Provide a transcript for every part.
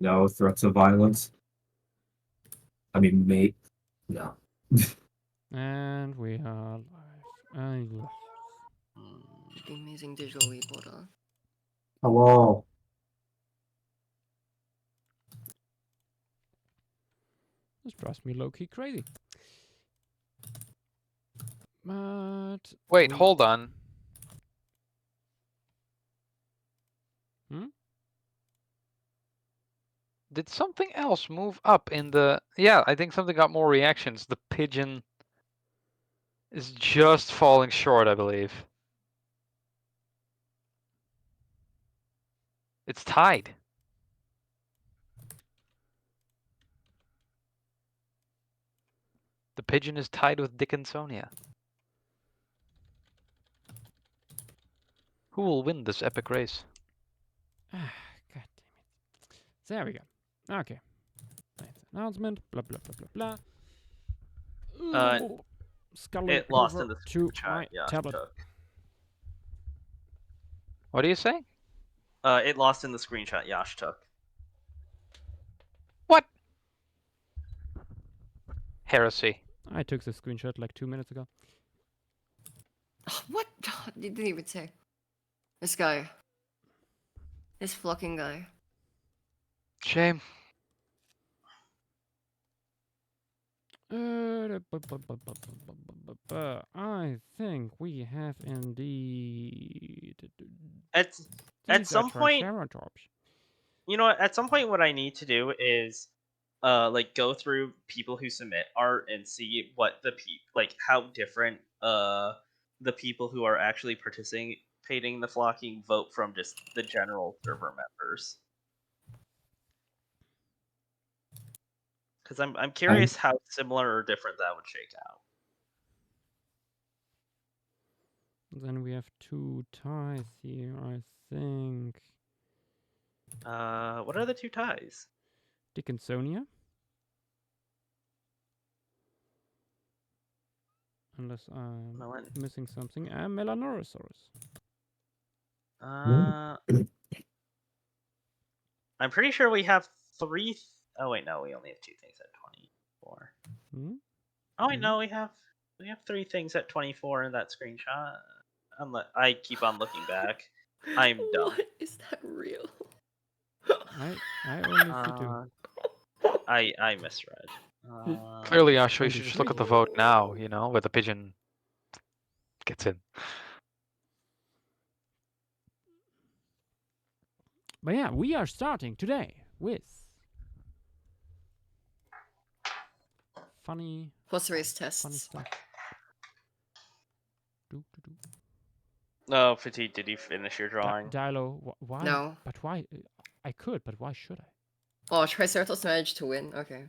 No threats of violence. I mean, mate. No. And we are live. The amazing digital reporter. Hello. This drives me low-key crazy. But Wait, hold on. Did something else move up in the... Yeah, I think something got more reactions. The pigeon is just falling short, I believe. It's tied. The pigeon is tied with Dickinsonia. Who will win this epic race? God damn it. There we go. Okay. Nice announcement. Blah blah blah blah blah. Ooh. Scully It lost in over the to chat. my Yeah, tablet. What do you say? It lost in the screenshot Yash took. What? Heresy. I took the screenshot like 2 minutes ago. What? Didn't even say. This guy. This fucking guy. Shame. I think we have indeed. At some point, Triceratops. you know what? At some point, what I need to do is, like go through people who submit art and see what how different the people who are actually participating in the flocking vote from just the general server members. Because I'm curious how similar or different that would shake out. Then we have 2 ties here, I think. What are the 2 ties? Dickinsonia. Unless I'm missing something. And Melanorosaurus. I'm pretty sure we have 3... Oh wait, no, we only have 2 things at 24. Oh wait, no, we have 3 things at 24 in that screenshot. I keep on looking back. I'm dumb. What? Is that real? I only see 2. I misread. Clearly, Asha, you should just look at the vote now, you know, where the pigeon gets in. But yeah, we are starting today with funny horse race tests. Funny stuff. Oh, Petit, did you finish your drawing? Dilo, why? No. But why? I could, but why should I? Oh, Triceratops managed to win. Okay.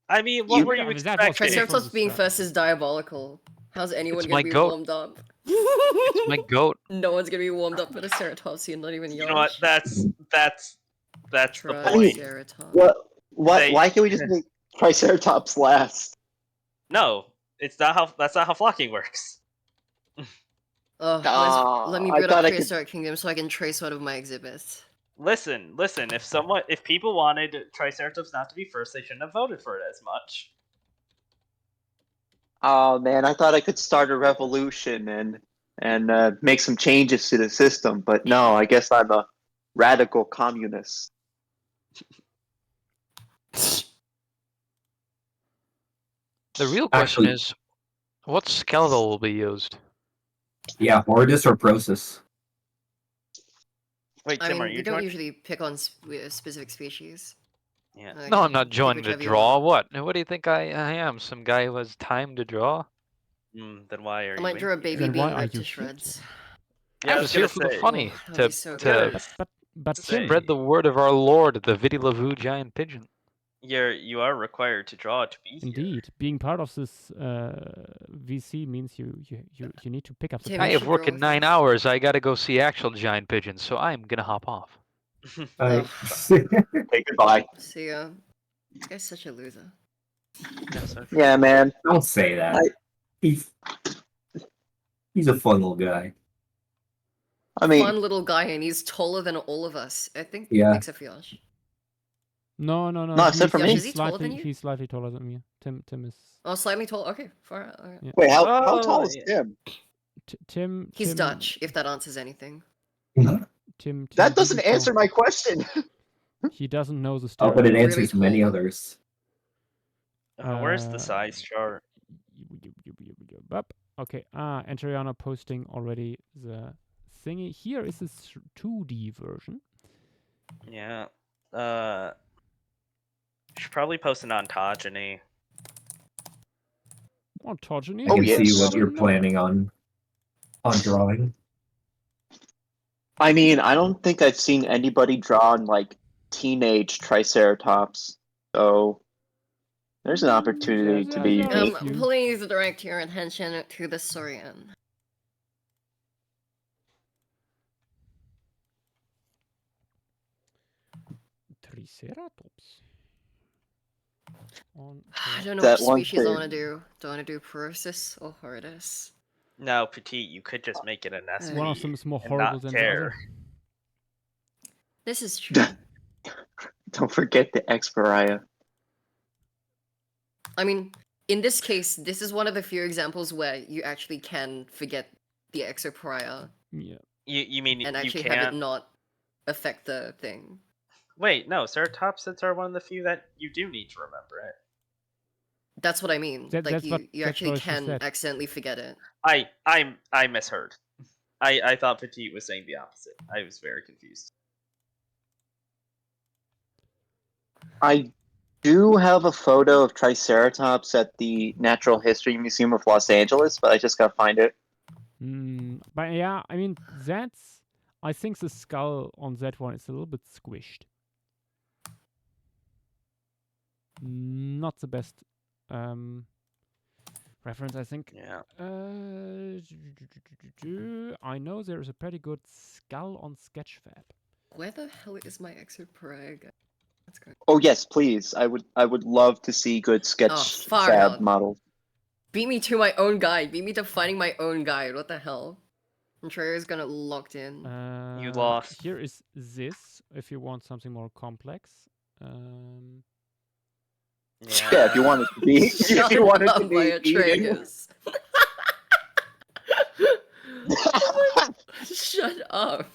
I mean, what were you expecting? Triceratops being first is diabolical. How's anyone It's gonna my be goat. warmed up? It's my goat. No one's gonna be warmed up for the Ceratopsian, not even Yosh. You know what? That's the point. Triceratops. Why can't we just make Triceratops last? No, that's not how flocking works. Let me build up Prehistoric Kingdom so I can trace one of my exhibits. Listen. If people wanted Triceratops not to be first, they shouldn't have voted for it as much. Oh man, I thought I could start a revolution and make some changes to the system, but no, I guess I'm a radical communist. The real question is, what skeletal will be used? Yeah, Ordis or Prosis. Wait, I Tim, mean, are you we don't usually pick on specific species. Yeah. Like, No, I'm not joining to draw. What? What do you think I am? Some guy who has time to draw? Then why are you? I might draw a baby being ripped to shreds. Yeah, I was here for the funny to spread the word of our Lord, the Vidi Lavu giant pigeon. You are required to draw to be here. Indeed, being part of this VC means you need to pick up the. I have worked in 9 hours. I gotta go see actual giant pigeons, so I'm gonna hop off. Say goodbye. See ya. This guy's such a loser. Yeah, man. Don't say that. He's a fun little guy. I mean, fun little guy, and he's taller than all of us. I think Yeah. except for Yosh. No. No, except for Yosh, me. is he taller than you? He's slightly taller than me. Tim is. Oh, slightly tall. Okay, far. Okay. Yeah. Wait, how Oh, tall is yeah. Tim? Tim. He's Tim, Dutch, if that answers anything. Tim. That doesn't Biggie answer Tall. my question. He doesn't know the Oh, but it stereotype. answers many tall. others. Where's the size chart? Up. Okay. Entriana posting already the thingy. Here is this 2D version. Yeah. Should probably post an ontogeny. Ontogeny. I Oh, can yes. see what you're No. planning on drawing. I mean, I don't think I've seen anybody draw like teenage Triceratops, so there's an opportunity to be there are a unique. few. Please direct your attention to the Saurian. Triceratops. I don't know That which one species I thing. want to do. Do I want to do Perosis or Horridus? No, Petite, you could just make it an SP. One of them is more and horrible not than the care. other. This is true. Don't forget the X-Pariah. I mean, in this case, this is one of the few examples where you actually can forget the Exopariah Yeah. You mean and you actually have it can't? not affect the thing. Wait, no, Ceratopsids are one of the few that you do need to remember it. That's what I mean. Like That's you, what- you that's actually what I just can said. accidentally forget it. I misheard. I thought Petite was saying the opposite. I was very confused. I do have a photo of Triceratops at the Natural History Museum of Los Angeles, but I just gotta find it. But yeah, I mean, that's. I think the skull on that one is a little bit squished. Not the best reference, I think. Yeah. I know there is a pretty good skull on Sketchfab. Where the hell is my Exopariah guy? Let's go. Oh yes, please. I would love to see good sketch far fab out. models. Beat me to my own guide. Beat me to finding my own guide. What the hell? Contrario's gonna locked in. You lost. Here is this, if you want something more complex. Yeah, if you want it to be, if you want it to be eating. Atreus. Shut up.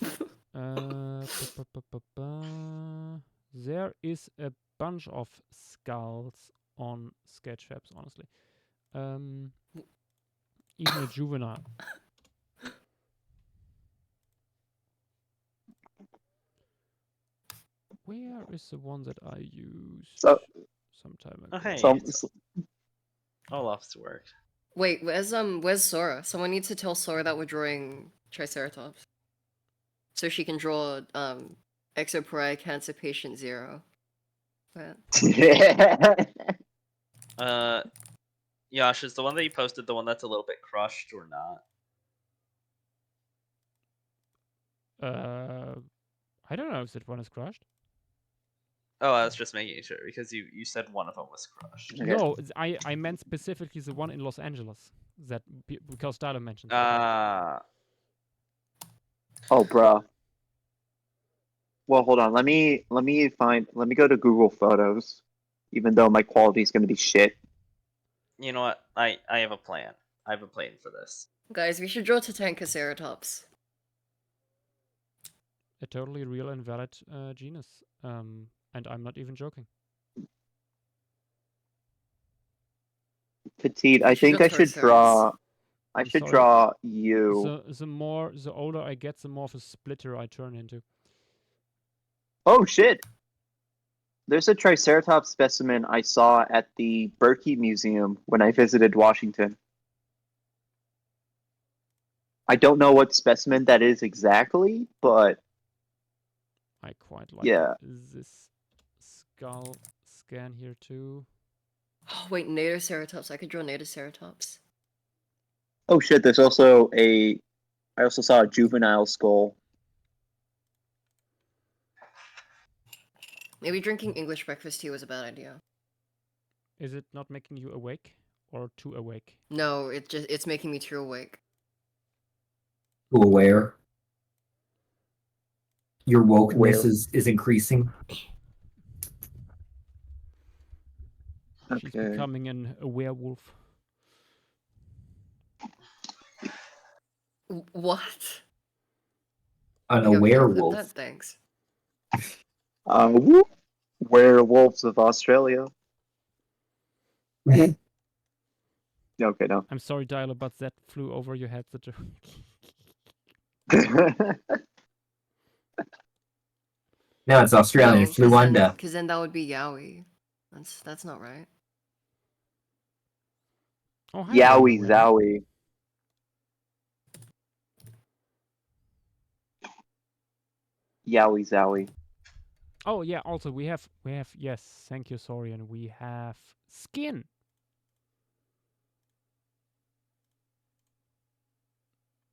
There is a bunch of skulls on Sketchfabs, honestly. Even a juvenile. Where is the one that I used So- some time ago? Oh, hey. So, Olaf's work. Wait, where's Sora? Someone needs to tell Sora that we're drawing Triceratops. So she can draw Exopariah Cancer Patient 0. But yeah. Yash, is the one that you posted the one that's a little bit crushed or not? I don't know if that one is crushed. Oh, I was just making sure because you said one of them was crushed. Okay. No, I meant specifically the one in Los Angeles that because Dada mentioned. it. Oh, bro. Well, hold on. Let me go to Google Photos, even though my quality is going to be shit. You know what? I have a plan. I have a plan for this. guys, we should draw Titankhaceratops. A totally real and valid genus. And I'm not even joking. Petite, I You should think draw I should Torosaurus. draw. I I'm should sorry. draw you. The older I get, the more of a splitter I turn into. Oh shit! There's a Triceratops specimen I saw at the Berkey Museum when I visited Washington. I don't know what specimen that is exactly, but I quite like yeah. this skull scan here too. Oh wait, Natoceratops. I could draw Natoceratops. Oh shit! There's also a. I also saw a juvenile skull. Maybe drinking English breakfast tea was a bad idea. Is it not making you awake or too awake? No, it's making me too awake. Too aware. Your wokeness Where? is increasing. She's Okay. becoming a werewolf. What? On a Yo, can you clip werewolf. that? Thanks. Whoop. Werewolves of Australia. Okay, no. I'm sorry, Dialer, but that flew over your head. The joke. No, it's Australian. It's Luanda. Because then that would be Yowie. That's not right. Oh, hi, Yowie Dialer. zowie. Yowie zowie. Oh yeah. Also, we have yes. Thank you, Sorian. We have skin.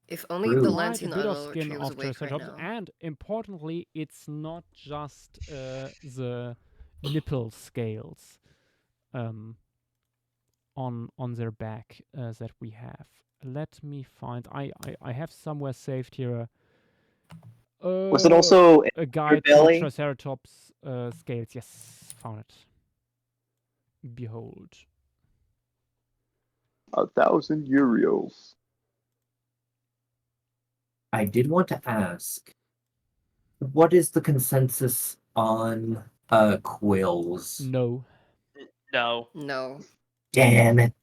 If only True. the Quite a Lantern bit of Idol skin tree was of awake right Triceratops, now. and importantly, it's not just the nipple scales on their back that we have. Let me find. I have somewhere saved here. Was it also A guide to belly? Triceratops scales? Yes, found it. Behold. 1,000 euros? I did want to ask, what is the consensus on quills? No, No. No. Damn it.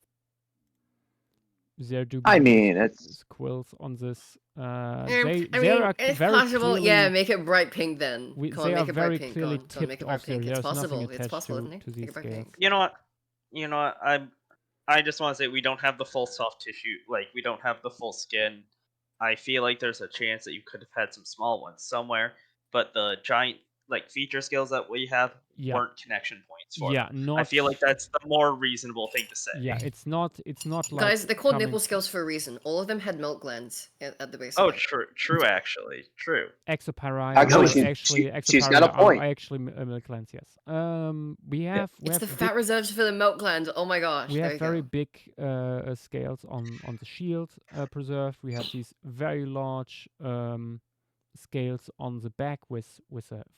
there do I be mean, it's quills on this. I They mean, are if very possible, clearly, yeah, make it bright pink then. Come they on, are make it bright very pink. clearly Go on, make tipped it bright off there. pink. It's There's nothing possible. It's attached possible, isn't to it? Make these it bright scales. pink. You know what? You know what? I just want to say we don't have the full soft tissue. Like we don't have the full skin. I feel like there's a chance that you could have had some small ones somewhere, but the giant like feature scales that we have Yeah. weren't connection points for Yeah, them. not. I feel like that's the more reasonable thing to say. Yeah, it's not like. Guys, they're called coming nipple scales for a reason. All of them had milk glands at the base Oh, of it. true. Actually, true. Exoparia Actually, exoparia she's got a point. are actually milk glands. Yes. We have It's the big, fat reserves for the milk gland. Oh my gosh. we there have you very go. big scales on the shield preserve. We have these very large scales on the back with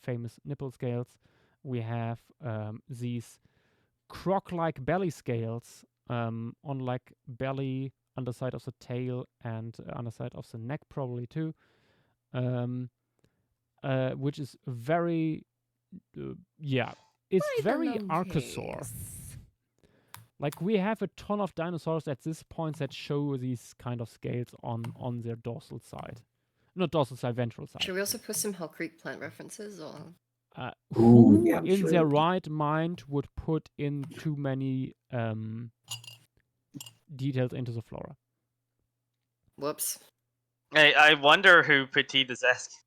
famous nipple scales. We have these croc-like belly scales on like belly, underside of the tail, and underside of the neck probably too. Which is very, it's very archosaur. Like we have a ton of dinosaurs at this point that show these kind of scales on their dorsal side, not dorsal side, ventral side. Should we also put some Hell Creek plant references or? Who yeah, I'm in sure. their right mind would put in too many details into the flora? Whoops. I wonder who Petit is asking.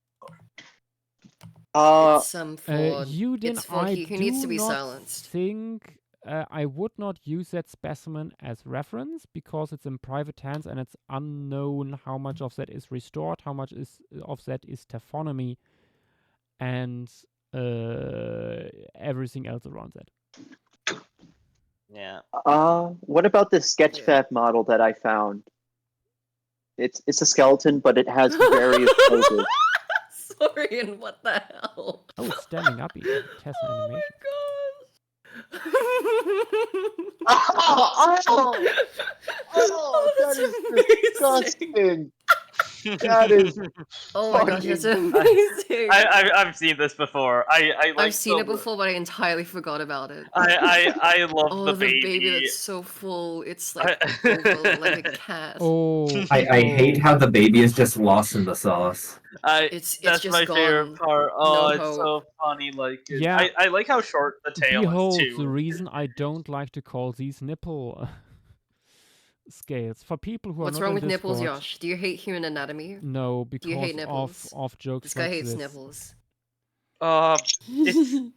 It's for Yudin, it's for I he who needs to do be not silenced. think I would not use that specimen as reference because it's in private hands and it's unknown how much of that is restored, how much of that is taphonomy, and everything else around that. Yeah. What about this Sketchfab model that I found? It's a skeleton, but it has various poses. Sorry, and what the hell? Oh, it's standing up even. Test Oh my animation. Oh, that is amazing. disgusting. That is. Oh my gosh, that's fucking- amazing. I've seen this before. I like. I've seen it before, but I entirely forgot about it. I love Oh, the the baby. that's so full. It's like oval, like a cat. Oh, I hate how the baby is just lost in the sauce. It's That's just my gone. favorite part. Oh, No it's hope. so funny. Like, Yeah. I like how short the tail behold is the too. reason I don't like to call these nipple scales for people who What's are not wrong in with nipples, Discord. Josh? Do you hate human anatomy? No, Do you hate because nipples? of jokes This guy like hates this. nipples. It's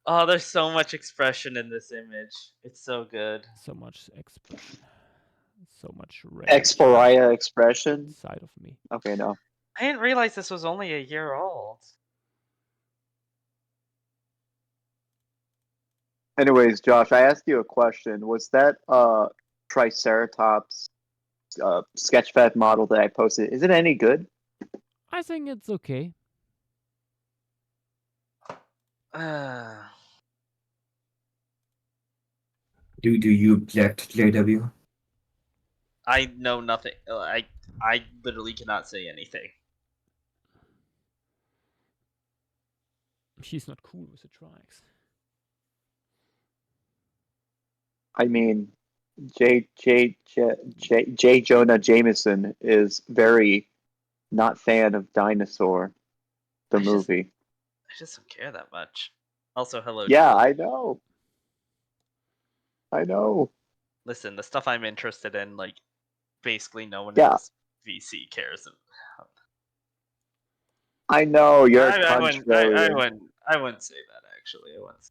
there's so much expression in this image. It's so good. So much expression, so much rage Exporia expression. inside of me. Okay, no. I didn't realize this was only a year old. Anyways, Josh, I asked you a question. Was that Triceratops Sketchfab model that I posted? Is it any good? I think it's okay. Do you object, JW? I know nothing. I literally cannot say anything. She's not cool with the trikes. I mean, J. Jonah Jameson is very not fan of Dinosaur, the I just- movie. I just don't care that much. Also, hello. Yeah, Joel. I know. I know. Listen, the stuff I'm interested in, like, basically no one in Yeah. this VC cares about. I know you're a I contrarian. wouldn't say that actually. I wouldn't.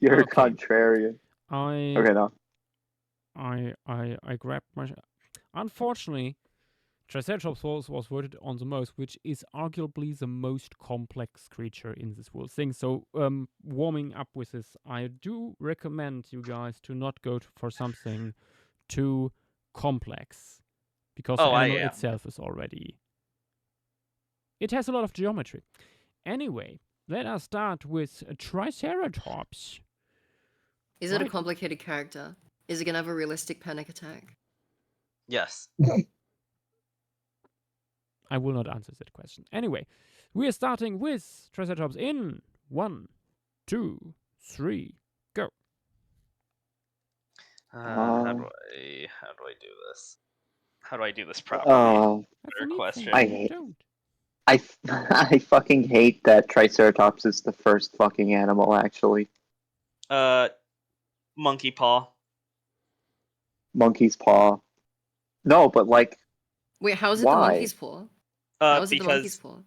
You're a Okay. contrarian. I Okay, no. I grabbed my. Unfortunately, Triceratops was voted on the most, which is arguably the most complex creature in this whole thing. So, warming up with this, I do recommend you guys to not go for something too complex, because the Oh, I animal am. itself is already. It has a lot of geometry. Anyway, let us start with Triceratops. Is it a Right. complicated character? Is it gonna have a realistic panic attack? Yes. I will not answer that question. Anyway, we are starting with Triceratops in 1, 2, 3, go. How do I do this? How do I do this properly? That's Better a neat question. thing. I You hate- don't. I fucking hate that Triceratops is the first fucking animal, actually. Monkey paw. Monkey's paw. No, but like, Wait, how is it the Why? monkey's paw? How is it the monkey's Because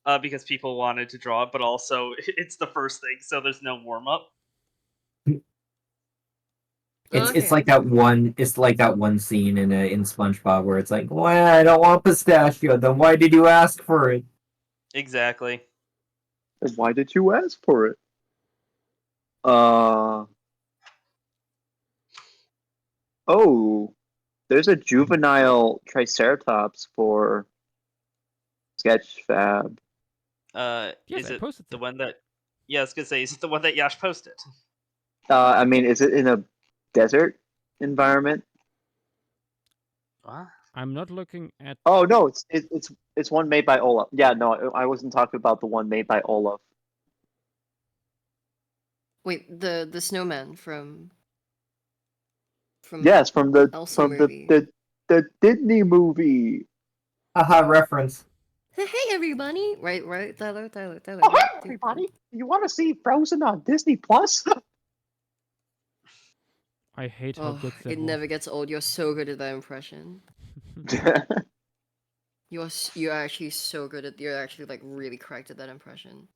paw? because people wanted to draw it, but also it's the first thing, so there's no warm up. It's Okay. like that one. It's like that one scene in SpongeBob where it's like, "Well, I don't want pistachio. Then why did you ask for it?" Exactly. then why did you ask for it? Oh, there's a juvenile Triceratops for Sketchfab. Yes, Is I it posted the that. one that? Yeah, I was gonna say, is it the one that Yash posted? I mean, is it in a desert environment? What? I'm not looking at. Oh no, it's one made by Olaf. Yeah, no, I wasn't talking about the one made by Olaf. Wait, the snowman from Yes, from the Elsa movie. the Disney movie. Haha, reference. Hey everybody! Right, Tyler. Oh, hey everybody! You want to see Frozen on Disney Plus? I hate how Oh, good that it was. never gets old. You're so good at that impression. You're actually so good at. You're actually like really correct at that impression.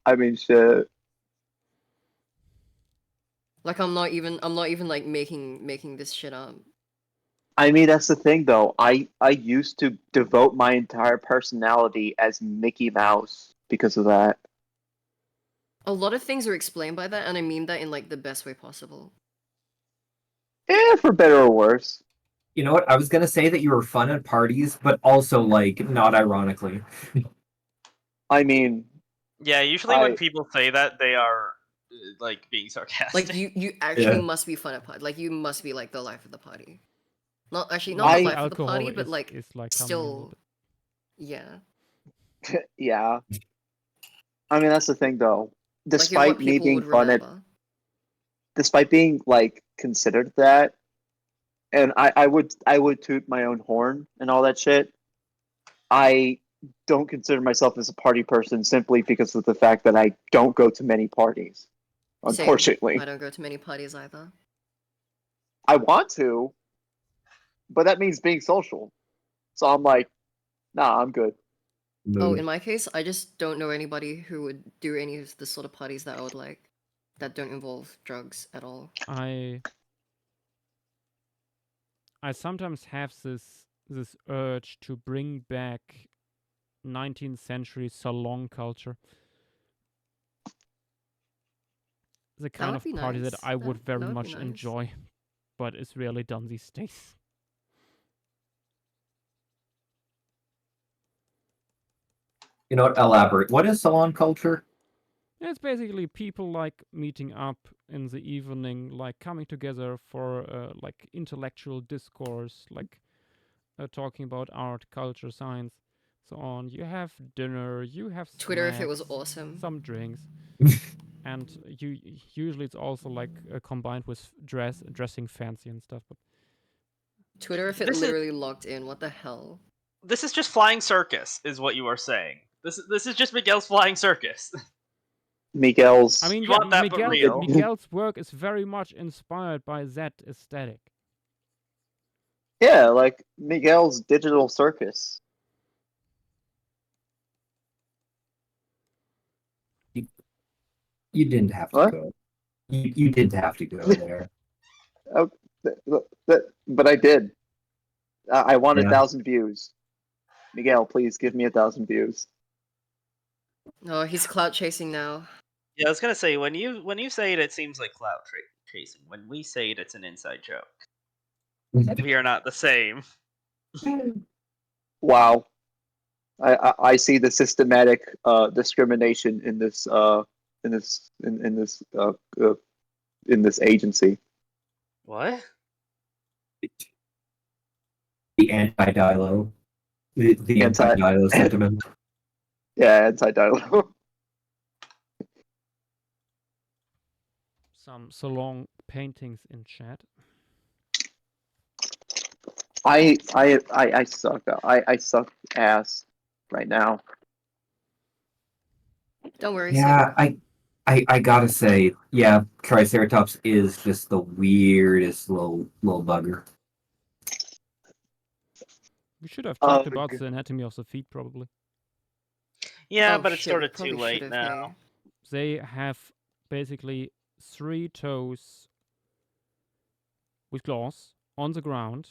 I mean, shit. Like I'm not even like making this shit up. I mean, that's the thing, though. I used to devote my entire personality as Mickey Mouse because of that. A lot of things are explained by that, and I mean that in like the best way possible. For better or worse. You know what? I was gonna say that you were fun at parties, but also like not ironically. I mean, Yeah, usually when I- people say that, they are like being sarcastic. Like you actually Yeah. must be fun at party. Like you must be like the life of the party. Not Well, the I- life of the alcohol party, but is, like is like coming a little still, bit. yeah. yeah. I mean, that's the thing, though. Like you're what Despite me people being would fun at, remember. despite being like considered that, and I would toot my own horn and all that shit. I don't consider myself as a party person simply because of the fact that I don't go to many parties. Same. Unfortunately, I don't go to many parties either. I want to, but that means being social. So I'm like, nah, I'm good. Oh, Mood. in my case, I just don't know anybody who would do any of the sort of parties that I would like, that don't involve drugs at all. I sometimes have this urge to bring back 19th century salon culture. The kind would of be party that nice. I would That very would be much nice. enjoy, but is rarely done these days. You know what? Elaborate. What is salon culture? It's basically people like meeting up in the evening, like coming together for like intellectual discourse, like talking about art, culture, science, so on. You have dinner, you have Twitter if it was snacks, awesome. some drinks, and usually it's also like combined with dressing fancy and stuff. But Twitter if it This is- literally logged in. What the hell? This is just flying circus, is what you are saying. This is just Miguel's flying circus. Miguel's. I mean, You yeah, want that, but real. Miguel's work is very much inspired by that aesthetic. Yeah, like Miguel's digital circus. You didn't have to What? go. You didn't have to go there. Oh, but I did. I want Yeah. 1,000 views. Miguel, please give me 1,000 views. No, he's clout chasing now. Yeah, I was gonna say when you say it seems like clout chasing. When we say it, it's an inside joke. We are not the same. Wow. I see the systematic discrimination in this in this agency. What? The anti-Dilo. The anti-Dilo sentiment. Yeah, anti-dialogue. Some Salon paintings in chat. I suck. I suck ass right now. Don't worry, Yeah, I gotta say, yeah, Triceratops is just the weirdest little bugger. We should have talked Ugh. about the anatomy of the feet, probably. Yeah, Oh, but it's shit, sort we of too probably late should've, now. hey. They have basically 3 toes with claws on the ground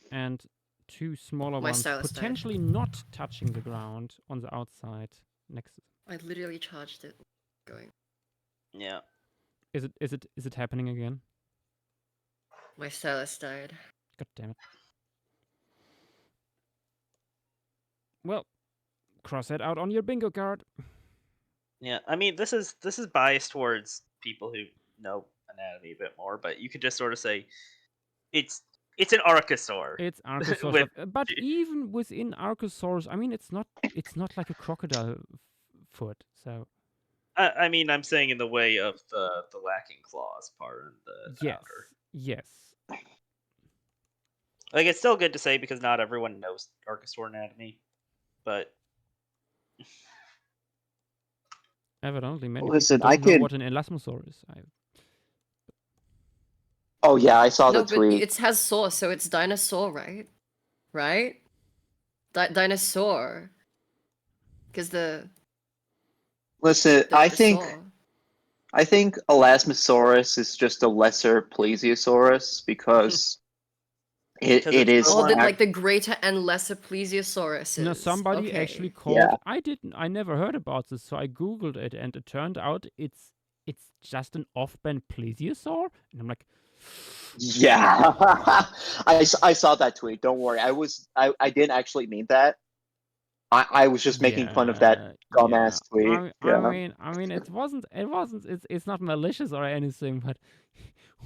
and 2 smaller My ones stylus died. potentially not touching the ground on the outside next to I literally charged it. Going. Yeah. Is it happening again? My stylus died. God damn it. Well, cross that out on your bingo card. Yeah. I mean, this is biased towards people who know anatomy a bit more, but you could just sort of say it's an archosaur. It's Archosaurus. With- But even within Archosaurus, I mean, it's not like a crocodile foot. So I mean, I'm saying in the way of the lacking claws part and the yes, outer. yes. Like, it's still good to say because not everyone knows archosaur anatomy, but Evidently, many Listen, people I don't know can. what an elasmosaur is. Oh yeah, I saw No, the but tweet. it has saw, so it's dinosaur, right? Right? Dinosaur. Because Listen, the I think saw. Elasmosaurus is just a lesser Plesiosaurus because Because it it's is. Oh, the like the greater and lesser plesiosaurus. No, somebody okay. actually called. I never heard about this, so I googled it, and it turned out it's just an off-band plesiosaur, and I'm like, Yeah, I saw that tweet. Don't worry, I didn't actually mean that. I was just making fun of that dumbass tweet. I mean, it wasn't. It's not malicious or anything, but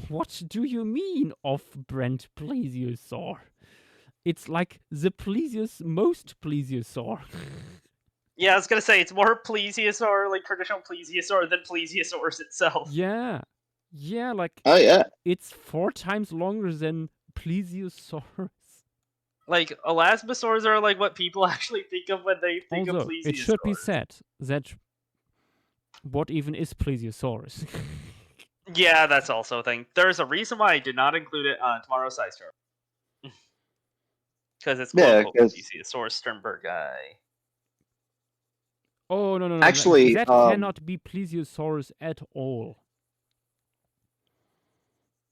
what do you mean off-brand plesiosaur? It's like the most plesiosaur. Yeah, I was gonna say it's more plesiosaur, like traditional plesiosaur, than plesiosaurus itself. Yeah, like Oh yeah. it's 4 times longer than plesiosaurus. Like elasmosaurs are like what people actually think of when they think of Although plesiosaurs. it should be said that what even is plesiosaurus? Yeah, that's also a thing. There's a reason why I did not include it on tomorrow's side story. Because it's Yeah, quote unquote 'cause- plesiosaurus Sternberg guy. Oh no! Actually, that cannot be plesiosaurus at all.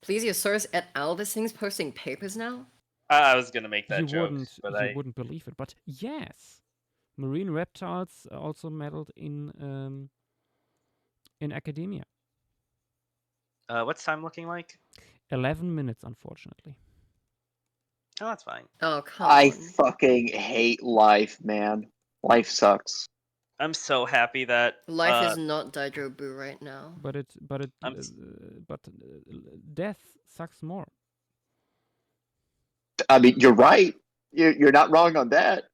Plesiosaurus et al. This thing's posting papers now? I was gonna make that You joke, but you wouldn't believe it, but yes, marine reptiles are also meddled in academia. What's time looking like? 11 minutes, unfortunately. Oh, that's fine. Oh, come I on. fucking hate life, man. Life sucks. I'm so happy that Life is not Daijobu right now. But I'm s- death sucks more. I mean, you're right. You're not wrong on that.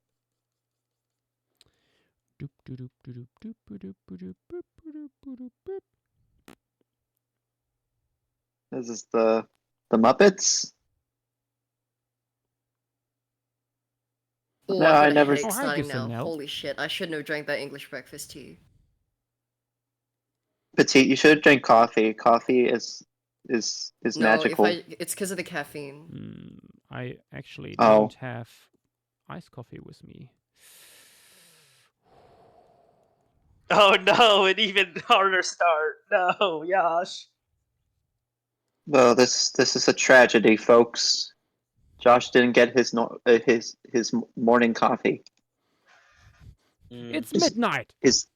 Doop, doop, doop, doop, doop, doop, doop, doop, doop, doop, doop. This is the Muppets. Oh, No, I've I got a never. headache Oh, hi, starting now. Giselle. Holy shit! I shouldn't have drank that English breakfast tea. Petite, you should drink coffee. Coffee is No, magical. it's because of the caffeine. I actually Oh. don't have iced coffee with me. Oh no, an even harder start. No, Yash. Well, this is a tragedy, folks. Josh didn't get his his morning coffee. It's Is- midnight. His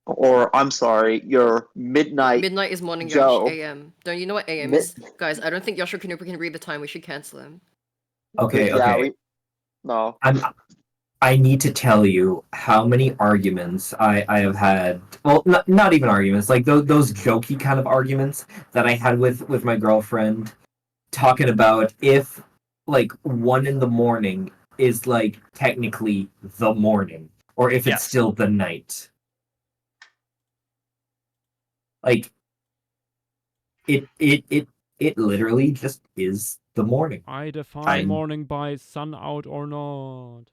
or I'm sorry, your midnight Midnight is morning, Joe. Yosh. AM. Don't you know what AM Mid- is? Guys, I don't think Yosh or Kanupa can read the time. We should cancel him. Okay, Yeah, okay. no. I need to tell you how many arguments I have had. Well, not even arguments, like those jokey kind of arguments that I had with my girlfriend, talking about if like 1 in the morning is like technically the morning, or if it's Yes. still the night. Like it literally just is the morning. I define I'm- morning by sun out or not.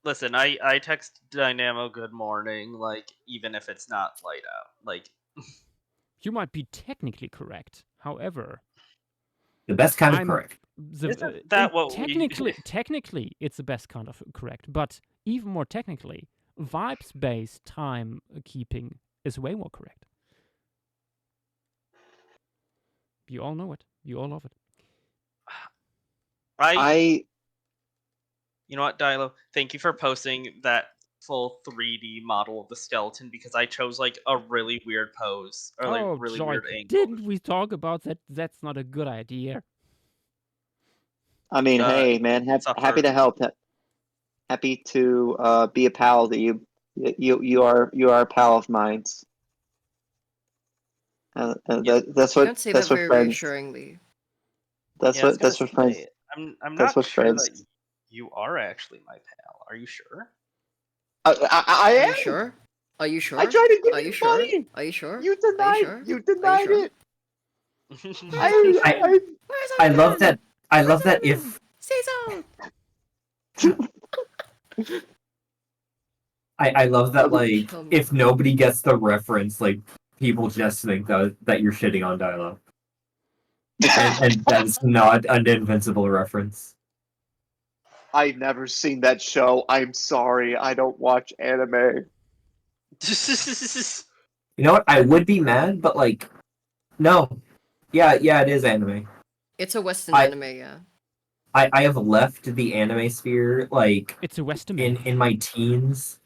Listen, I text Dynamo good morning, like even if it's not light out. Like You might be technically correct. However, The best kind of I'm correct. Isn't that what we- technically it's the best kind of correct, but even more technically, vibes-based time keeping is way more correct. You all know it. You all love it. You know what, Dilo? Thank you for posting that full 3D model of the skeleton because I chose like a really weird pose or like Oh, really joy. weird angle. Didn't we talk about that? That's not a good idea. I mean, hey man, suffer. happy to help. Happy to be a pal to you. You are a pal of mine. That's You what don't say that's that what very friends. reassuringly. That's Yeah, I was what gonna friends. say, I'm That's not what sure friends. that you are actually my pal. Are you sure? I Are am. you sure? Are you sure? I tried to give Are you you sure? money. Are you sure? You Are you denied. sure? You Are you denied sure? it. I Where's love that. I love that if Say so. I love that like Kill me. if nobody gets the reference, like people just think that you're shitting on dialogue, and that's not an invincible reference. I've never seen that show. I'm sorry. I don't watch anime. You know what? I would be mad, but like, no, yeah, it is anime. It's a Western I- anime, yeah. I have left the anime sphere like It's a Western in my teens.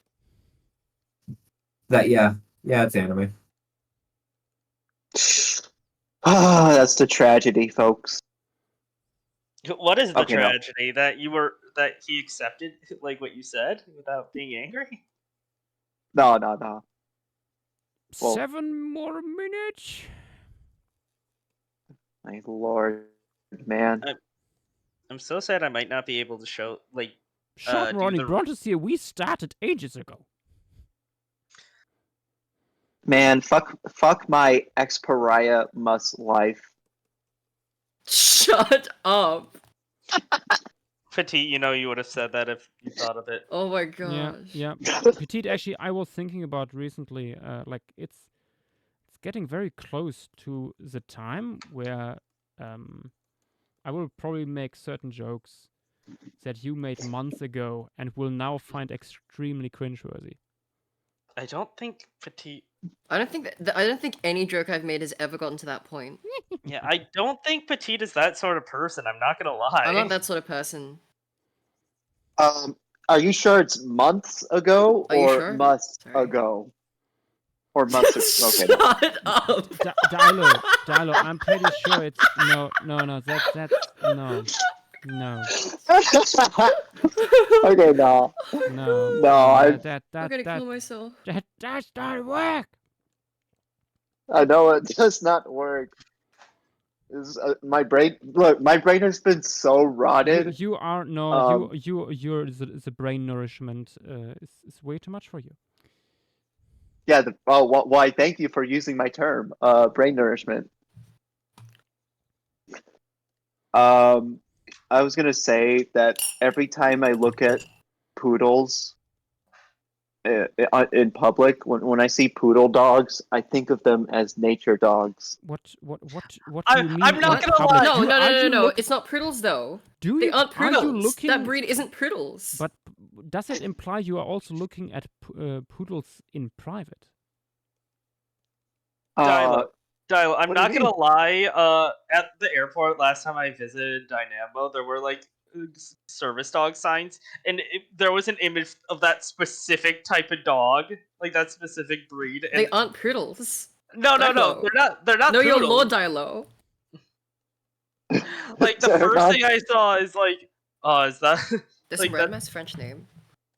That yeah, it's anime. Ah, that's the tragedy, folks. What is the Okay, no. tragedy that he accepted like what you said without being angry? No. Well- 7 more minutes. My lord, man. I'm so sad I might not be able to show like Short and do running the- Brontes here. We started ages ago. Man, fuck my ex-pariah must life. Shut up. Petite, you know you would have said that if you thought of it. Oh my gosh. Yeah. Petite, actually, I was thinking about recently, like it's getting very close to the time where I will probably make certain jokes that you made months ago and will now find extremely cringeworthy. I don't think Petite. I don't think any joke I've made has ever gotten to that point. Yeah, I don't think Petite is that sort of person. I'm not gonna lie. I'm not that sort of person. Are you sure it's months ago Are you or sure? months Sorry. ago? Or months ago? Okay. No. Shut up. Dilo, I'm pretty sure it's no. That's no. Okay, no. No, No, I'm gonna kill myself. that does not work. I know it does not work. My brain, look, my brain has been so rotted. You are no, Um, you're the brain nourishment is way too much for you. Yeah. Why? Thank you for using my term. Brain nourishment. Um, I was gonna say that every time I look at poodles in public, when I see poodle dogs, I think of them as nature dogs. What do you mean I'm in not What? gonna lie. public? No, You, no, are no, no, you no. look? It's not Priddles though. Do They you aren't are you Priddles. looking? That breed isn't Priddles. But does it imply you are also looking at poodles in private? Uh, Dilo, I'm what do you not gonna mean? lie. At the airport last time I visited Dynamo, there were like service dog signs, and there was an image of that specific type of dog, like that specific breed. And They aren't Priddles. no, Dilo. they're not. They're not No, you're poodles. Lord Dilo. Like the They're first not- thing I saw is like, oh, is that There's like some that? random ass French name.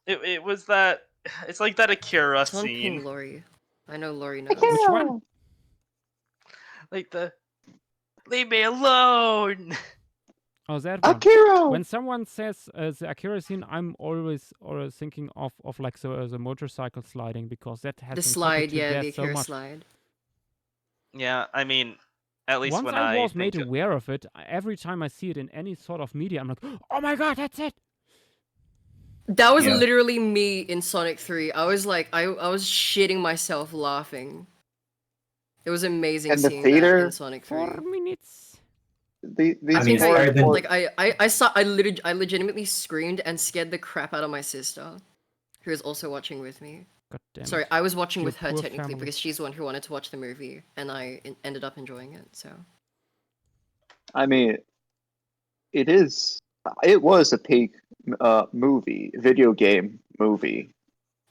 It was that. It's like that Akira Someone ping scene, Lori. I know Lori knows. Which one? like the leave me alone. Oh, that one. Akira. When someone says the Akira scene, I'm always thinking of like the motorcycle sliding because that has The been slide, copied to yeah, death the so Akira much. slide. Yeah, I mean, at least Once when I was think made aware of it, every time I see it in any sort of media, I'm like, oh my god, that's it. That was Yeah. literally me in Sonic 3. I was like, I was shitting myself laughing. It was amazing And the seeing that theater? in Sonic 3. 4 minutes. These I think more it's better than- like I legitimately screamed and scared the crap out of my sister, who was also watching with me. God damn Sorry, it. I was watching Your with her poor technically family. because she's the one who wanted to watch the movie, and I ended up enjoying it. So I mean, it was a peak video game movie.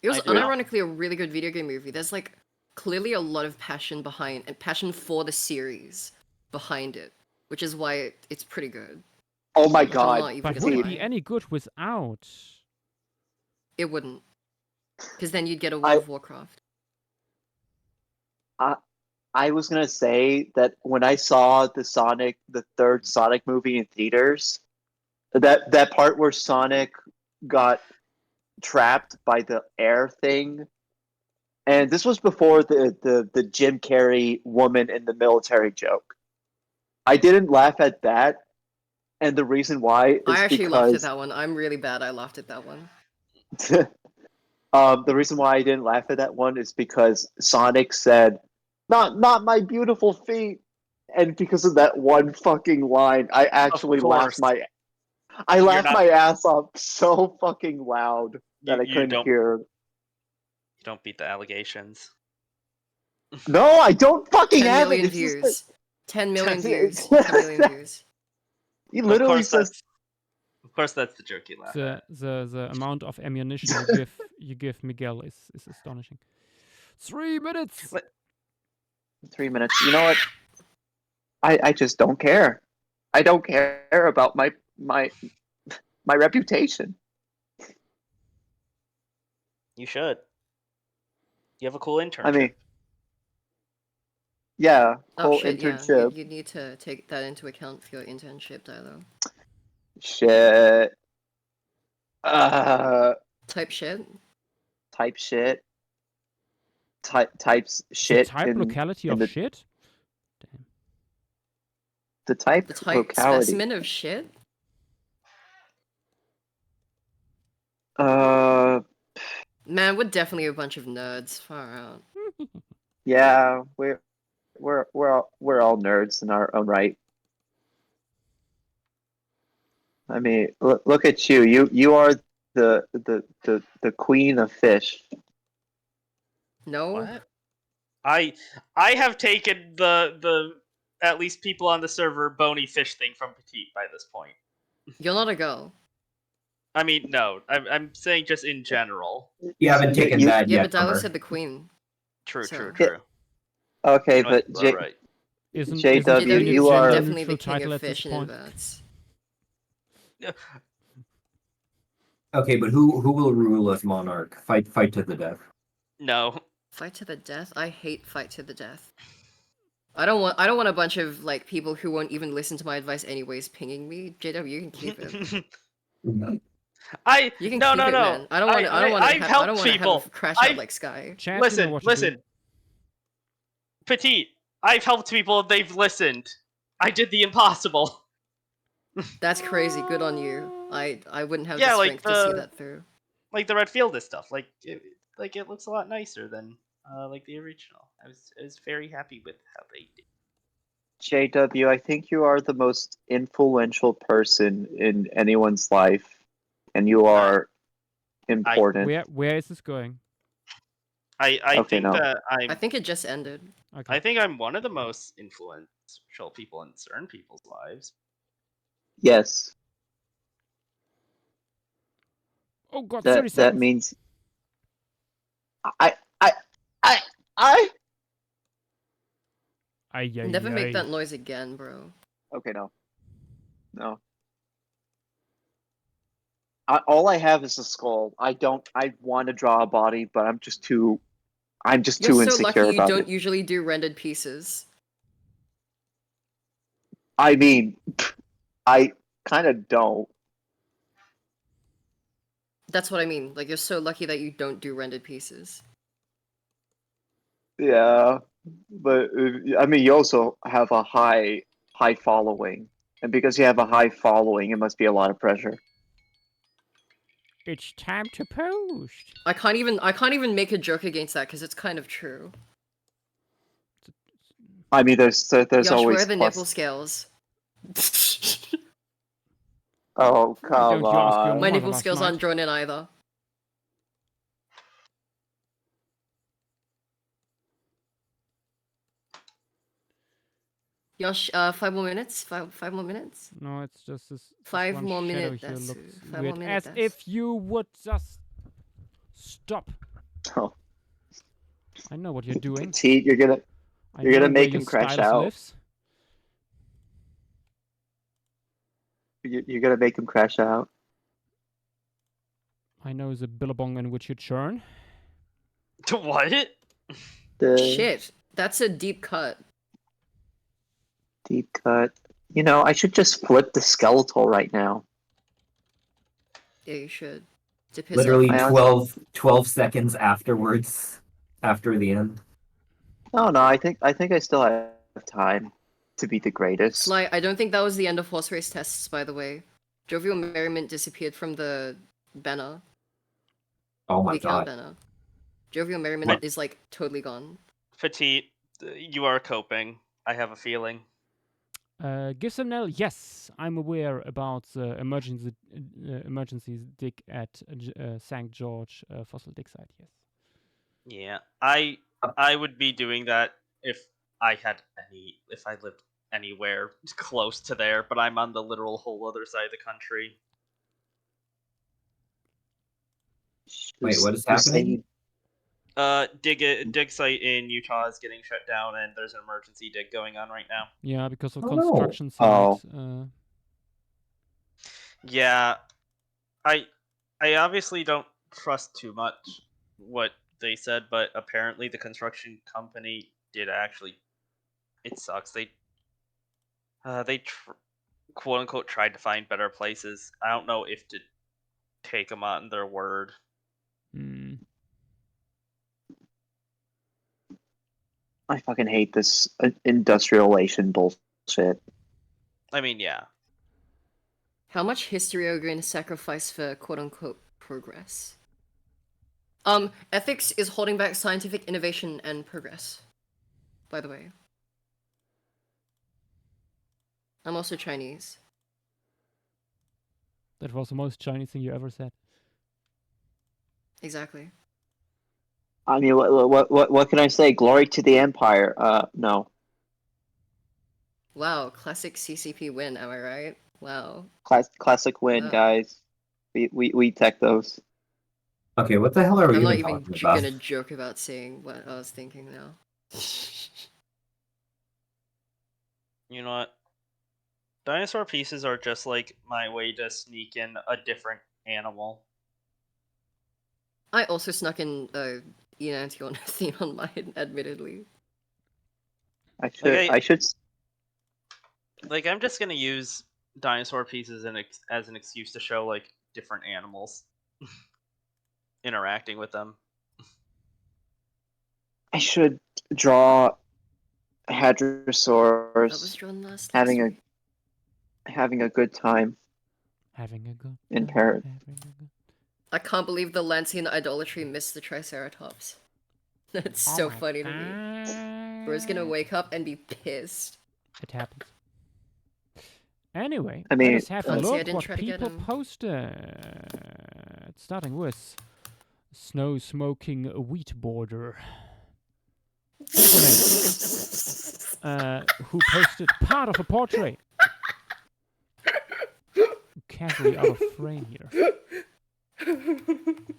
it was I do know. unironically a really good video game movie. There's like clearly a lot of passion behind and passion for the series behind it, which is why it's pretty good. Oh my Like, I'm god. not even But gonna would it lie. be any good without? It wouldn't, because then you'd get a World of Warcraft. I was gonna say that when I saw the third Sonic movie in theaters, that part where Sonic got trapped by the air thing, and this was before the Jim Carrey woman in the military joke. I didn't laugh at that, and the reason why is I actually laughed at because that one. I'm really bad. I laughed at that one. the reason why I didn't laugh at that one is because Sonic said, "Not my beautiful feet," and because of that one fucking line, I actually course. laughed You're laughed not- my ass off so fucking loud that I You couldn't don't- hear. You don't beat the allegations. No, I don't fucking 10 have million it. It's just views. 10 million It's- views. 10 million views. he literally says, Of course, that's the joke you laugh at. The amount of ammunition you give Miguel is astonishing. 3 minutes. 3 minutes. You know what? I just don't care. I don't care about my reputation. You should. You have a cool internship. I mean, yeah, Oh cool shit, yeah. internship. You need to take that into account for your internship, Dilo. Shit. Type shit. Type shit. Types The shit. type locality in of the, shit. Damn. The type The type locality. specimen of shit? Man, we're definitely a bunch of nerds. Far out. Yeah, we're all nerds in our own right. I mean, look at you. You are the queen of fish. No? What? I have taken the at least people on the server bony fish thing from Petite by this point. You're not a girl. I mean, no, I'm saying just in general. You haven't taken You- that Yeah, yet. but Dilo Summer. said the queen. True, So- true, true. Okay, You know what? but You are right. Isn't JW, isn't you the are- definitely neutral the king title of at this fish in point? inverts. Okay, but who will rule as monarch? Fight to the death. No. Fight to the death? I hate fight to the death. I don't want a bunch of like people who won't even listen to my advice anyways pinging me. JW, you can keep it. You can no keep no it, no. man. I don't want to. I don't want to I've have. I helped don't want to people. have crash out I've like Sky. Chat, you know listen, what to listen. do. Petite, I've helped people. They've listened. I did the impossible. That's crazy. Good on you. I wouldn't have Yeah, the like strength to see the that through. like the red field and stuff. Like it looks a lot nicer than like the original. I was very happy with how they did. JW, I think you are the most influential person in anyone's life, and you are important. Where is this going? I Okay, think no. that I think it just ended. Okay. I think I'm one of the most influential people in certain people's lives. Yes, Oh god, 30 that seconds. means I I I I. Ay, ay, Never make ay. that noise again, bro. Okay, no. All I have is a skull. I don't. I want to draw a body, but I'm just too. I'm just You're too so lucky insecure you about don't it. usually do rendered pieces. I mean, I kind of don't. That's what I mean. Like you're so lucky that you don't do rendered pieces. Yeah, but I mean, you also have a high following, and because you have a high following, it must be a lot of pressure. It's time to post. I can't even make a joke against that because it's kind of true. I mean, there's Yosh, where always are the nipple plus. scales? Oh, Why come don't you ask your My on. mother nipple last scales night? aren't drawn in either. Yosh, 5 more minutes. Five more minutes. No, it's just this 5 one more shadow minutes. here That's looks 5 more weird. minutes. As if you would just stop. Oh, I know what you're doing. Petite, you're I gonna know where make your him crash stylus out. lives. You're gonna make him crash out. I know the billabong in which you churn. To what? The Shit, that's a deep cut. deep cut. You know, I should just flip the skeletal right now. Yeah, you should. To piss Literally off. I 12 seconds afterwards, after the end. no. I think I still have time to be the greatest. Sly, I don't think that was the end of horse race tests, by the way. Jovial Merriment disappeared from the banner. Oh my The account god. banner. Jovial Merriment What? is like totally gone. Petite, you are coping. I have a feeling. Give some Nell. Yes, I'm aware about the emergency dig at St. George fossil dig site. Yes. Yeah, I would be doing that if if I lived anywhere close to there, but I'm on the literal whole other side of the country. Wait, what is You say happening? Dig site in Utah is getting shut down, and there's an emergency dig going on right now. Yeah, because of Oh no. construction Oh. site. Yeah, I obviously don't trust too much what they said, but apparently the construction company did actually. It sucks. They quote unquote tried to find better places. I don't know if to take them on their word. Mm. I fucking hate this industrialization bullshit. I mean, yeah. How much history are we going to sacrifice for quote unquote progress? Ethics is holding back scientific innovation and progress. By the way. I'm also Chinese. That was the most Chinese thing you ever said. Exactly. I mean, what can I say? Glory to the empire. No. Wow, classic CCP win, am I right? Wow. Classic win, Wow. guys. We tech those. Okay, what the hell are we I'm not even even talking about? gonna joke about saying what I was thinking now. You know what? Dinosaur pieces are just like my way to sneak in a different animal. I also snuck in Enantion theme on mine, admittedly. I should. Like, I'm just gonna use dinosaur pieces as an excuse to show like different animals interacting with them. I should draw That was hadrosaurs drawn last having week. a good time Having a good in time, Paris. having a good... I can't believe the Lancian idolatry missed the Triceratops. That's so my funny to me. We're gonna God. wake up and be pissed. It happens. Anyway, I let mean, us have a Let's see, I look didn't what try to get people him. posted. Starting with snow smoking wheat border. Who posted part of a portrait. Casually out of frame here.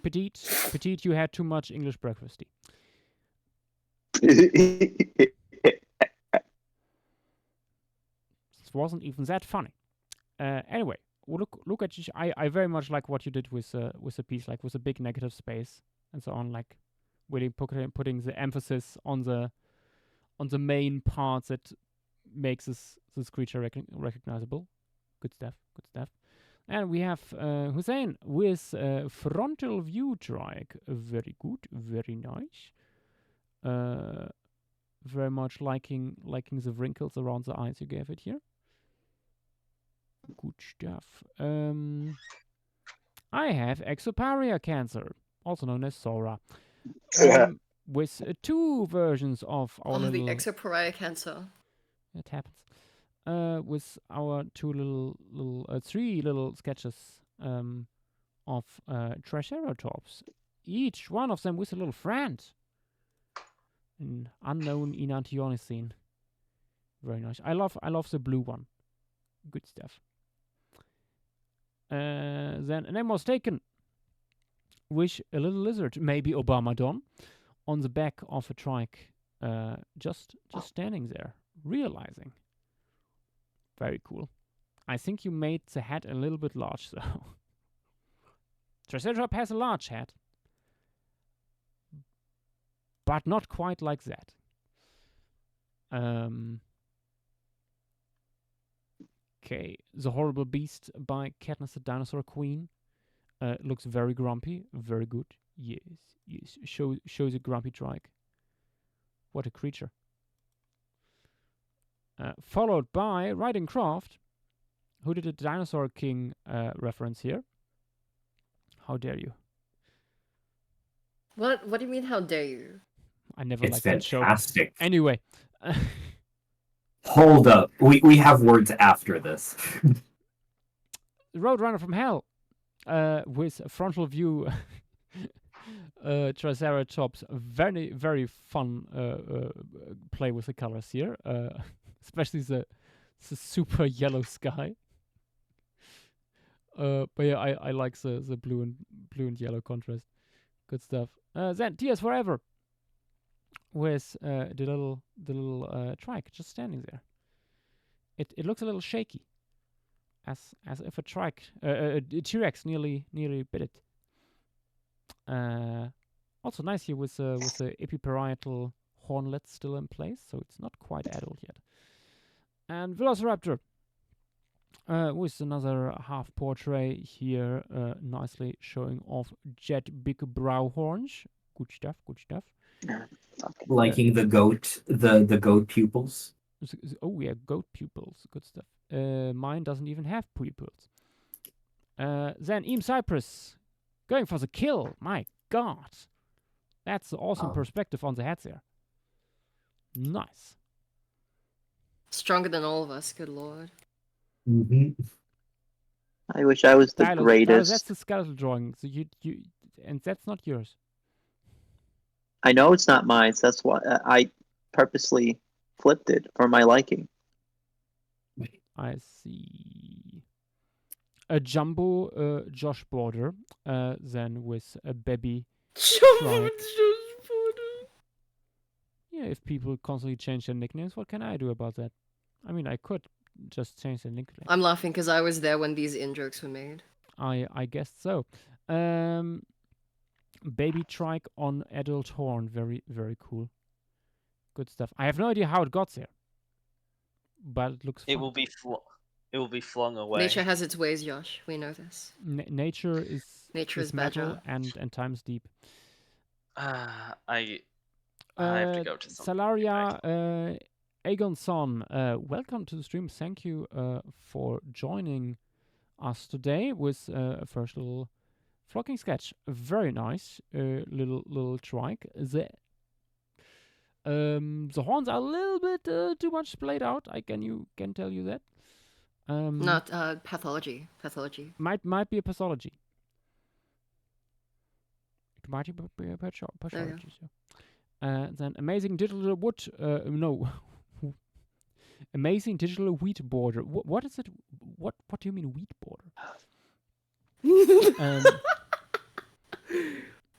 Petite, you had too much English breakfasty. This wasn't even that funny. Anyway, look at you. I very much like what you did with a piece, like with a big negative space and so on, like really putting the emphasis on the main parts that makes this creature recognizable. Good stuff. Good stuff. And we have Hussein with frontal view trike. Very good. Very nice. Very much liking the wrinkles around the eyes you gave it here. Good stuff. I have exoparia cancer, also known as Sora, with two versions of our The little... exopariah cancer. It happens. With our three little sketches of Triceratops, each one of them with a little friend. An unknown Enantione. Very nice. I love the blue one. Good stuff. Then a name was taken with a little lizard, maybe Obamadon, on the back of a trike, just standing there, realizing. Very cool. I think you made the head a little bit large, though. Triceratops has a large head, but not quite like that. Okay, The Horrible Beast by Katniss the Dinosaur Queen looks very grumpy. Very good. Yes. Shows a grumpy trike. What a creature. Followed by Ridingcraft, who did a Dinosaur King reference here. How dare you? What do you mean, how dare you? I never It's liked that show. fantastic. Anyway. Hold up. We have words after this. Roadrunner from Hell with a frontal view Triceratops. Very, very fun play with the colors here. Especially the super yellow sky. But yeah, I like the blue and yellow contrast. Good stuff. Then Tears Forever with the little trike just standing there. It looks a little shaky, as if a T-Rex nearly bit it. Also nice here with the epiparietal hornlet still in place, so it's not quite adult yet. And Velociraptor with another half portrait here, nicely showing off jet big brow horns. Good stuff. Good stuff. Liking the goat pupils. Oh yeah, goat pupils. Good stuff. Mine doesn't even have pupils. Then Eam Cypress going for the kill. My God, that's an awesome perspective on the heads there. Nice. Stronger than all of us, good lord. Mm-hmm. I wish I was the Tyler, greatest. that's the skeletal drawing. So you and that's not yours. I know it's not mine. So that's why I purposely flipped it for my liking. I see. A jumbo Josh border, then with a baby. Yeah, if people constantly change their nicknames, what can I do about that? I mean, I could just change the nickname. I'm laughing because I was there when these in-jokes were made. I guess so. Baby trike on adult horn. Very, very cool. Good stuff. I have no idea how it got there, but it looks fun. It will be flung away. Nature has its ways, Josh. We know this. Nature is Nature is metal Badger. and time's deep. I have to go to some. Salaria Agonson, welcome to the stream. Thank you for joining us today with a first little flocking sketch. Very nice little trike. The horns are a little bit too much splayed out. I can tell you that. Not pathology. Pathology. Might be a pathology. It might be a pathology. So. Then amazing digital wood. No. Amazing digital wheat border. What is it? What do you mean wheat border? Oh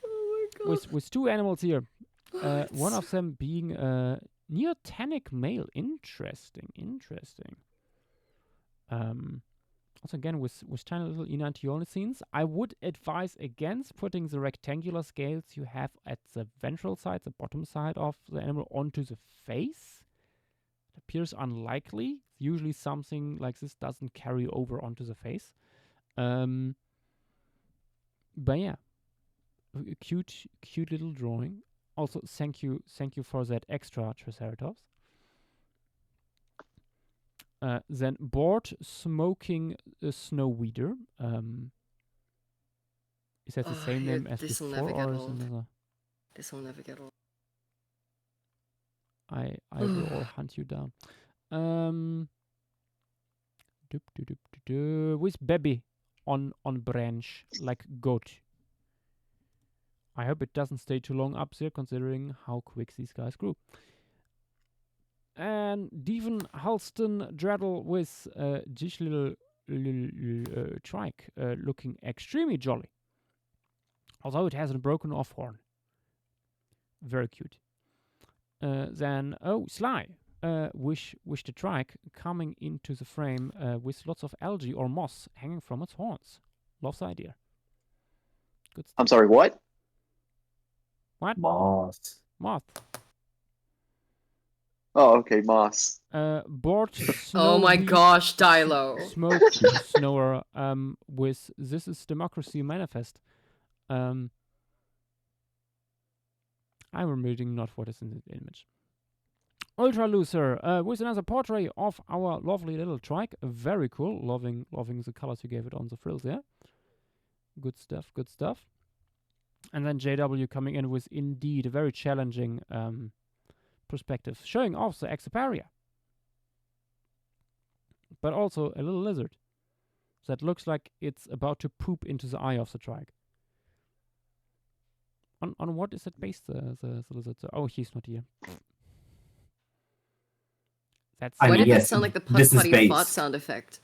my god. With two animals here. One of them being a neotenic male. Interesting. Also again with tiny little enantiolacines. I would advise against putting the rectangular scales you have at the ventral side, the bottom side of the animal, onto the face. It appears unlikely. Usually something like this doesn't carry over onto the face. But yeah, a cute little drawing. Also, thank you for that extra Triceratops. Then bored smoking snow weeder. Is that the same name as this'll before, never get or is old. another? This will never get old. I will hunt you down. With baby on branch like goat. I hope it doesn't stay too long up there, considering how quick these guys grew. And Devon Halston Dreddle with this little trike looking extremely jolly. Although it has a broken off horn. Very cute. Then, Sly. Wish the trike coming into the frame with lots of algae or moss hanging from its horns. Loves the idea. Good stuff. I'm sorry, what? What? Moss. Moth. Oh, okay, moss. Bored Oh my snowy gosh, Dilo. smoke snower with This Is Democracy Manifest. I'm removing not what is in the image. Ultra Loser with another portrait of our lovely little trike. Very cool. Loving the colors you gave it on the frills there. Good stuff. And then JW coming in with indeed a very challenging perspective, showing off the Exoparia. But also a little lizard that looks like it's about to poop into the eye of the trike. On what is it based, the lizard? Oh, he's not here. That's Why did yes, that sound like the this is putt-putty fart based. sound effect?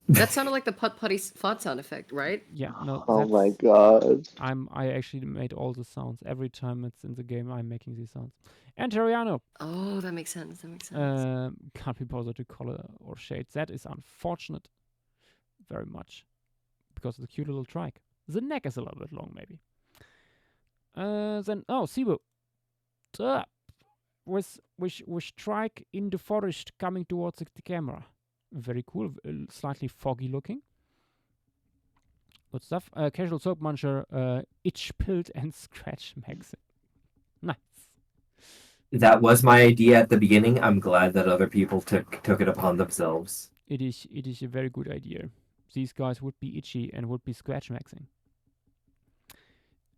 That sounded like the putt-putty fart sound effect, right? yeah, no. Oh my god. I actually made all the sounds. Every time it's in the game, I'm making these sounds. And Teriano. Oh, that makes sense. Can't be bothered to color or shade. That is unfortunate. Very much. Because of the cute little trike. The neck is a little bit long, maybe. Then, Sibu. With trike in the forest coming towards the camera. Very cool. Slightly foggy looking. Good stuff. Casual soap muncher, itch pilled and scratch magazine. Nice. That was my idea at the beginning. I'm glad that other people took it upon themselves. It is a very good idea. These guys would be itchy and would be scratch maxing.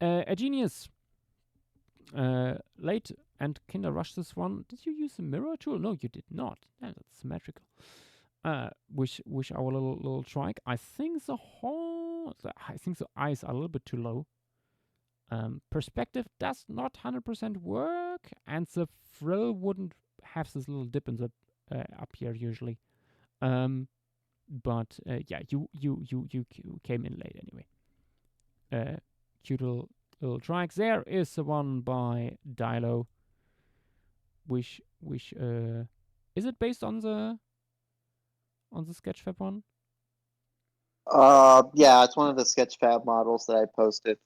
A genius. Late and Kinder rushed this one. Did you use the mirror tool? No, you did not. Yeah, that's symmetrical. Wish our little trike. I think the eyes are a little bit too low. Perspective does not 100% work, and the frill wouldn't have this little dip in the up here usually. But yeah, you came in late anyway. Cute little trikes. There is the one by Dilo. Wish is it based on the Sketchfab one? Yeah, it's one of the Sketchfab models that I posted.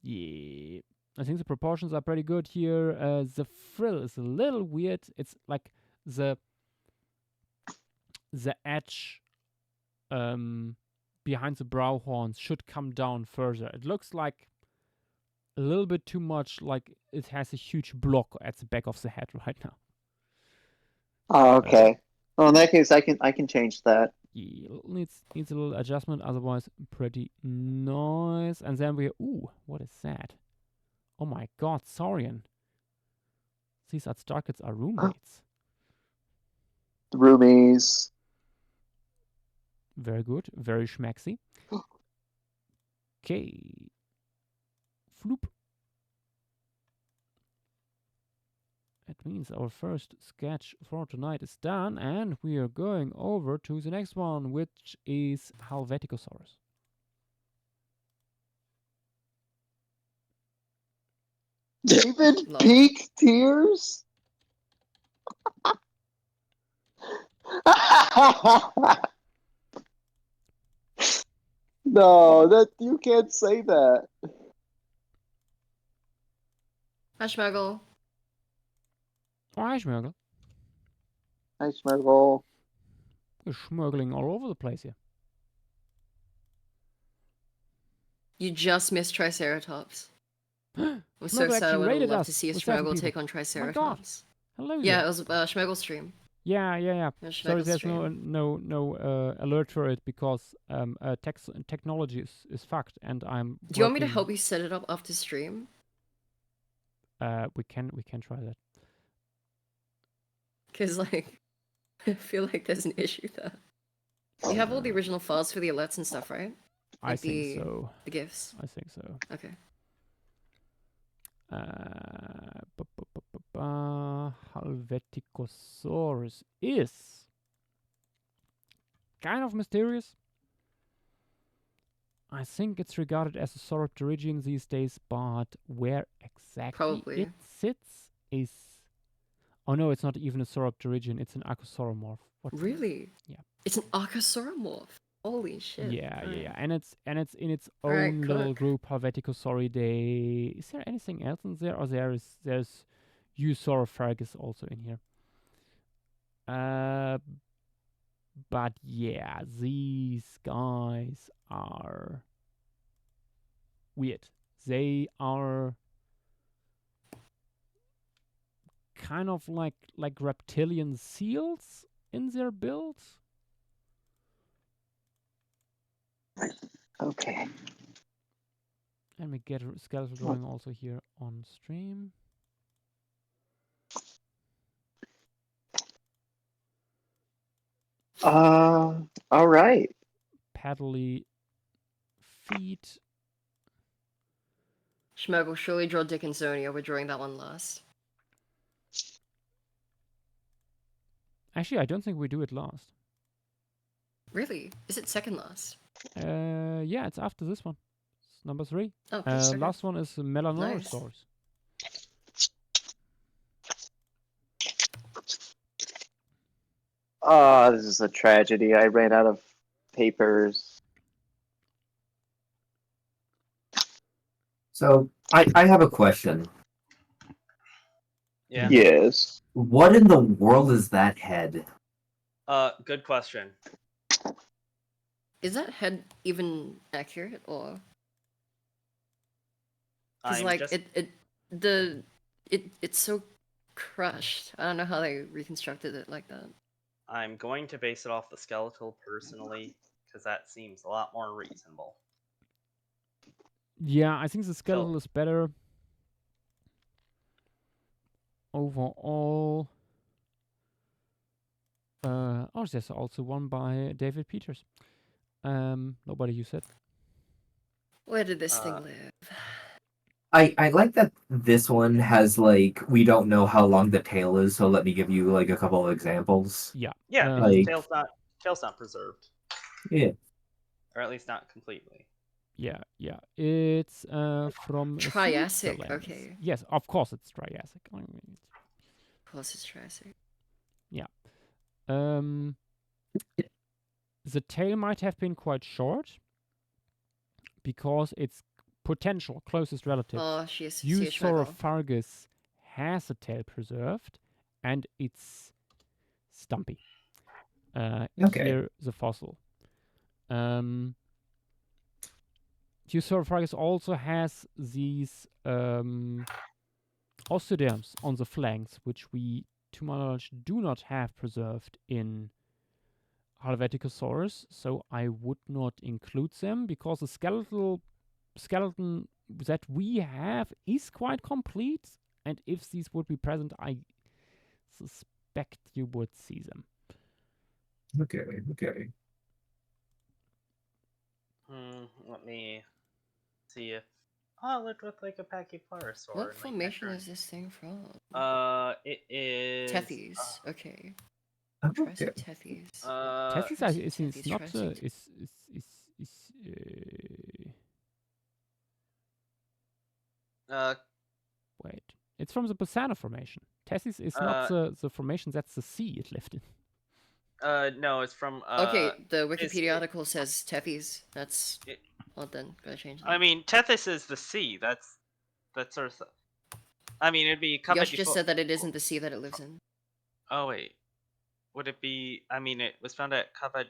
Yeah, I think the proportions are pretty good here. The frill is a little weird. It's like the edge behind the brow horns should come down further. It looks like a little bit too much like it has a huge block at the back of the head right now. Oh, okay. Well, in that case, I can change that. Yeah, needs a little adjustment, otherwise pretty nice. And then ooh, what is that? Oh my god, Saurian. These Atstarkets are roommates. Roomies. Very good, very schmaxy. Okay. Floop. That means our first sketch for tonight is done, and we are going over to the next one, which is Helveticosaurus. David Lol. Peak Tears? No, that you can't say that. Hi, Schmuggle. Oh, hi, Schmurgle. Hi, Schmergle. We're schmurgling all over the place here. You just missed Triceratops. I'm so Schmurgle sad. I actually would have rated loved us to see a with 7 Schmuggle people. take on Triceratops. Hello Yeah, there. it was Schmuggle stream. Yeah. It was Sorry, Schmuggle there's stream. no alert for it because technology is fucked, and I'm. Do you want me to working- help you set it up after stream? We can try that. Because, like, I feel like there's an issue there. You have all the original files for the alerts and stuff, right? I Like think so. The GIFs. I think so. Okay. Helveticosaurus is kind of mysterious. I think it's regarded as a sauropterygian these days, but where exactly Probably. it sits is... Oh no, it's not even a sauropterygian, it's an archosauromorph. What the- Really? Yeah. It's an Archosauromorph. Holy shit. Yeah, Alright. yeah. And it's in its Alright, own little cook. group, Helveticosauridae. Is there anything else in there? Or there's Eusaurophagus also in here. But yeah, these guys are weird. They are kind of like reptilian seals in their build. Okay. And we get a skeletal drawing also here on stream. All right. Paddly feet. Schmuggle, surely draw Dickinsonia. We're drawing that one last. Actually, I don't think we do it last. Really? Is it second last? Yeah, it's after this one. It's number 3. Oh, okay. Last one is Melanorosaurus. Oh, this is a tragedy. I ran out of papers. So I have a question. Yeah. Yes. What in the world is that head? Good question. Is that head even accurate, or? Because I'm like just it's so crushed. I don't know how they reconstructed it like that. I'm going to base it off the skeletal personally, because that seems a lot more reasonable. Yeah, I think the skeletal is better. Overall. Oh, there's also one by David Peters. Nobody you said. Where did this thing live? I like that this one has like we don't know how long the tail is, so let me give you like a couple of examples. Yeah. Yeah, Um, because Like- tail's not preserved, Yeah. or at least not completely. Yeah. It's from Triassic, Switzerland. okay. Yes, of course it's Triassic. I mean, Of course, it's Triassic. the tail might have been quite short because it's potential closest relatives, Oh, she is Usaurophargus has a tail preserved, and it's stumpy. Okay. Here, the fossil. Usaurophargus also has these osteoderms on the flanks, which we, to my knowledge, do not have preserved in Helveticosaurus, so I would not include them because the skeleton that we have is quite complete, and if these would be present, I suspect you would see them. Okay. Okay. Let me see if. Oh, it looked like a Pachyplerosaur. What formation is this thing from? It is. Tethys. Okay. Oh, Try some okay. Tethys. Tethys try some is Tethys, not try some wait. It's from the Bassano formation. Tethys is not the formation, that's the sea it lived in. No, it's from. Okay, the Wikipedia article says Tethys. That's It- well then. Gotta change that. I mean, Tethys is the sea. That's sort of. I mean, it'd be. Yosh just said that it isn't the sea that it lives in. Oh wait, would it be? I mean, it was found at Cava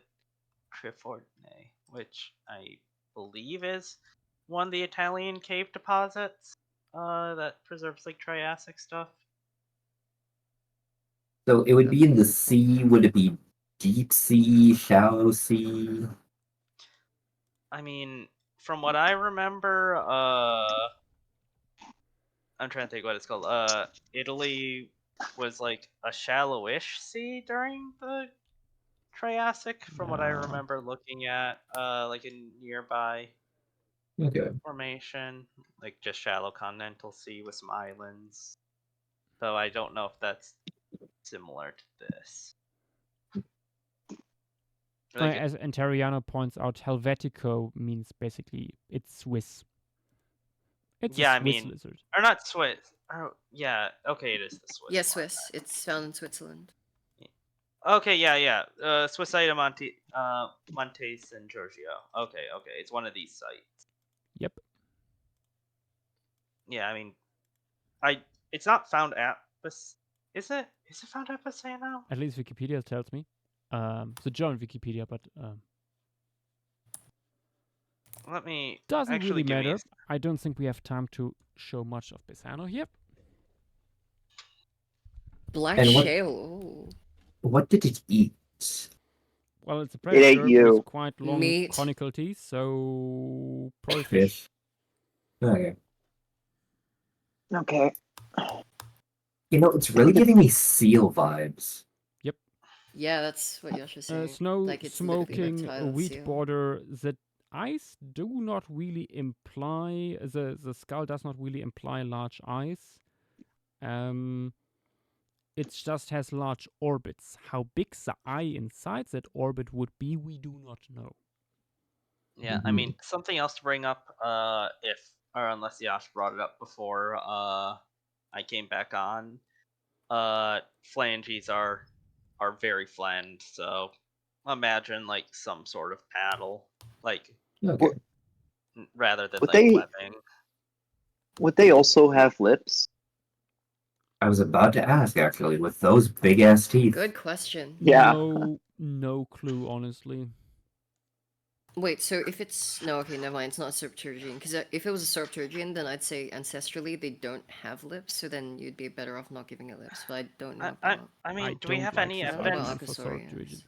Triforne, which I believe is one of the Italian cave deposits. That preserves like Triassic stuff. So it would be in the sea. Would it be deep sea, shallow sea? I mean, from what I remember, I'm trying to think what it's called. Italy was like a shallowish sea during the Triassic, from what I No. remember looking at, like a nearby Okay. formation, like just shallow continental sea with some islands. Though I don't know if that's similar to this. Like As Antariano points out, Helvetico means basically it's Swiss. It's yeah, a I Swiss mean, lizard. or not Swiss. Oh, yeah, okay, it is the Swiss. Yeah, one. Swiss. It's found in Switzerland. Okay, yeah. Swissida Montes and Giorgio. Okay, it's one of these sites. Yep. Yeah, I mean, it's not found at Is it? Is it found at Bassano? At least Wikipedia tells me. The German Wikipedia, but Let me doesn't actually really give matter. me. I don't think we have time to show much of Bassano here. Black And what- shale. Ooh. What did it eat? Well, it's a It ate predator you. with quite long Meat. conical teeth, so probably fish. Fish. Okay. Okay. You know, it's really giving me seal vibes. Yeah, that's what Yosh was saying. Snow Like it's literally smoking reptile wheat seal. border. The eyes do not really imply the skull does not really imply large eyes. It just has large orbits. How big the eye inside that orbit would be, we do not know. Yeah, I mean something else to bring up. If or unless Yash brought it up before I came back on. Flanges are very flanged, so imagine like some sort of paddle, like Okay. rather than Would like they- webbing. Would they also have lips? I was about to ask, actually, with those big ass teeth. Good question. Yeah. No clue, honestly. Wait, so if it's no, okay, never mind. It's not a Serpturgian. Because if it was a Serpturgian, then I'd say ancestrally they don't have lips. So then you'd be better off not giving it lips. But I don't know about. I mean, I do we don't have like any this I don't know argument evidence? for Archosaurians.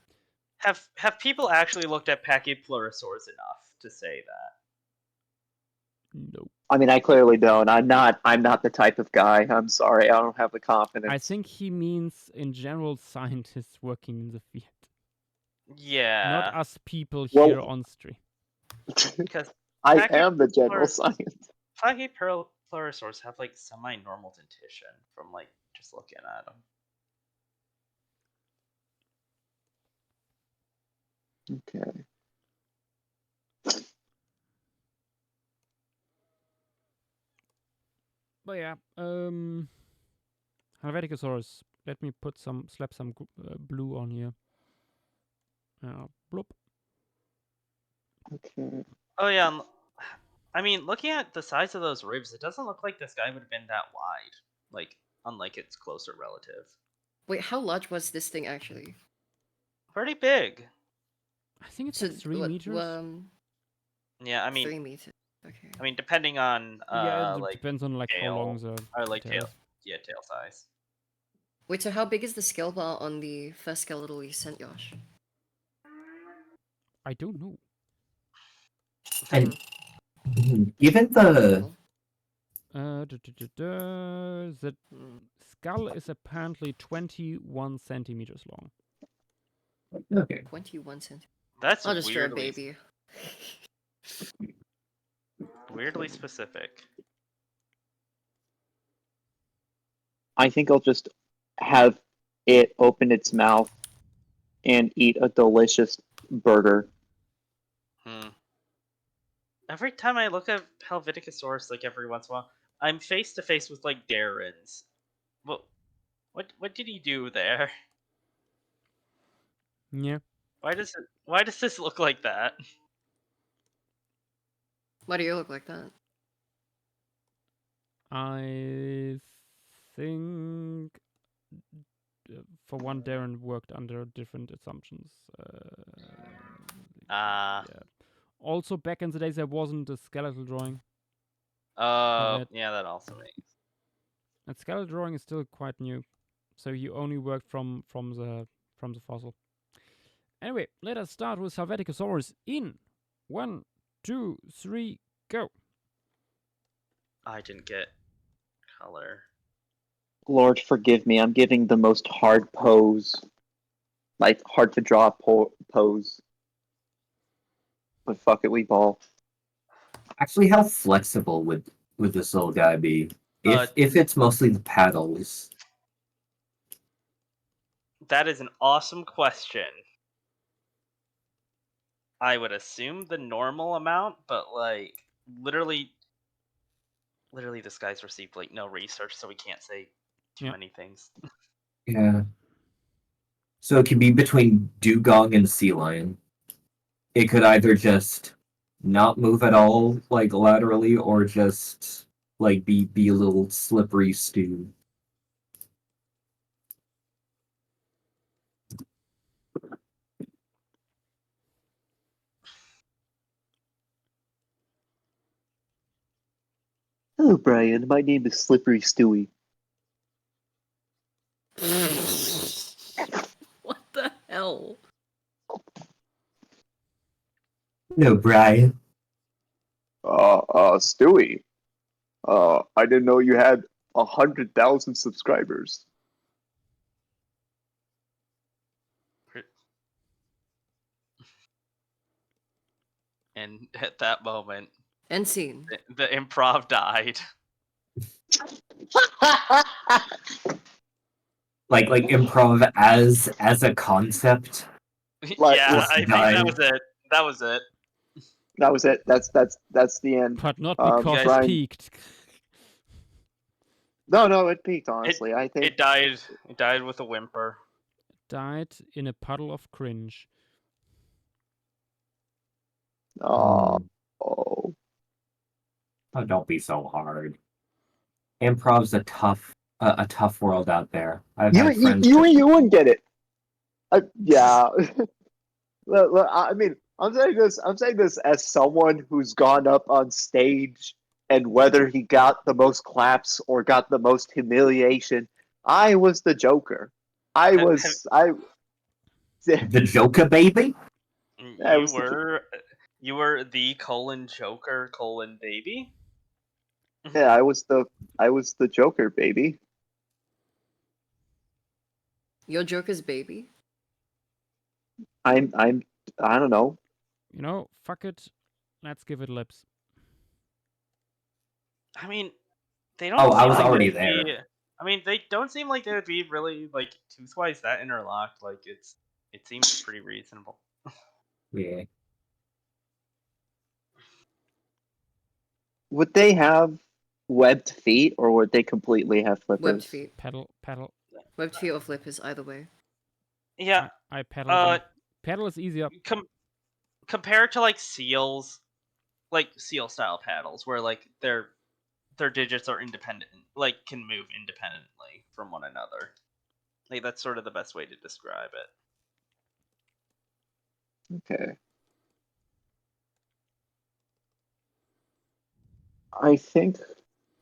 Serpturgian. Have people actually looked at Pachyplerosaurs enough to say that? No. I mean, I clearly don't. I'm not the type of guy. I'm sorry. I don't have the confidence. I think he means in general scientists working in the field, Yeah, not us people Well- here on stream. because I am the general Pachypleros- science. Pachyplerosaurs have like semi-normal dentition from like just looking at them. Okay. But yeah, Helveticosaurus. Let me slap some blue on here. Bloop. Okay. Oh yeah, I mean, looking at the size of those ribs, it doesn't look like this guy would have been that wide. Like, unlike its closer relative. Wait, how large was this thing actually? Pretty big. I think it's So like 3 what, meters. Yeah, I mean, 3 meters. Okay. depending on Yeah, it like depends on like how tail long the or like tail tail, is. yeah, tail size. Wait, so how big is the scale bar on the first skeletal you sent, Yosh? I don't know. And given the Possible. The Hmm. skull is apparently 21 centimeters long. okay, 21 centimeters. That's I'll just draw a weirdly baby. weirdly specific. I think I'll just have it open its mouth and eat a delicious burger. Every time I look at Helveticosaurus, like every once in a while, I'm face to face with like Darren's. What did he do there? Yeah. Why does this look like that? Why do you look like that? I think, for one, Darren worked under different assumptions. Ah, Yeah. Also, back in the days, there wasn't a skeletal drawing. that- yeah, that also makes. And skeletal drawing is still quite new, so you only worked from the fossil. Anyway, let us start with Helveticosaurus in 1, 2, 3, go. I didn't get color. Lord forgive me, I'm giving the most hard pose. Like, hard to draw pose. But fuck it, we ball. actually, how flexible would this little guy be? If it's mostly the paddles. That is an awesome question. I would assume the normal amount, but like literally this guy's received like no research, so we can't say too Yeah. many things. Yeah. So it can be between dugong and sea lion. It could either just not move at all, like laterally, or just like be a little slippery stew. Hello, Brian. My name is Slippery Stewie. What the hell? No, Brian. Stewie. I didn't know you had 100,000 subscribers. And at that moment, End scene. the improv died. Like improv as a concept. Like, Yeah, I think that died. was it. That was it. That was it. That's the end. But not Um, because guys- it Brian- peaked. No, it peaked. Honestly, I think It died. It died with a whimper. Died in a puddle of cringe. Oh, Oh, don't be so hard. Improv's a tough world out there. I've you had you friends. you wouldn't get it. Yeah. Look, I mean, I'm saying this as someone who's gone up on stage, and whether he got the most claps or got the most humiliation, I was the Joker. I The Joker baby? I was You were the Joker baby. yeah, I was the Joker, baby. Your Joker's baby? I don't know. You know, fuck it. Let's give it lips. I mean, they don't. Oh, I seem was like already they would be- there. I mean, they don't seem like they would be really like toothwise that interlocked. Like it seems pretty reasonable. Yeah. Would they have webbed feet, or would they completely have flippers? Webbed feet. Pedal. Webbed feet or flippers, either way. Yeah. I pedal. Pedal is easier. Compared to like seals, like seal style paddles, where like their digits are independent, like can move independently from one another. Like that's sort of the best way to describe it. Okay. I think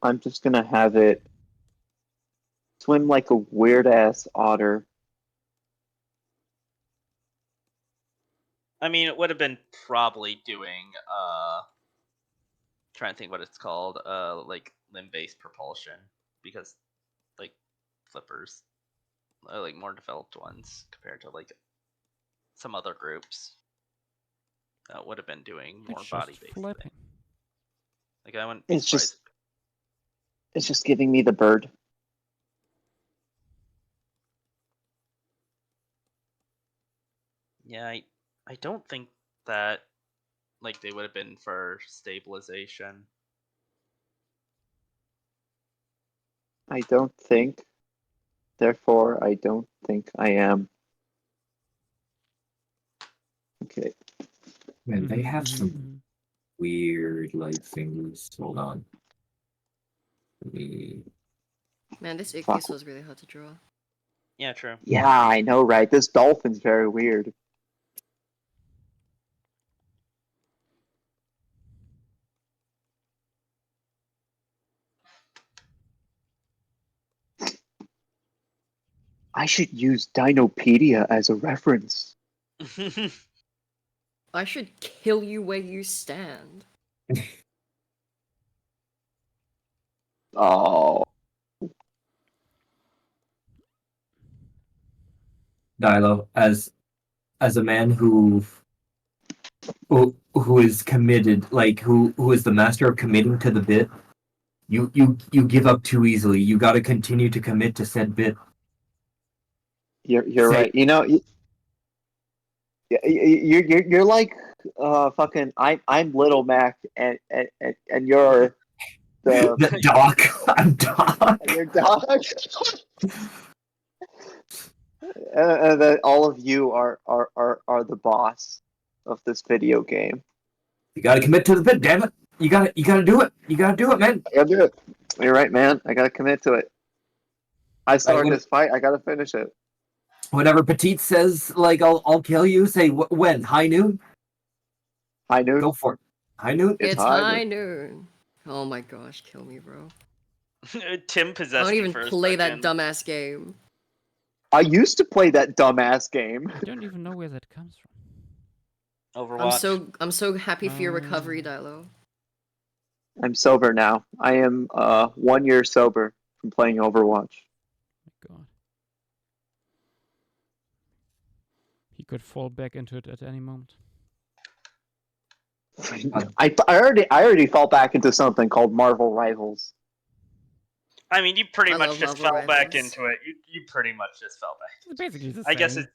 I'm just gonna have it swim like a weird ass otter. I mean, it would have been probably doing trying to think what it's called, like limb-based propulsion, because like flippers are like more developed ones compared to like some other groups that would have been doing more It's just body-based flipping. thing. Like I wouldn't be It's surprised. just giving me the bird. Yeah, I don't think that like they would have been for stabilization. I don't think. Therefore, I don't think I am. Okay. Man, they have Mhm, some mhm. weird like things. Hold on. Let me... Man, this Fuck. Ichthys was really hard to draw. Yeah, true. Yeah, I know, right? This dolphin's very weird. I should use Dinopedia as a reference. I should kill you where you stand. Oh, Dilo, as a man who is committed, like who is the master of committing to the bit, you give up too easily. You got to continue to commit to said bit. you're Say, right. You know, you're like fucking. I'm Little Mac, and you're the the doc. I'm doc. your dog. And then all of you are the boss of this video game. You got to commit to the bit. Damn it! You got to do it. You got to do it, man. I gotta do it. You're right, man. I gotta commit to it. I started this fight. I gotta finish it. Whenever Petite says like I'll kill you, say when high noon. High noon. Go for it. High noon. It's It's high high noon. noon. Oh my gosh, kill me, bro. Tim I possessed don't me even for a play that second. dumbass game. I used to play that dumbass game. I don't even know where that comes from. Overwatch. I'm so happy for your recovery, Oh. Dilo. I'm sober now. I am 1 year sober from playing Overwatch. My God. He could fall back into it at any moment. I already fell back into something called Marvel Rivals. I mean, you pretty I much love just Marvel fell back Rivals. into it. You pretty much just fell back. It's basically the same. I guess it's.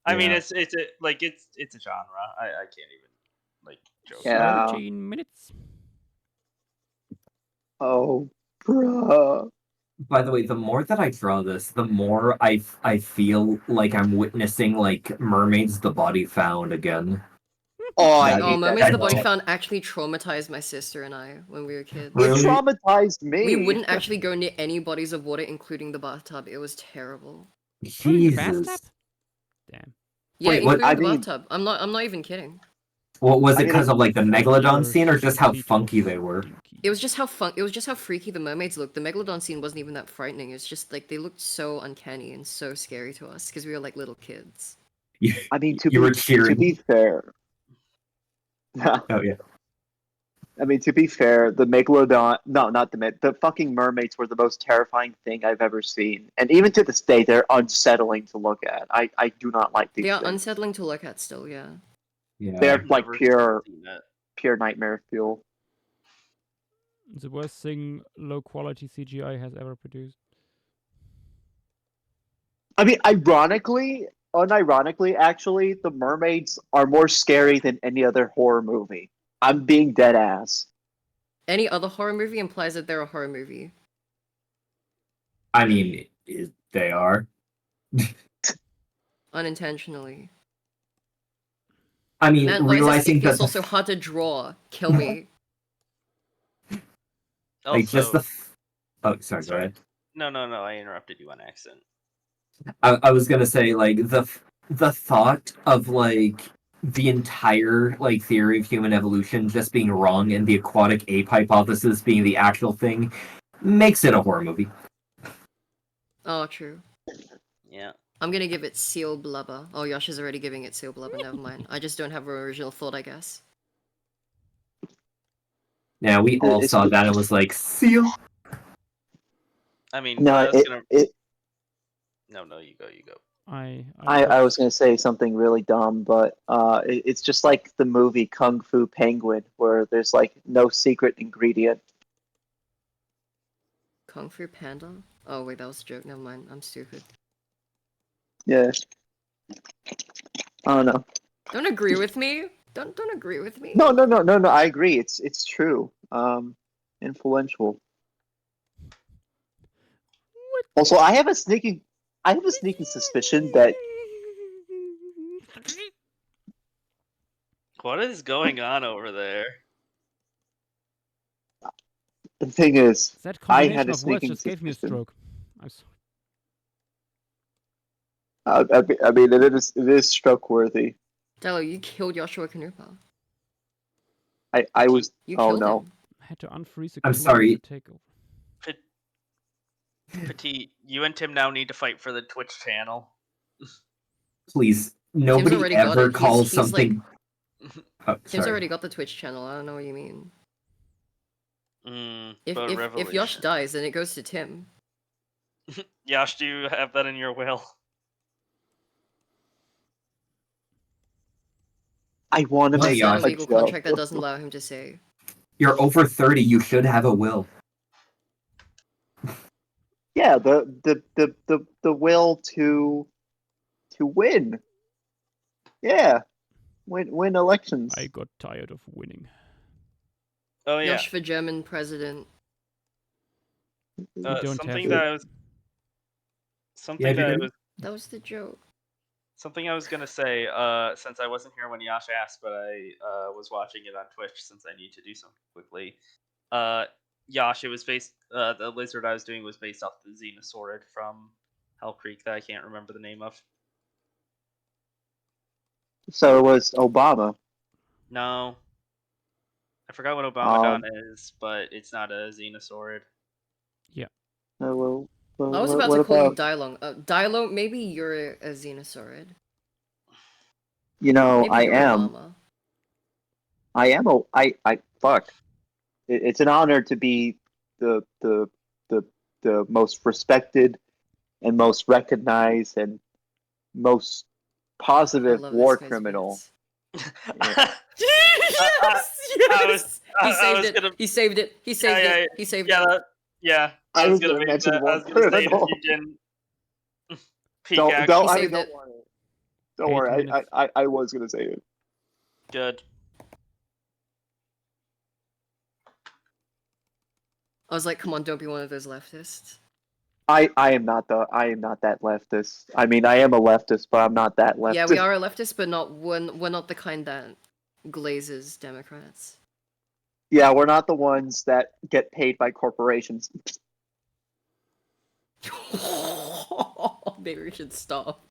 I mean, Yeah. it's a like it's a genre. I can't even like joke. Yeah. 13 minutes. Oh, bruh. By the way, the more that I draw this, the more I feel like I'm witnessing like Mermaids the Body Found again. Oh, I That- Oh, hate that. Mermaids the Body that- Found actually traumatized my sister and I when we were kids. It Really? traumatized me. We wouldn't actually go near any bodies of water, including the bathtub. It was terrible. Including the bathtub? Jesus. Damn. Yeah, Wait, what- including I the mean- bathtub. I'm not even kidding. What was I it mean, because of like the megalodon You're scene, or just how freaky funky they were? freaky. It was just how freaky the mermaids looked. The megalodon scene wasn't even that frightening. It's just like they looked so uncanny and so scary to us because we were like little kids. I mean, You were to cheering. be fair. Oh yeah. I mean, to be fair, the megalodon, no, not the fucking mermaids were the most terrifying thing I've ever seen. And even to this day, they're unsettling to look at. I do not like these They are things. unsettling to look at still, yeah. Yeah. They're I've like never pure seen it. nightmare fuel. The worst thing low quality CGI has ever produced. I mean, unironically, actually, the mermaids are more scary than any other horror movie. I'm being dead ass. Any other horror movie implies that they're a horror movie. I mean, they are. Unintentionally. I mean, Man, why is this realizing thing feel that so hard to draw? Kill me. like just Also, the. Oh, sorry. Go sorry. ahead. No, I interrupted you on accident. I was gonna say like the thought of like the entire like theory of human evolution just being wrong and the aquatic ape hypothesis being the actual thing makes it a horror movie. Oh, true. Yeah. I'm gonna give it seal blubber. Oh, Yosh is already giving it seal blubber. Never mind. I just don't have an original thought, I guess. Now we all It's- saw that and was like, seal. I mean, No, I was gonna. No, you go. I was going to say something really dumb, but it's just like the movie Kung Fu Penguin, where there's like no secret ingredient. Kung Fu Panda? Oh, wait, that was a joke. Never mind. I'm stupid. Yeah. I don't know. Don't agree with me. Don't agree with me. No. I agree. It's true. Influential. Also, I have a sneaking suspicion that What is going on over there? the thing is, That I combination had a of words sneaking just gave me a suspicion. stroke. I'm sorry. I mean, it is stroke worthy. Dello, you killed Joshua Kanupa. I was. You Oh killed no. him. I had to unfreeze a I'm clone sorry. to take over. Petite, you and Tim now need to fight for the Twitch channel. Please, nobody already got ever it. calls He's like- something. Oh, Tim's sorry. already got the Twitch channel. I don't know what you mean. If But Yosh Revolution. dies, then it goes to Tim. Yash, do you have that in your will? I want to Well, Just make sign Yosh. a legal contract that doesn't allow him to say. You're over 30. You should have a will. Yeah, the will to win. Yeah, win elections. I got tired of winning. Oh yeah. Yosh for German president. We don't have something to. that I was. Something that I Jimmy? was. That was the joke. Something I was gonna say. Since I wasn't here when Yash asked, but I was watching it on Twitch since I need to do something quickly. Yash, it was based. The lizard I was doing was based off the Xenosaurid from Hell Creek that I can't remember the name of. So it was Obama. No. I forgot what Obamadon Um, is, but it's not a Xenosaurid. well, I was about to call you Dylong. Dylong, maybe you're a Xenosaurid. You know, Maybe you're Obama. fuck. It's an honor to be the most respected and most recognized and most I positive love war this guy's criminal. bits. Yes! Yes! I He saved was it. gonna- He saved it. He saved yeah, it. He saved yeah, it. yeah. I was gonna gonna make mention that. I war was gonna say it if criminal. you didn't. Peak Don't action. don't He I mean, saved don't it. worry. Don't 8 worry. minutes. I was gonna say it. Good. I was like, come on, don't be one of those leftists. I am not that leftist. I mean, I am a leftist, but I'm not that leftist. Yeah, we are a leftist, but we're not the kind that glazes Democrats. Yeah, we're not the ones that get paid by corporations. Maybe we should stop.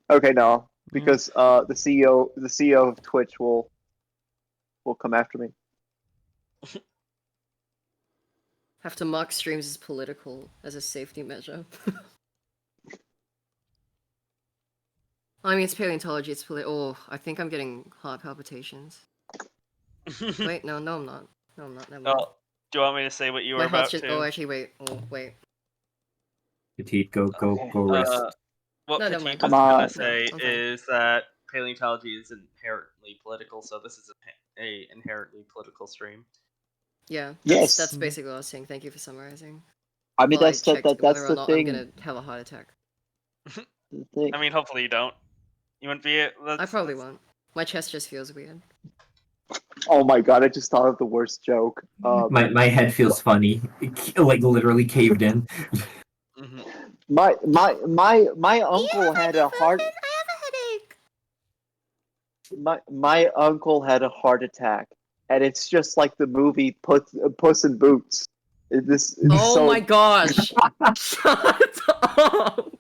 Okay, no, because the CEO of Twitch will come after me. Have to mark streams as political as a safety measure. I mean, it's paleontology. It's Oh, I think I'm getting heart palpitations. Wait, no, I'm not. No, I'm not. Never mind. Oh, do you want me to say what you were My about heart's just. to? Oh, actually, wait. Oh, wait. Petite, go Okay. rest. What No, never Petite mind. was Come on. gonna say No, I'm fine. is that paleontology is inherently political, so this is a inherently political stream. Yeah. Yes. That's basically what I was saying. Thank you for summarizing. I mean, While I that's checked that's whether or the not thing. I'm gonna have a heart attack. The thing. I mean, hopefully you don't. You wouldn't be. I probably won't. My chest just feels weird. Oh my god! I just thought of the worst joke. My head feels funny. Like literally caved in. Mm-hmm. My uncle had a heart. I have a headache. My uncle had a heart attack, and it's just like the movie Puss in Boots. This is Oh so my gosh! Shut up! Shut up!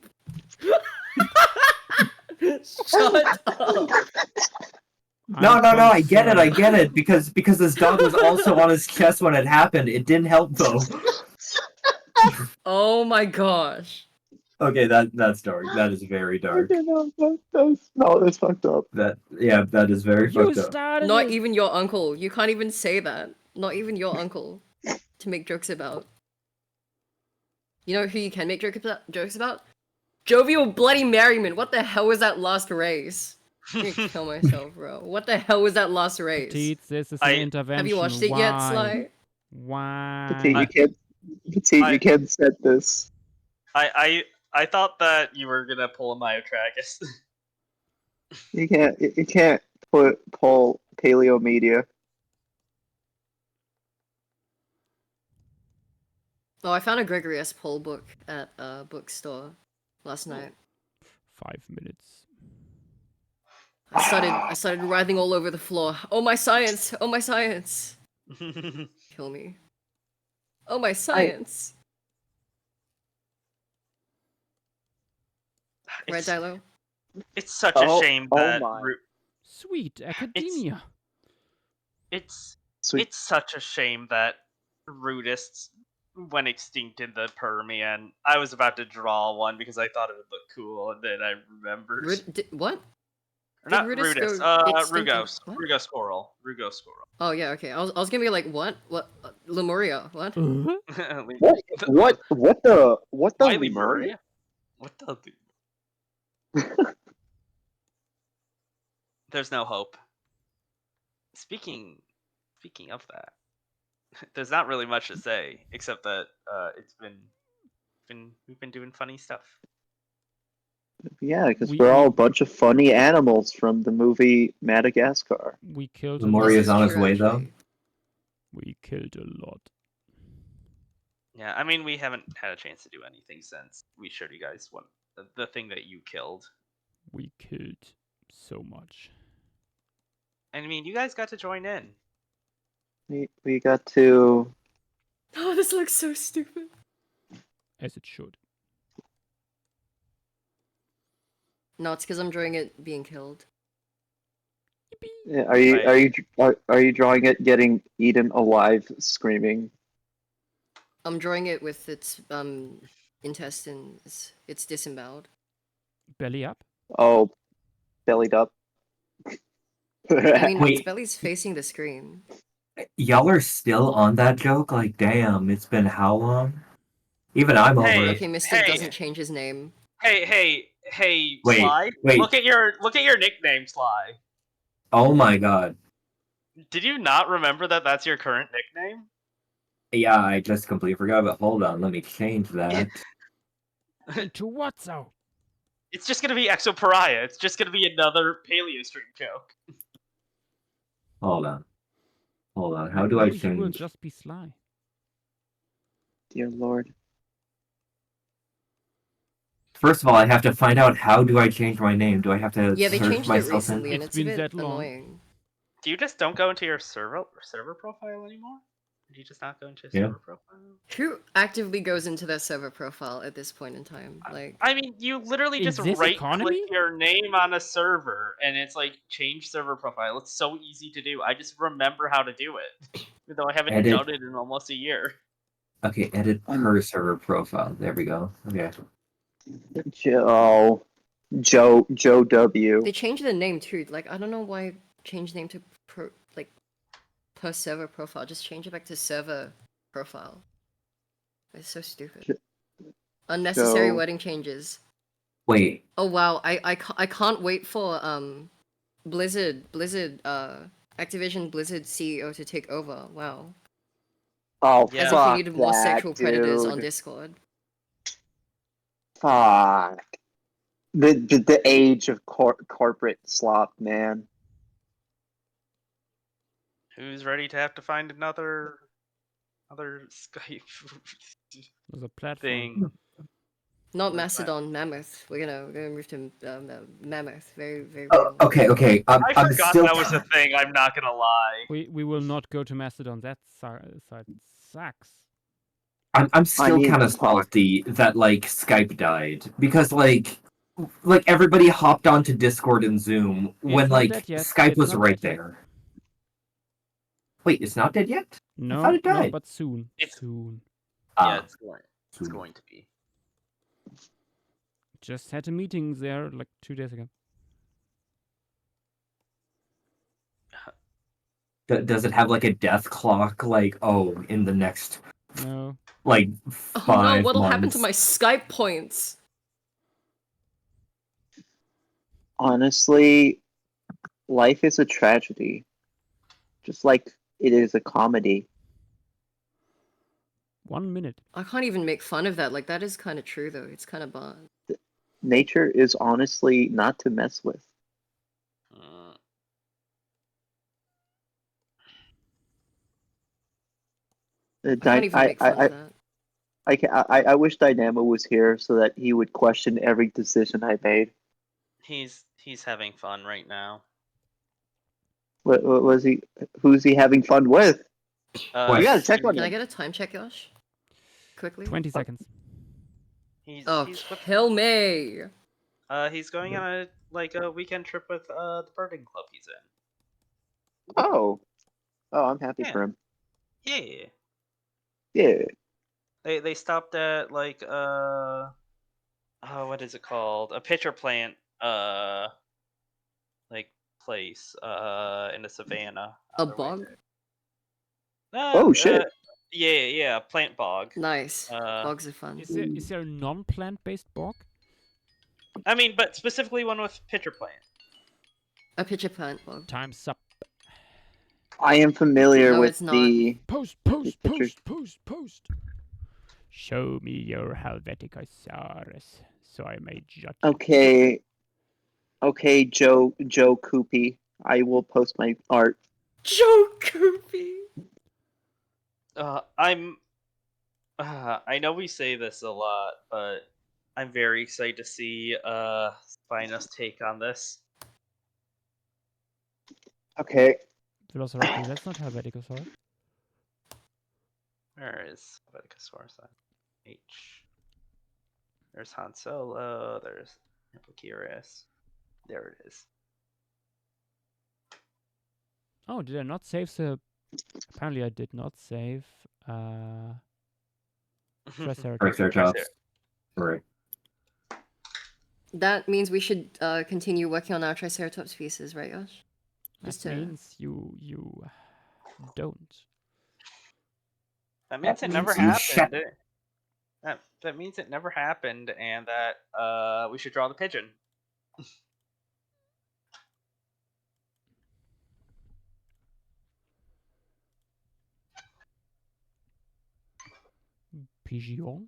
No, I'm I get it, concerned. because this dog was also on his chest when it happened. It didn't help though. Oh my gosh! Okay, that's dark. That is very dark. Okay, that's fucked up. That is very You fucked up. started Not it. even your uncle. You can't even say that. Not even your uncle to make jokes about. You know who you can make jokes about? Jovial Bloody Merriman. What the hell was that last race? I'm gonna kill myself, bro. What the hell was that last race? Petite, this is an intervention. Have you watched it yet, Why? Sly? Why? You can't set this. I thought that you were gonna pull a Myotragus. You can't pull Paleo Media. Oh, I found a Gregory S. Poll book at a bookstore last night. 5 minutes. I started writhing all over the floor. Oh my science! Oh my science! Kill me. Oh my science! Right, it's, Dilo? it's such a shame that my. Sweet academia. it's Sweet. it's such a shame that rudists went extinct in the Permian. I was about to draw one because I thought it would look cool, and then I remembered. What? Or not Did Rudis Rudis, go extinct in- Rugos. what? Rugo squirrel. Rugo squirrel. Oh yeah, okay. I was gonna be like, what? What? Lemuria? What? What the Wiley Lemuria? Murray? What the? There's no hope. Speaking of that, there's not really much to say except that we've been doing funny stuff. Yeah, because We- we're all we- a bunch of funny animals from the movie Madagascar. We killed a Lemuri lot. is on his true, way actually. though. We killed a lot. Yeah, I mean we haven't had a chance to do anything since we showed you guys what the thing that you killed. We killed so much. I mean, you guys got to join in. We got to. Oh, this looks so stupid. As it should. No, it's because I'm drawing it being killed. Yeah, are you drawing it getting eaten alive, screaming? I'm drawing it with its intestines. It's disemboweled. Belly up. Oh, bellied up. I mean, its Wait. belly's facing the screen. Y'all are still on that joke? Like, damn, it's been how long? Even I'm over Hey, it. Okay, Mystic hey. doesn't change his name. Hey, Wait, Sly. wait. Look at your nickname, Sly. Oh my god. Did you not remember that that's your current nickname? Yeah, I just completely forgot, but hold on, let me change that. Into what so? It's just gonna be Exopariah. It's just gonna be another Paleostream joke. Hold on. How do I Maybe he will change? just be Sly. Dear Lord. First of all, I have to find out how do I change my name. Do I have to Yeah, they search changed it myself recently, in? and It's it's a been bit that long. annoying. Do you just don't go into your server profile anymore? Do you just not go into your Yeah. server profile? Who actively goes into their server profile at this point in time? Like, I mean, you literally In just this right economy? click your name on a server, and it's like change server profile. It's so easy to do. I just remember how to do it, even though I haven't Edit. done it in almost a year. Okay, edit per server profile. There we go. Okay. Joe W. they changed the name too. Like, I don't know why change name to per server profile. Just change it back to server profile. It's so stupid. Unnecessary Joe. wording changes. Wait. Oh wow, I can't wait for Blizzard Activision Blizzard CEO to take over. Wow. Oh, Yeah. As if we fuck needed more that, sexual predators on dude. Discord. Fuck. The age of corporate slop, man. Who's ready to have to find another Skype There's a platform. thing? Not Where's that? Macedon, Mammoth. We're gonna move to Mammoth very very Oh, soon. okay. I I'm forgot still. that was a thing. I'm not gonna lie. We will not go to Macedon. That side sucks. I'm still need kind of to talk. salty that like Skype died because like everybody hopped onto Discord and Zoom when It's not like dead yet. Skype It's was not right dead yet. there. Wait, it's not dead yet? I thought No, it died. but soon. It's- Soon. Yeah, Ah, it's going to be. Just had a meeting there like 2 days ago. does it have like a death clock? Like, oh, in the next No. like Oh no, 5 what'll months? happen to my Skype points? Honestly, life is a tragedy. Just like it is a comedy. 1 minute. I can't even make fun of that. Like that is kind of true though. It's kind of bad. Nature is honestly not to mess with. I can't even make fun of that. I wish Dynamo was here so that he would question every decision I made. He's having fun right now. What was he? Who's he having fun with? What? You gotta check on Can I him. get a time check, Yosh? Quickly. 20 seconds. He's Oh, he's with, kill me! he's going on a weekend trip with the birding club he's in. Oh, I'm happy Yeah. for him. Yeah. Yeah. They stopped at like what is it called? A pitcher plant like place in the savannah. A on their way bog? there. Oh, shit. Yeah, plant bog. Nice. Uh, Bogs are fun. Is there a non-plant based bog? I mean, but specifically one with pitcher plant. A pitcher plant bog. Time's up. I am familiar No, with it's not. the. Post. Show me your Helveticosaurus, so I may judge. Okay, Joe Koopy. I will post my art. Joe Koopy! I know we say this a lot, but I'm very excited to see Spino's take on this. Okay. Velociraptor, that's not Helveticosaurus. Where is Helveticosaurus on H? There's Han Solo, there's Hippocaris. There it is. Oh, did I not save the... Apparently I did not save... Triceratops. Triceratops. Right. That means we should continue working on our Triceratops pieces, right, Yosh? Just That to... means you don't. That means That it never means you shut- happened. That means it never happened, and that we should draw the pigeon. Pigeon?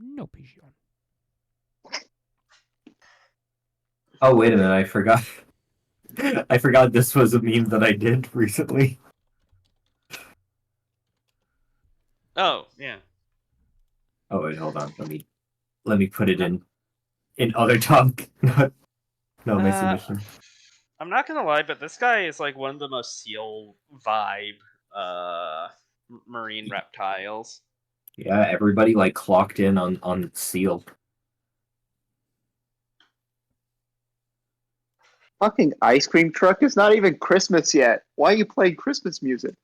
No pigeon. Oh wait a minute, I forgot. I forgot this was a meme that I did recently. Oh yeah. Oh wait, hold on. Let me put it in other topic. Not my submission. I'm not gonna lie, but this guy is like one of the most seal vibe marine reptiles. Yeah, everybody like clocked in on seal. Fucking ice cream truck. It's not even Christmas yet. Why are you playing Christmas music?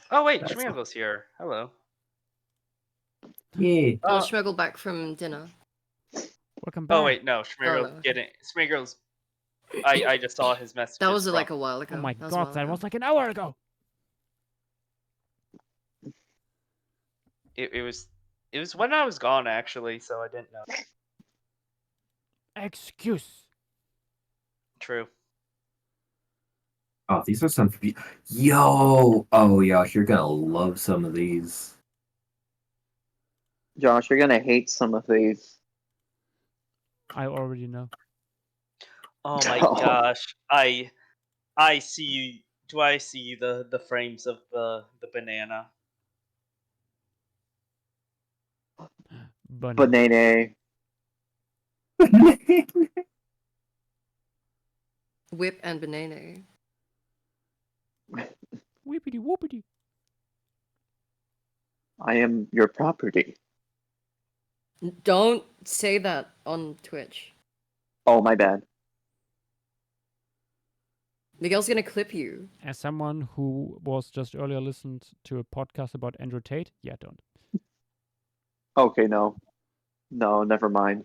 Oh wait, That's Schmiergel's here. Hello. Yeah. Oh, Schmeggle back from dinner. Welcome back. Oh wait, no, Schmiergel's no. getting Schmiergel's. I just saw his message. That was like a while ago. Oh my That was a god, while that ago. was like an hour ago. It was when I was gone actually, so I didn't know. Excuse. True. Oh, these are some. Yo. Oh, Yosh, you're gonna love some of these. Josh, you're gonna hate some of these. I already know. Oh my Oh. gosh, I see Do I see the frames of the banana? Bunny. Banana. Whip and banana. Whippity whoopity. I am your property. Don't say that on Twitch. Oh, my bad. Miguel's gonna clip you. As someone who was just earlier listened to a podcast about Andrew Tate, yeah, don't. Okay, no. No, never mind.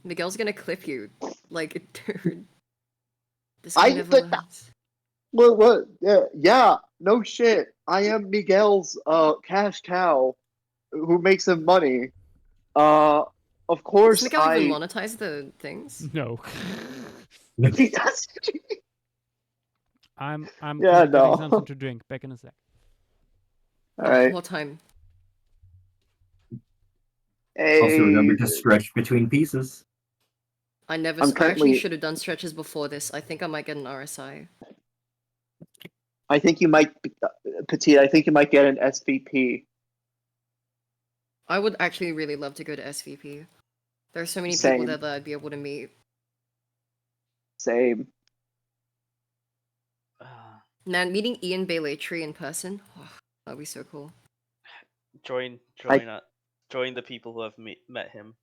Miguel's gonna clip you. Like, dude. This guy never learns. What? Yeah, no shit. I am Miguel's cash cow who makes him money. Of Does course Miguel even monetize the things? No. He does. I'm Yeah, getting no. something to drink. Back in a sec. All right. What time? Also, remember Hey, to stretch between pieces. I never. I'm I actually currently. should have done stretches before this. I think I might get an RSI. I think you might, Petite. I think you might get an SVP. I would actually really love to go to SVP. There are so many people Same. there that I'd be able to meet. Same. Man, meeting Ian Bayletry in person, that'd be so cool. Join the people who have met him.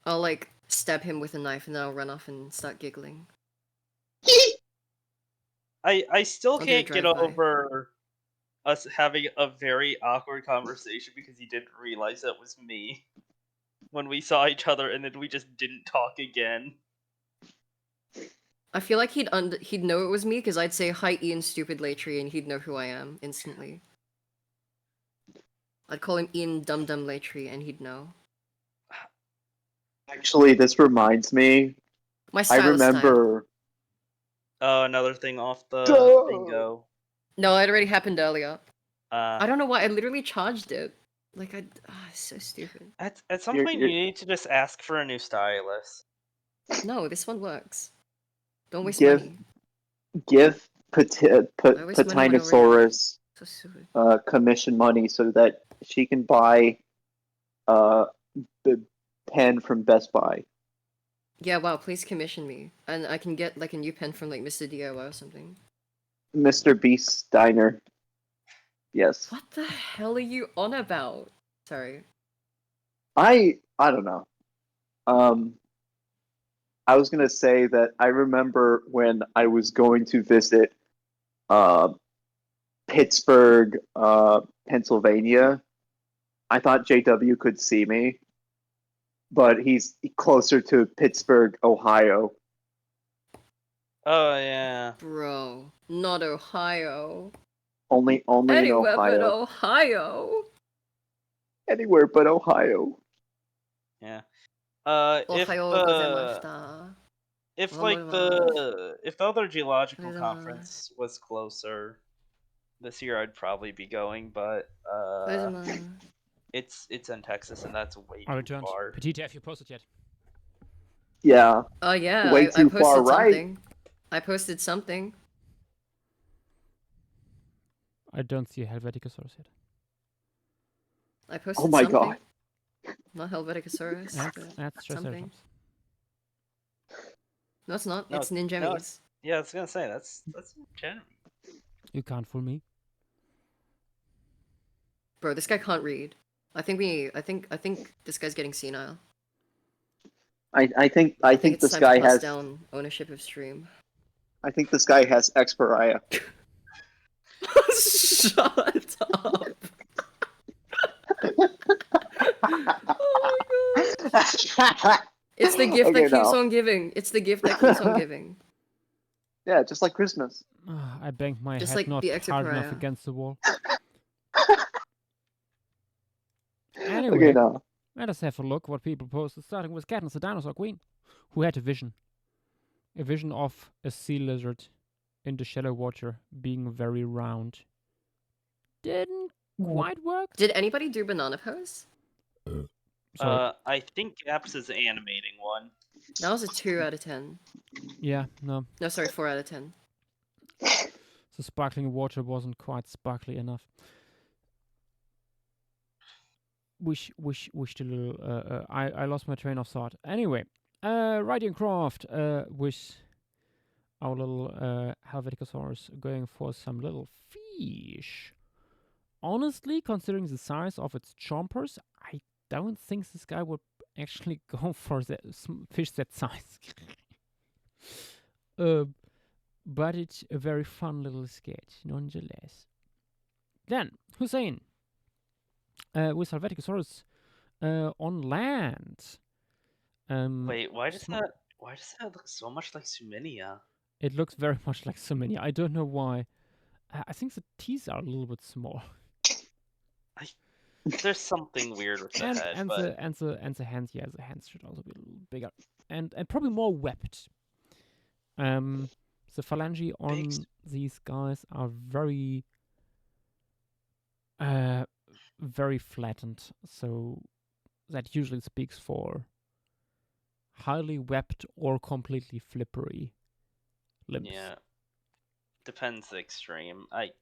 I'll like stab him with a knife and then I'll run off and start giggling. I still I'll do a can't get drive-by. over us having a very awkward conversation because he didn't realize that was me when we saw each other, and then we just didn't talk again. I feel like he'd know it was me because I'd say hi Ian Stupid Latry and he'd know who I am instantly. I'd call him Ian Dum Dum Latry and he'd know. Actually, this reminds me. My I style is style. remember. Another thing off the Duh. bingo. No, it already happened earlier. I I don't know why I literally charged it. Like it's so stupid. at some You're- point you're- you need to just ask for a new stylus. No, this one works. Don't waste Give- money. Give I waste money on it already. Patinosaurus So stupid. commission money so that she can buy the pen from Best Buy. Yeah, wow, please commission me. And I can get like a new pen from like Mr. DIY or something. Mr. Beast's Diner. Yes. What the hell are you on about? Sorry. I don't know. I was gonna say that I remember when I was going to visit Pittsburgh, Pennsylvania. I thought JW could see me, but he's closer to Pittsburgh, Ohio. Oh yeah. Bro, not Ohio. Only in Anywhere but Ohio. Ohio. Anywhere but Ohio. Yeah. Ohio gozemashita. If Oh like my if the other geological Gozaimasu. conference was closer this year, I'd probably be going, but Gozaimasu. it's in Texas and that's way I too returned. far. Petite, have you posted yet? Yeah. Oh yeah, Way I too posted far right. something. I posted something. I don't see a Helveticosaurus yet. I posted Oh my something. god. Not Helveticosaurus, but That's something. Triceratops. No, it's not. No, It's no, Ninjamies. Yeah, I was gonna say that's general. You can't fool me. Bro, this guy can't read. I think this guy's getting senile. I think It's this time guy to pass has down ownership of stream. I think this guy has Xperia. Shut up. Oh my god. It's the gift that keeps on giving. It's the gift that keeps on giving. Yeah, just like Christmas. I banged my Just head like not the hard enough Exoperia. against the wall. Okay, Anyway, now. let us have a look what people posted, starting with Katniss, the dinosaur queen, who had a vision. A vision of a sea lizard in the shallow water being very round. Didn't quite work. Did anybody do banana pose? Sorry. I think Gaps is animating one. That was a 2 out of 10. Yeah, no. No, sorry, 4 out of 10. The sparkling water wasn't quite sparkly enough. Wish a little. I lost my train of thought. Anyway, Riding Craft with our little Helveticosaurus going for some little fish. Honestly, considering the size of its chompers, I don't think this guy would actually go for the fish that size. But it's a very fun little sketch, nonetheless. Then, Hussein, with Helveticosaurus on land. Wait, why does sm- that look so much like Suminia? It looks very much like Sumini. I don't know why. I think the teeth are a little bit small. There's something weird with the head, and but the hands, yeah, the hands should also be a little bigger and probably more webbed. The phalange on these guys are very very flattened, so that usually speaks for highly webbed or completely flippery limbs. yeah, depends the extreme. I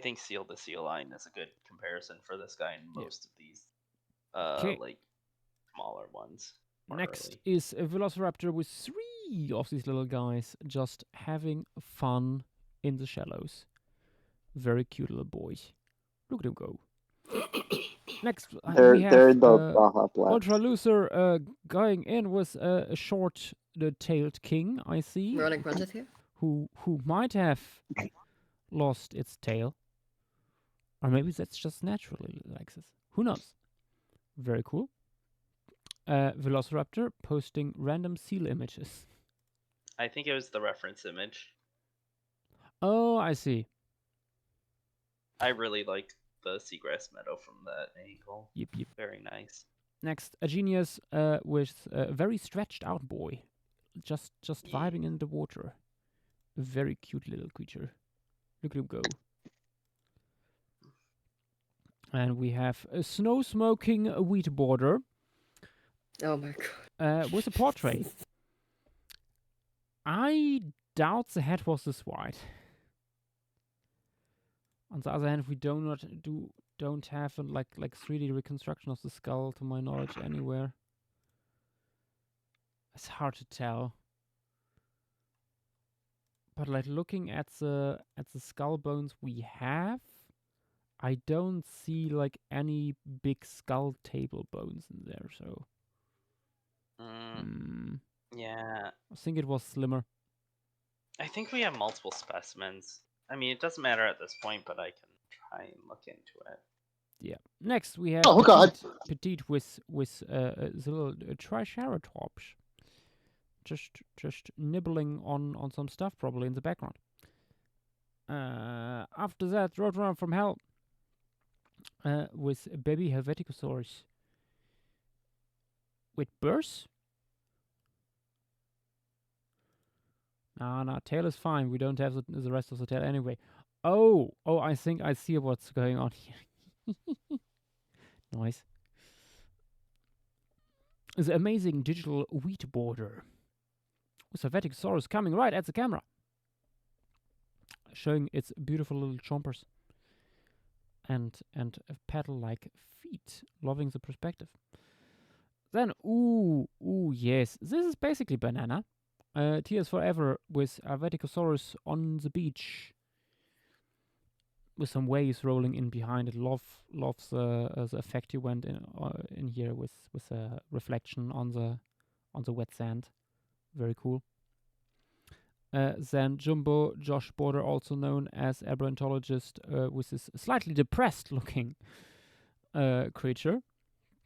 think seal to seal line is a good comparison for this guy in most of these like smaller ones. Next is a Velociraptor with 3 of these little guys just having fun in the shallows. Very cute little boy. Look at him go. Next, we have They're in the Baja Blast. Ultra Loser going in with a short-tailed king, I see. Moronic Brunjet here. Who might have lost its tail. Or maybe that's just naturally like this. Who knows? Very cool. Velociraptor posting random seal images. I think it was the reference image. Oh, I see. I really like the seagrass meadow from that angle. Yep. Very nice. Next, a genius with a very stretched out boy. Just vibing in the water. A very cute little creature. Look at him go. And we have a snow-smoking wheat border. Oh my god. With a portrait. I doubt the head was this wide. On the other hand, we don't have a, like 3D reconstruction of the skull, to my knowledge, anywhere. It's hard to tell. But like looking at the skull bones we have, I don't see like any big skull table bones in there. So Yeah. I think it was slimmer. I think we have multiple specimens. I mean, it doesn't matter at this point, but I can try and look into it. Yeah. Next we have Oh god. Petite with the little Triceratops. Just nibbling on some stuff probably in the background. After that, Roadrunner from Hell with baby Helveticosaurus with burrs. No, tail is fine. We don't have the rest of the tail anyway. Oh, I think I see what's going on here. Nice. The amazing digital wheat border. With Helveticosaurus coming right at the camera. Showing its beautiful little chompers. And paddle-like feet. Loving the perspective. Then, ooh, yes. This is basically banana. Tears Forever with Helveticosaurus on the beach. With some waves rolling in behind it. Loves the effect you went in here with a reflection on the wet sand. Very cool. Then Jumbo Josh Border, also known as Aberrantologist, with this slightly depressed looking creature.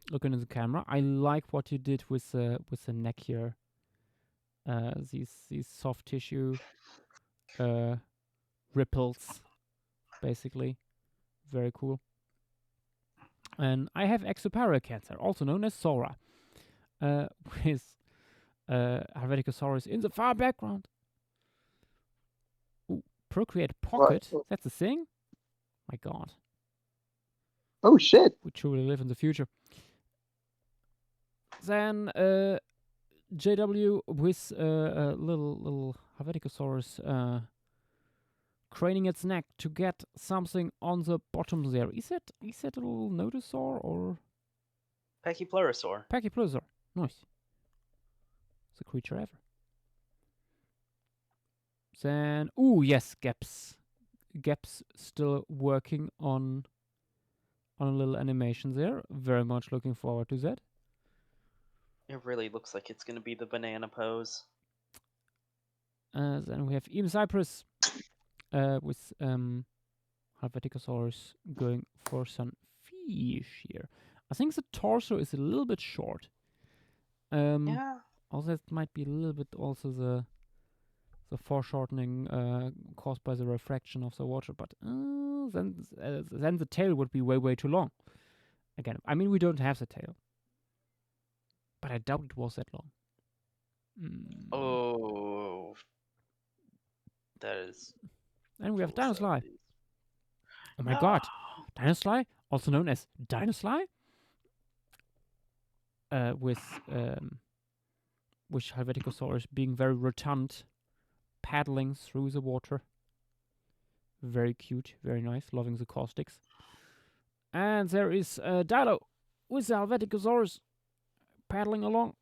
Looking in the camera. I like what you did with the neck here. These soft tissue ripples, basically. Very cool. And I have Exoparacancer, also known as Sora, with Helveticosaurus in the far background. Ooh, Procreate Pocket, What? that's a thing? My god. Oh shit. We truly live in the future. Then JW with a little Helveticosaurus craning its neck to get something on the bottom there. Is that a little Nodosaur or Pachypleurosaur. Pachypleusor? Nice. It's a creature ever. Then, ooh, yes, Gaps. Gaps still working on a little animation there. Very much looking forward to that. It really looks like it's gonna be the banana pose. Then we have Even Cypress with Helveticosaurus going for some fish here. I think the torso is a little bit short. Yeah. Also, that might be a little bit also the foreshortening caused by the refraction of the water, but then the tail would be way too long. Again, I mean, we don't have the tail, but I doubt it was that long. Oh, that is. And we have full Dinosaur. 70s. Oh my god, Dinosaur, also known as Dinosaur, with Helveticosaurus being very rotund, paddling through the water. Very cute, very nice, loving the caustics. And there is Dilo with the Helveticosaurus paddling along.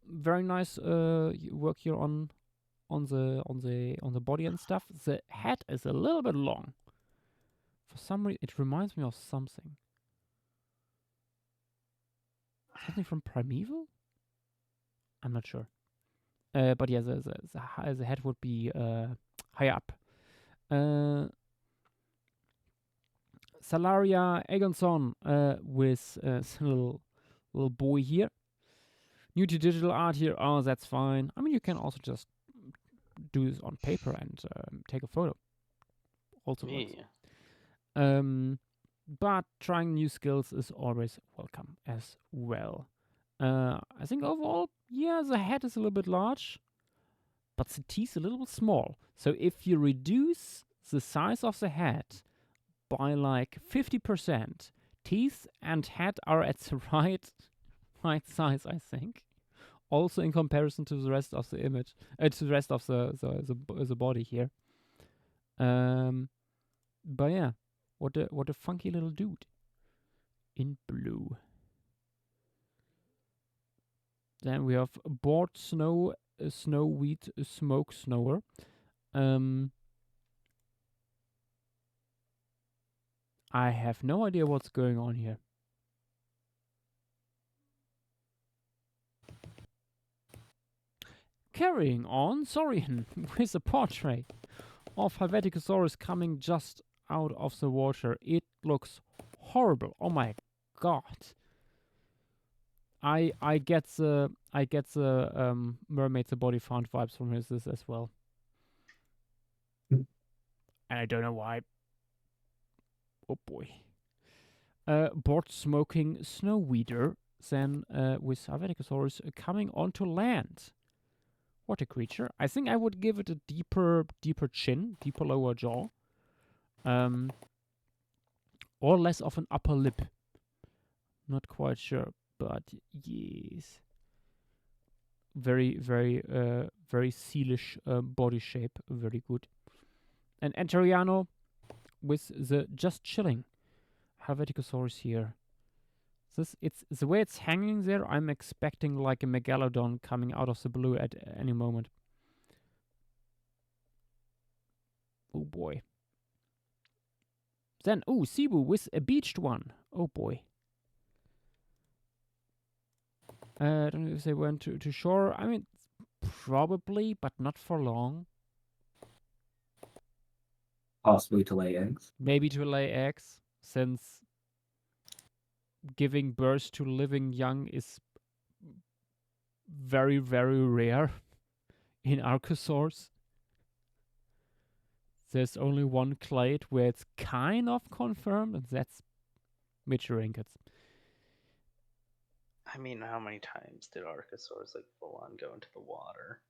Very nice work here on the body and stuff. The head is a little bit long. For some reason, it reminds me of something. Something from Primeval? I'm not sure. But yeah, the head would be higher up. Salaria Egonson with some little boy here. New to digital art here. Oh, that's fine. I mean, you can also just do this on paper and take a photo. Also works. But trying new skills is always welcome as well. I think overall, yeah, the head is a little bit large, but the teeth a little bit small. So if you reduce the size of the head by like 50%, teeth and head are at the right size, I think. Also in comparison to the rest of the image, to the rest of the body here. But yeah, what a funky little dude in blue. Then we have board snow, snow wheat, smoke snower. I have no idea what's going on here. Carrying on, Saurian with a portrait of Helveticosaurus coming just out of the water. It looks horrible. Oh my god. I get the Mermaid the Body Found vibes from this as well. And I don't know why. Oh boy. Board smoking snowweeder, then with Helveticosaurus coming onto land. What a creature. I think I would give it a deeper chin, deeper lower jaw. Or less of an upper lip. Not quite sure, but yes. Very sealish body shape. Very good. And Anteriano with the just chilling Helveticosaurus here. It's the way it's hanging there. I'm expecting like a megalodon coming out of the blue at any moment. Oh boy. Then Cebu with a beached one. Oh boy. I don't know if they went to shore. I mean, probably, but not for long. Possibly to lay eggs. Maybe to lay eggs, since giving birth to living young is very rare in Archosaurs. There's only one clade where it's kind of confirmed, and that's Mitcherinkets. I mean, how many times did Archosaurs like full on go into the water?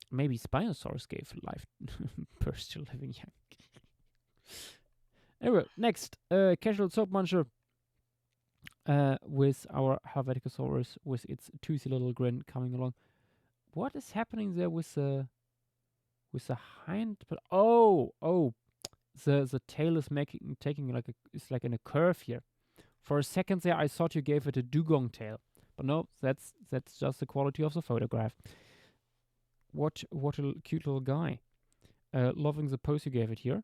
Maybe Spinosaurus gave life birth to living young. Anyway, next, Casual Soap Muncher with our Helveticosaurus with its toothy little grin coming along. What is happening there with the hind? But the tail is taking like it's like in a curve here. For a second there, I thought you gave it a dugong tail, but no, that's just the quality of the photograph. What a cute little guy. Loving the pose you gave it here.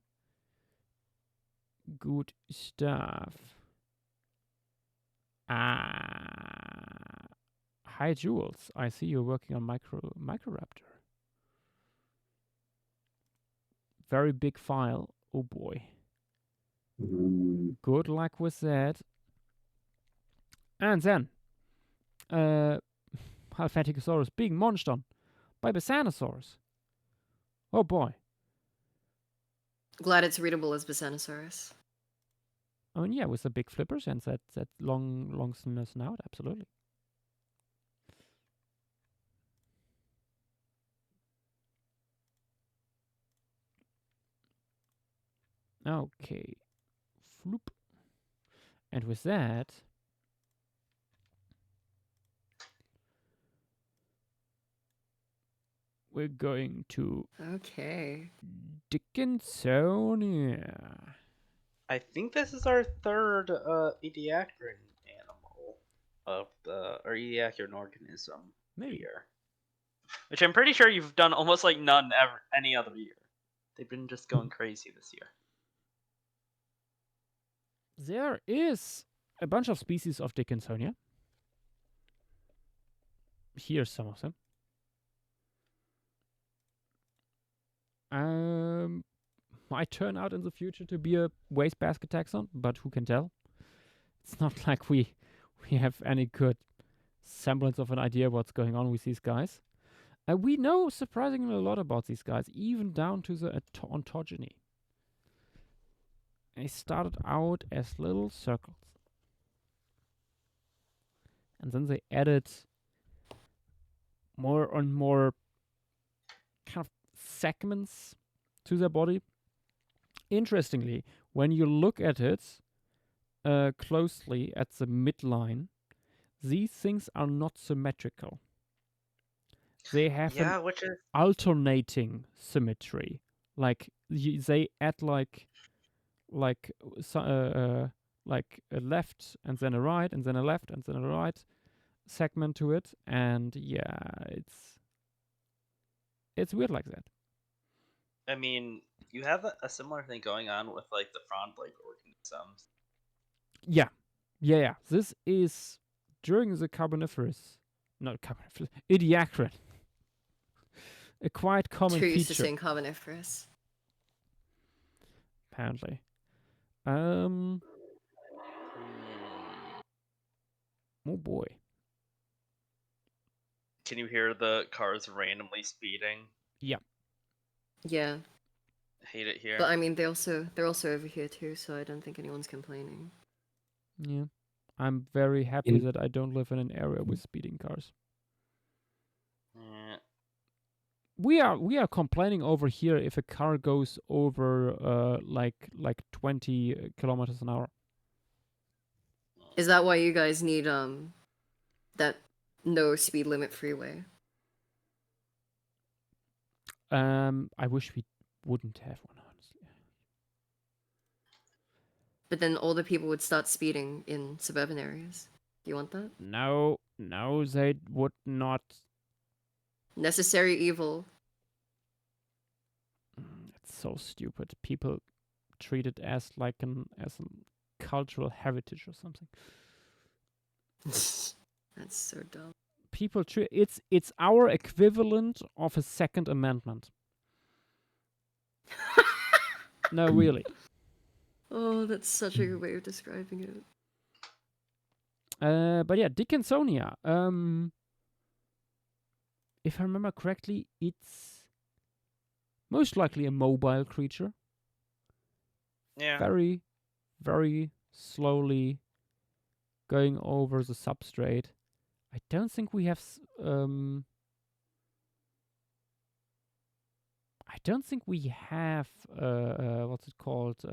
Good stuff. Hi Jules, I see you're working on Microraptor. Very big file. Oh boy. Good luck with that. And then, Halphatikosaurus being munched on by Basanosaurus. Oh boy. Glad it's readable as Basanosaurus. I mean, yeah, with the big flippers and that long snout, absolutely. Okay. Floop. And with that, we're going to Okay. Dickinsonia. I think this is our third Ediacaran animal of the or Ediacaran organism Maybe. here, which I'm pretty sure you've done almost like none ever any other year. They've been just going crazy this year. There is a bunch of species of Dickinsonia. Here's some of them. Might turn out in the future to be a wastebasket taxon, but who can tell? It's not like we have any good semblance of an idea what's going on with these guys. We know surprisingly a lot about these guys, even down to the ontogeny. They started out as little circles. And then they added more and more kind of segments to their body. Interestingly, when you look at it closely at the midline, these things are not symmetrical. They have an which is alternating symmetry. Like they add like a left and then a right and then a left and then a right segment to it, and yeah, it's weird like that. I mean, you have a similar thing going on with like the frond-like organisms. Yeah. This is during the Ediacaran. A quite common Too used to feature, saying Carboniferous. apparently. Hmm. Oh boy. Can you hear the cars randomly speeding? Yeah, Hate it here. but I mean they're also over here too, so I don't think anyone's complaining. Yeah. I'm very happy that I don't live in an area with speeding cars. We are complaining over here if a car goes over like 20 kilometers an hour. Is that why you guys need that no speed limit freeway? I wish we wouldn't have one, honestly. But then all the people would start speeding in suburban areas. Do you want that? No, they would not. Necessary evil. It's so stupid. People treat it as like as a cultural heritage or something. That's so dumb. People treat it's our equivalent of a Second Amendment. No, really. Oh, that's such a good way of describing it. But yeah, Dickinsonia. If I remember correctly, it's most likely a mobile creature. Yeah. Very, very slowly going over the substrate. I don't think we have. I don't think we have. What's it called?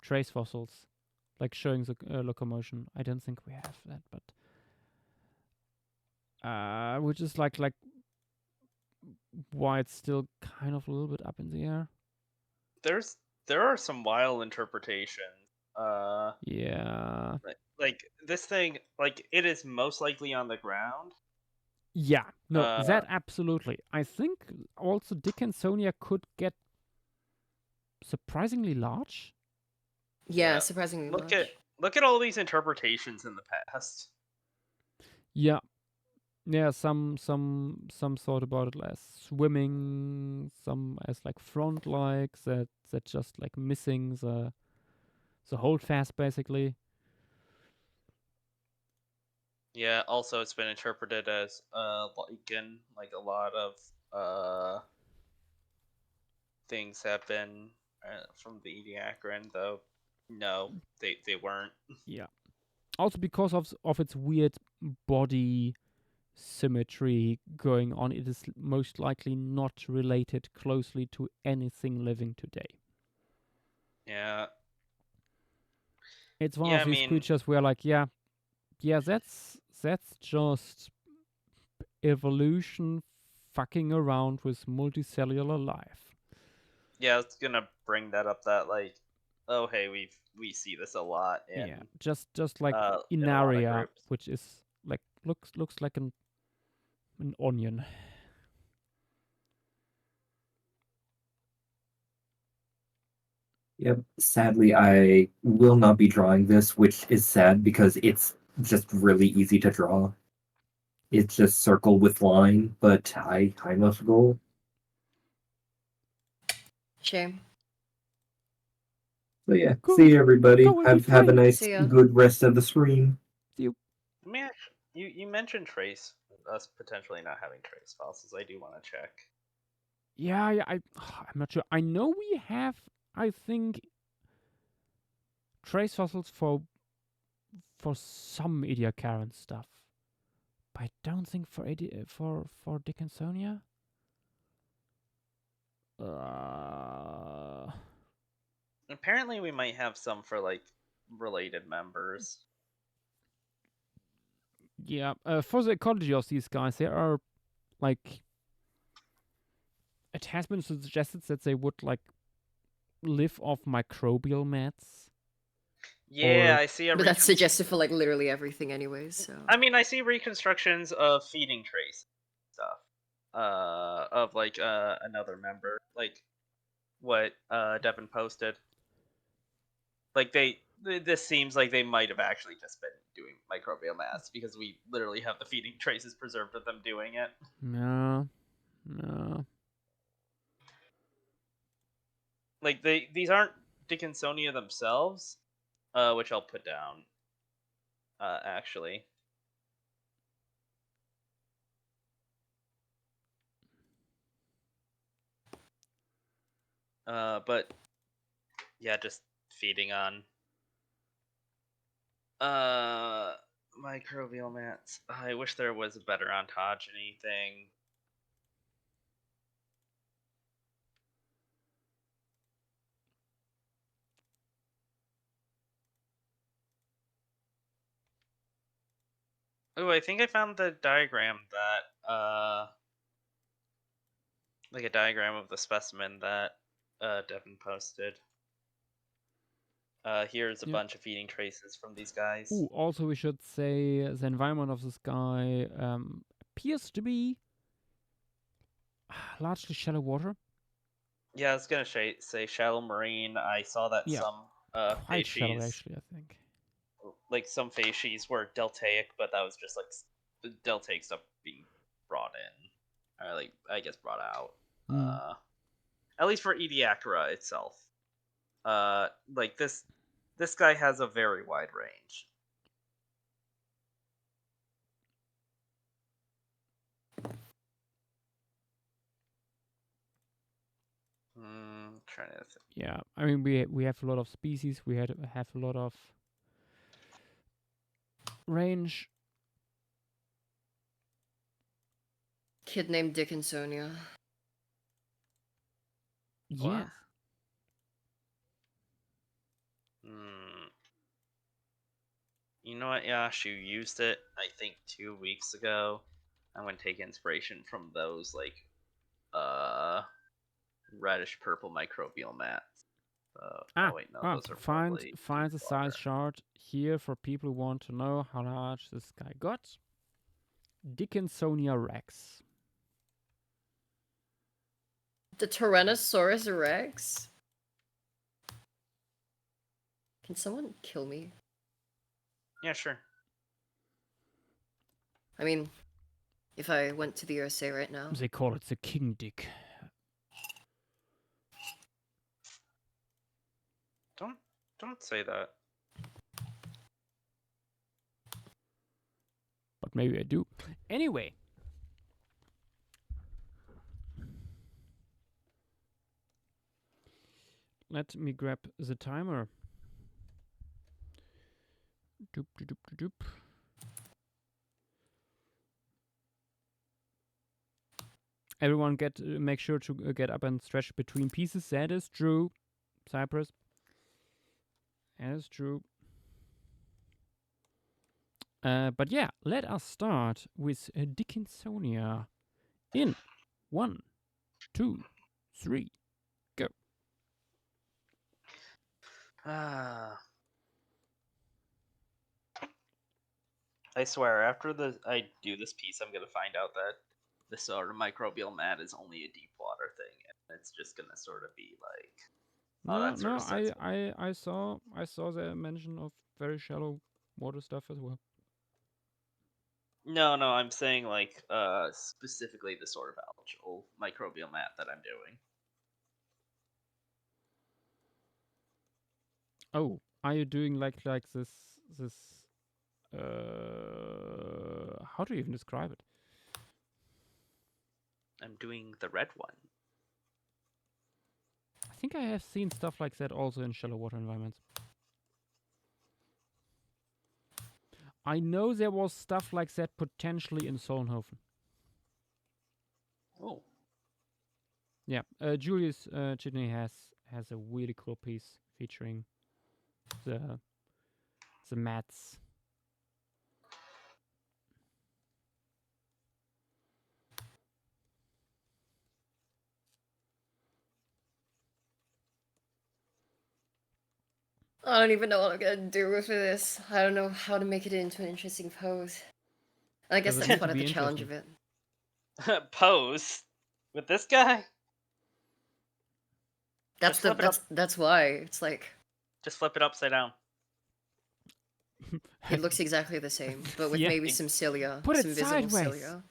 Trace fossils, like showing the locomotion. I don't think we have that, but which is like why it's still kind of a little bit up in the air. There are some wild interpretations. Yeah. Like this thing, like it is most likely on the ground. Yeah, no, Uh, that absolutely. I think also Dickinsonia could get surprisingly large. Yeah, Yeah. surprisingly Look large. at all these interpretations in the past. Yeah, yeah. Some thought about it as swimming, some as like front like that just like missing the holdfast basically. Yeah, also it's been interpreted as lichen, like a lot of things have been from the Ediacaran, though no, they weren't. Yeah. Also because of its weird body symmetry going on, it is most likely not related closely to anything living today. Yeah. It's one Yeah, of I these mean, creatures where like, yeah, that's just evolution fucking around with multicellular life. yeah, it's gonna bring that up that like, oh hey, we see this a lot in Yeah, just like in a lot of Inaria, groups. which is like looks like an onion. Yep. Sadly, I will not be drawing this, which is sad because it's just really easy to draw. It's just circle with line, but I must go. Shame. So yeah, Go, see you everybody. go and be Have a free. nice See ya. good rest of the stream. See you. I mean, you mentioned trace, us potentially not having trace fossils. I do want to check. Yeah, I'm not sure. I know we have, I think, trace fossils for some Ediacaran stuff, but I don't think for for Dickinsonia. Apparently, we might have some for like related members. Yeah, for the ecology of these guys, there are like it has been suggested that they would like live off microbial mats. Yeah, Or- I see a. But that's suggested for like literally everything anyways, so I mean, I see reconstructions of feeding trace stuff. Of like another member, like what Devin posted. Like this seems like they might have actually just been doing microbial mass because we literally have the feeding traces preserved of them doing it. No. Like these aren't Dickinsonia themselves, which I'll put down. Actually. But yeah, just feeding on microbial mats. I wish there was a better ontogeny thing. Oh, I think I found the diagram that like a diagram of the specimen that Devin posted. Here's a Yeah. bunch of feeding traces from these guys. Ooh, also we should say the environment of this guy appears to be largely shallow water. Yeah, I was gonna say shallow marine. I saw that Yeah, some quite shallow facies, actually, I think. like some facies were deltaic, but that was just like the deltaic stuff being brought in, or like I guess brought out. At least for Ediacara itself. Like this guy has a very wide range. Trying to think. Yeah, I mean we have a lot of species. We have a lot of range. kid named Dickinsonia. Yes. Hmm. You know what, Yash? You used it, I think, 2 weeks ago. I'm gonna take inspiration from those, like, reddish purple microbial mats. Oh wait, no, those are find probably the deep size water. chart here for people who want to know how large this guy got. Dickinsonia rex. The Tyrannosaurus Rex? Can someone kill me? Yeah, sure. I mean, if I went to the USA right now. They call it the king dick. Don't say that. But maybe I do. Anyway. Let me grab the timer. Doop, doop, doop, doop, doop. Everyone make sure to get up and stretch between pieces. That is true. Cypress. That is true. But yeah, let us start with Dickinsonia. In 1, 2, 3, go. I swear, after I do this piece, I'm gonna find out that the sort of microbial mat is only a deep water thing, and it's just gonna sort of be like, oh, No, that sort no, of sets me. I saw the mention of very shallow water stuff as well. No, I'm saying like specifically the sort of algal microbial mat that I'm doing. Oh, are you doing like this how do you even describe it? I'm doing the red one. I think I have seen stuff like that also in shallow water environments. I know there was stuff like that potentially in Solnhofen. Oh. Yeah, Julius Chitney has a really cool piece featuring the mats. I don't even know what I'm gonna do with this. I don't know how to make it into an interesting pose. I guess Does it that's need part to of be the challenge interesting? of it. Pose with this guy. That's Just flip it up. that's why. It's like Just flip it upside down. it looks exactly the same, but with Yeah. maybe some cilia. Put it some visible sideways. cilia.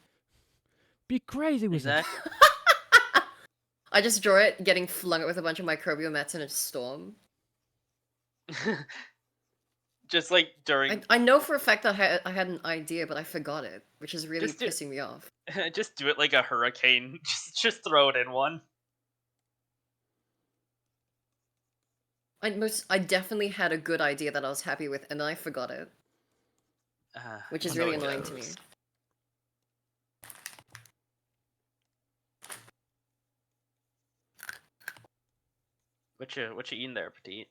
Be crazy with Exactly. I just draw it getting flung it with a bunch of microbial mats in a storm. Just like during. I know for a fact that I had an idea, but I forgot it, which is really Just do- pissing me off. Just do it like a hurricane. Just throw it in one. I definitely had a good idea that I was happy with, and then I forgot it, which is So really it annoying to me. goes. What you eating there, Petite?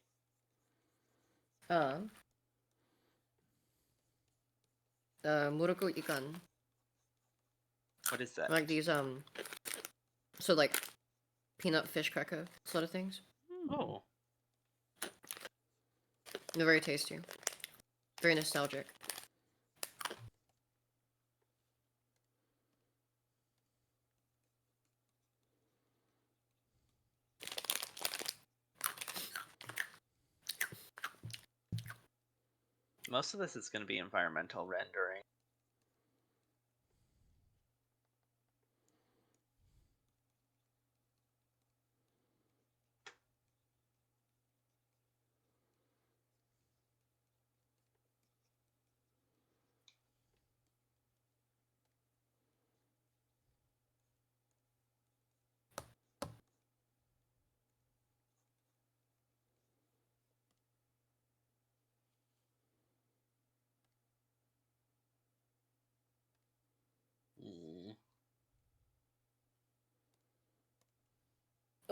Muroko ikan. What is that? Like these so like peanut fish cracker sort of things. Oh. They're very tasty. Very nostalgic. Most of this is going to be environmental rendering.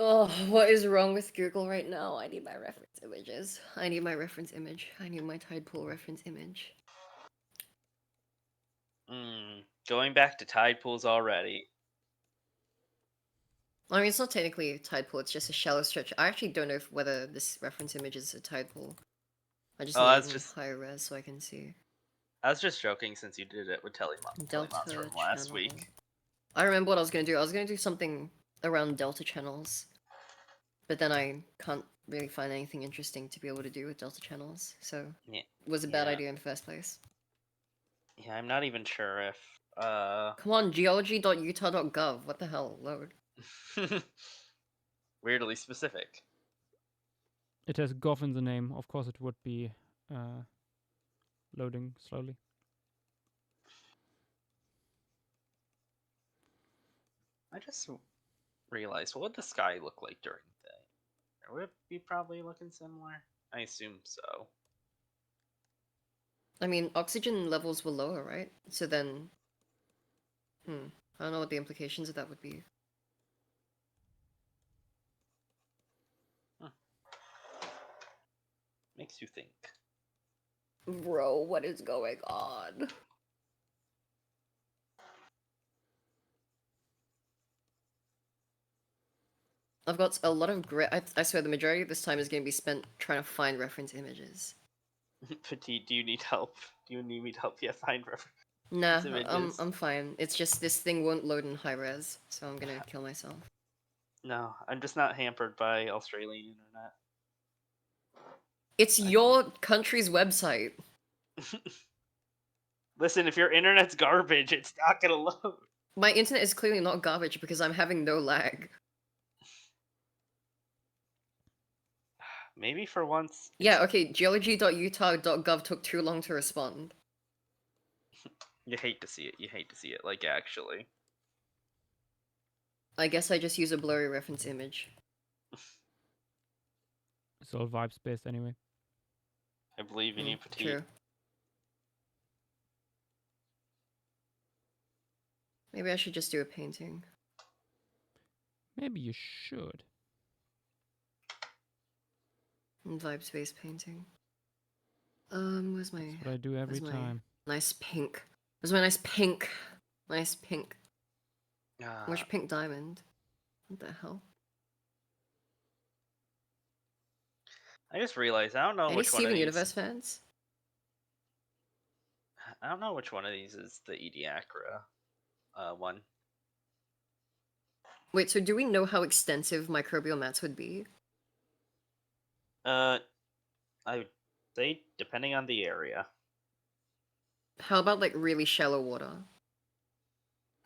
Oh, what is wrong with Google right now? I need my reference images. I need my reference image. I need my tide pool reference image. Going back to tide pools already. I mean, it's not technically a tide pool, it's just a shallow stretch. I actually don't know whether this reference image is a tide pool. I just Oh, need that's it in just- higher res so I can see. I was just joking since you did it with Telemonster Delta from last channel. week. I remember what I was gonna do. I was gonna do something around delta channels. But then I can't really find anything interesting to be able to do with delta channels, so Yeah, it was a bad yeah. idea in the first place. Yeah, I'm not even sure if Come on, geology.utah.gov. What the hell? Load. weirdly specific. It has gov in the name. Of course, it would be loading slowly. I just realized, what would the sky look like during the day? Would it be probably looking similar? I assume so. I mean, oxygen levels were lower, right? So then, I don't know what the implications of that would be. Makes you think. Bro, what is going on? I've got a lot of I swear the majority of this time is going to be spent trying to find reference images. Petite, do you need help? Do you need me to help you find reference Nah, images? I'm fine. It's just this thing won't load in high res, so I'm gonna kill myself. No, I'm just not hampered by Australian internet. It's your country's website. Listen, if your internet's garbage, it's not gonna load. My internet is clearly not garbage because I'm having no lag. Maybe for once. Yeah, okay, geology.utah.gov took too long to respond. You hate to see it. You hate to see it. Like, actually. I guess I just use a blurry reference image. It's all vibes based anyway. I believe in you, Petite. True. Maybe I should just do a painting. Maybe you should. Vibes-based painting. Where's my... That's what I do every where's my time. nice pink? Where's my nice pink? Nice pink. Ah, Where's pink diamond? What the hell? I just realized I don't know Any which one of Steven these. Universe fans? I don't know which one of these is the Ediacra one. Wait, so do we know how extensive microbial mats would be? I would say depending on the area. How about like really shallow water?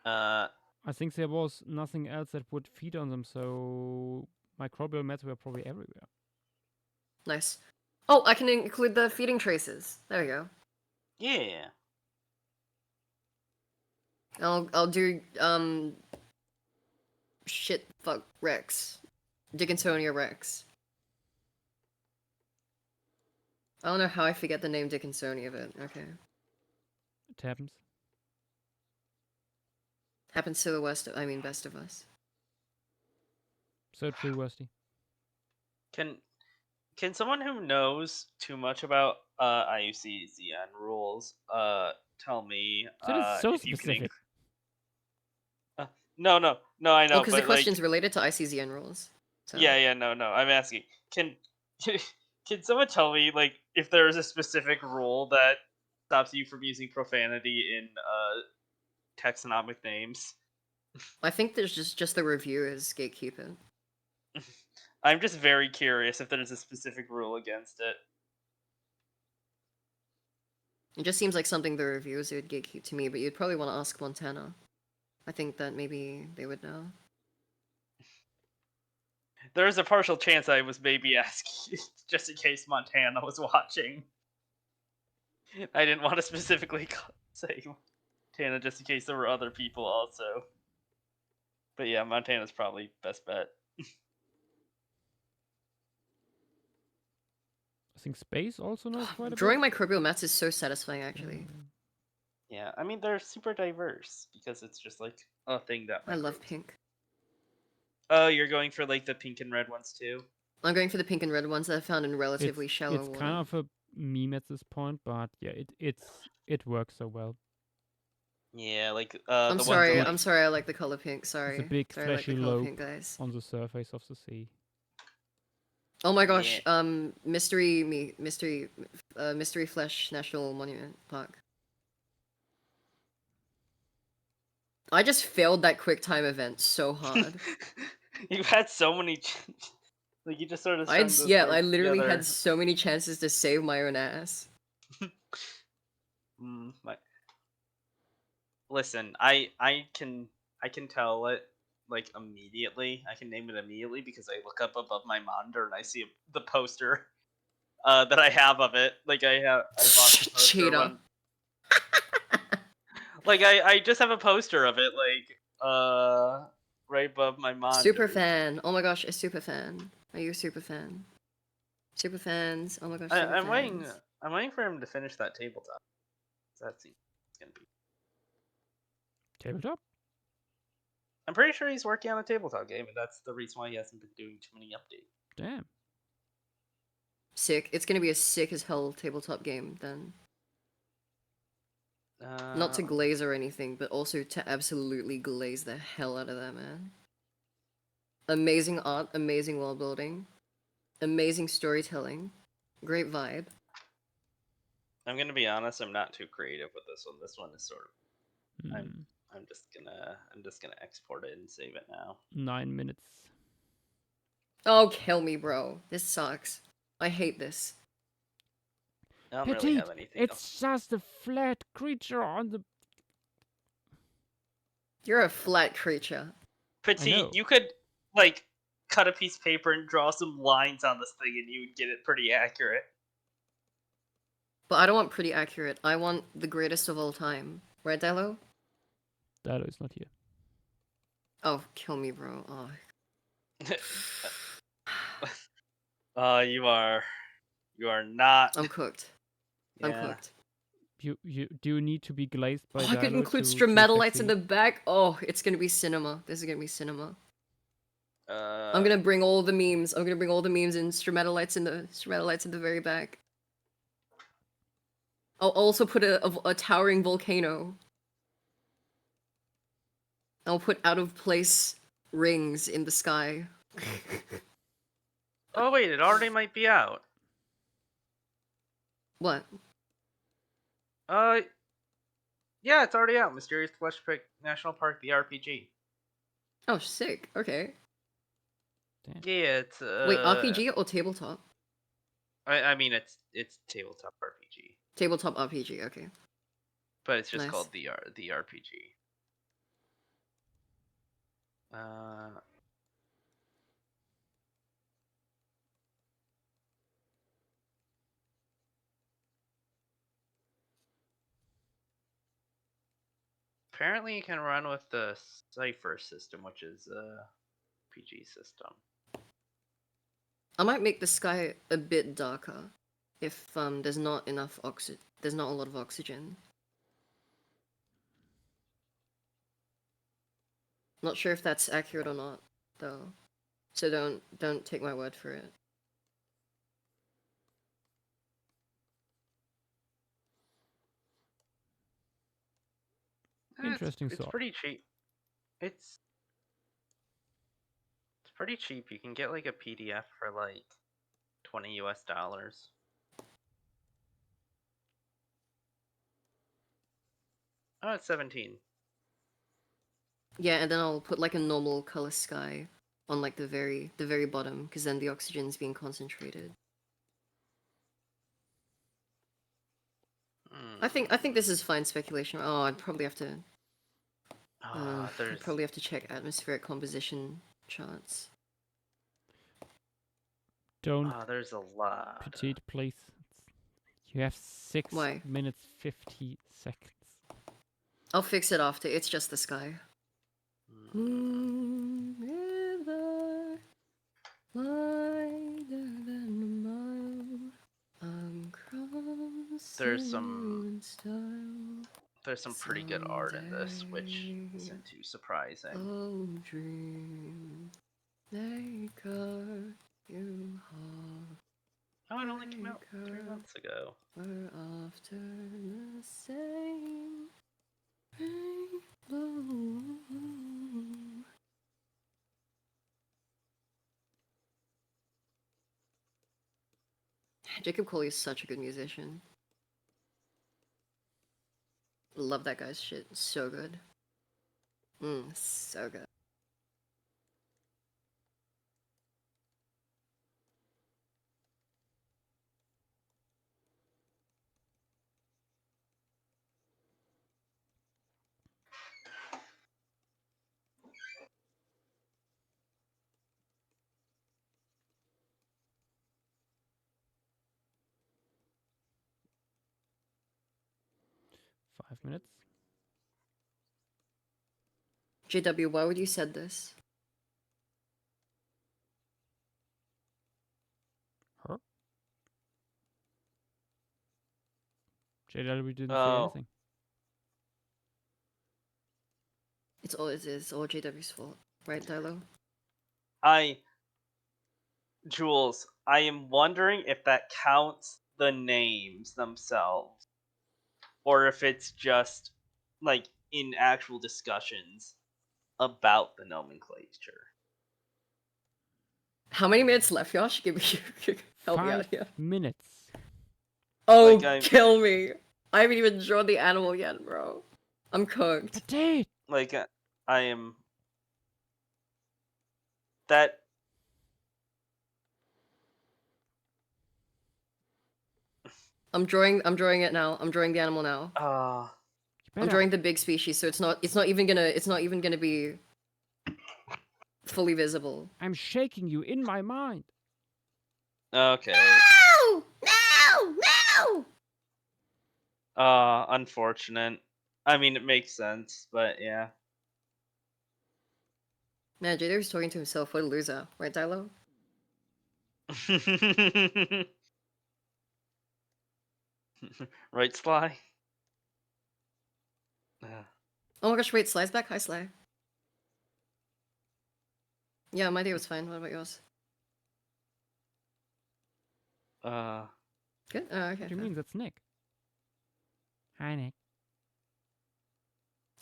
Uh, I think there was nothing else that would feed on them, so microbial mats were probably everywhere. Nice. Oh, I can include the feeding traces. There we go. yeah. I'll do shit fuck Rex. Dickinsonia Rex. I don't know how I forget the name Dickinsonia, but okay. It happens. Happens to the best of us. So true, Rusty. Can someone who knows too much about IUCN rules tell me That is so if you can specific. no, I know, Because but the question's related to ICZN rules. So. yeah, no, I'm asking. Can can someone tell me like if there is a specific rule that stops you from using profanity in taxonomic names? I think there's just the reviewers gatekeeper. I'm just very curious if there's a specific rule against it. It just seems like something the reviewers would gatekeep to me, but you'd probably want to ask Montana. I think that maybe they would know. There is a partial chance I was maybe asking just in case Montana was watching. I didn't want to specifically say Montana just in case there were other people also. But yeah, Montana's probably best bet. I think space also knows quite a Drawing bit. microbial mats is so satisfying, actually. Yeah, I mean they're super diverse because it's just like a thing that I love microbes- pink. Oh, you're going for like the pink and red ones too. I'm going for the pink and red ones that I found in relatively shallow It's water. kind of a meme at this point, but yeah, it works so well. Yeah, like I'm the sorry. ones that, I'm sorry. I like the color pink. Sorry. It's a big Sorry, I like the fleshy color lobe pink, guys. on the surface of the sea. Oh my gosh. Yeah. Mystery Flesh National Monument Park. I just failed that quick time event so hard. You've had so many. Like you just sort of. I strung those yeah, I parts literally together. had so many chances to save my own ass. Listen, I can tell it like immediately. I can name it immediately because I look up above my monitor and I see the poster that I have of it. Like I bought the poster Cheater. when, like I just have a poster of it right above my monitor. Super fan. Oh my gosh, a super fan. Are you a super fan? Super fans. Oh my gosh, super I'm waiting. fans. I'm waiting for him to finish that tabletop. That seems gonna be. Tabletop? I'm pretty sure he's working on a tabletop game, and that's the reason why he hasn't been doing too many updates. Damn. Sick. It's gonna be a sick as hell tabletop game then. Not to glaze or anything, but also to absolutely glaze the hell out of that, man. Amazing art, amazing world building, amazing storytelling, great vibe. I'm gonna be honest. I'm not too creative with this one. This one is sort of. Hmm. I'm just gonna export it and save it now. 9 minutes. Oh, kill me, bro. This sucks. I hate this. I don't really Petite, have anything else. it's just a flat creature on the. You're a flat creature. know. Petite, you could like cut a piece of paper and draw some lines on this thing, and you would get it pretty accurate. But I don't want pretty accurate. I want the greatest of all time. Right, Dilo? Dado is not here. Oh, kill me, bro. Oh. You are not. I'm cooked. Yeah. I'm cooked. You do need to be glazed by Oh, I could Dado include to stromatolites in succeed. the back. Oh, it's gonna be cinema. This is gonna be cinema. Uh, I'm gonna bring all the memes. I'm gonna bring all the memes and stromatolites in the very back. I'll also put a towering volcano. I'll put out of place rings in the sky. Oh wait, it already might be out. What? Yeah, it's already out. Mysterious Flesh Pick National Park, the RPG. Oh, sick. Okay. Yeah, it's Wait, RPG or tabletop? I mean, it's tabletop RPG, Tabletop RPG. Okay. but it's just Nice. called the RPG. Apparently, you can run with the Cipher system, which is a RPG system. I might make the sky a bit darker if there's not enough there's not a lot of oxygen. Not sure if that's accurate or not, though. So don't take my word for it. Interesting It's thought. pretty cheap. It's pretty cheap. You can get like a PDF for like $20 US. Oh, it's 17. Yeah, and then I'll put like a normal color sky on like the very bottom, because then the oxygen's being concentrated. I think this is fine speculation. Oh, I'd probably have to. I'd probably have to check atmospheric composition charts. Don't There's a lot. Petite, please. You have 6 Why? minutes 50 seconds. I'll fix it after. It's just the sky. River wider than a mile. I'm crossing There's some in style. There's some pretty good art in this, which isn't too surprising. Oh, dream. They cut you off. Oh, it only came out 3 months ago. We're after the same rainbow. Jacob Coley is such a good musician. Love that guy's shit. So good. So good. Five minutes. JW, why would you said this? Her? JW didn't say Oh. anything. It's all JW's fault, right, Dilo? Jules, I am wondering if that counts the names themselves, or if it's just like in actual discussions about the nomenclature. How many minutes left, Josh? Give me help me out 5 here. minutes. Oh, Like, I'm- kill me! I haven't even drawn the animal yet, bro. I'm cooked. Potato. Like, I am that. I'm drawing it now. I'm drawing the animal now. You I'm better. drawing the big species, so it's not even gonna be fully visible. I'm shaking you in my mind. Okay. No! No! No! Unfortunate. I mean, it makes sense, but yeah. Man, JW's talking to himself. What a loser, right, Dilo? Right, Sly? Oh my gosh, wait, Sly's back. Hi, Sly. Yeah, my day was fine. What about yours? Good? Oh, okay. What do you fair. mean? That's Nick. Hi, Nick.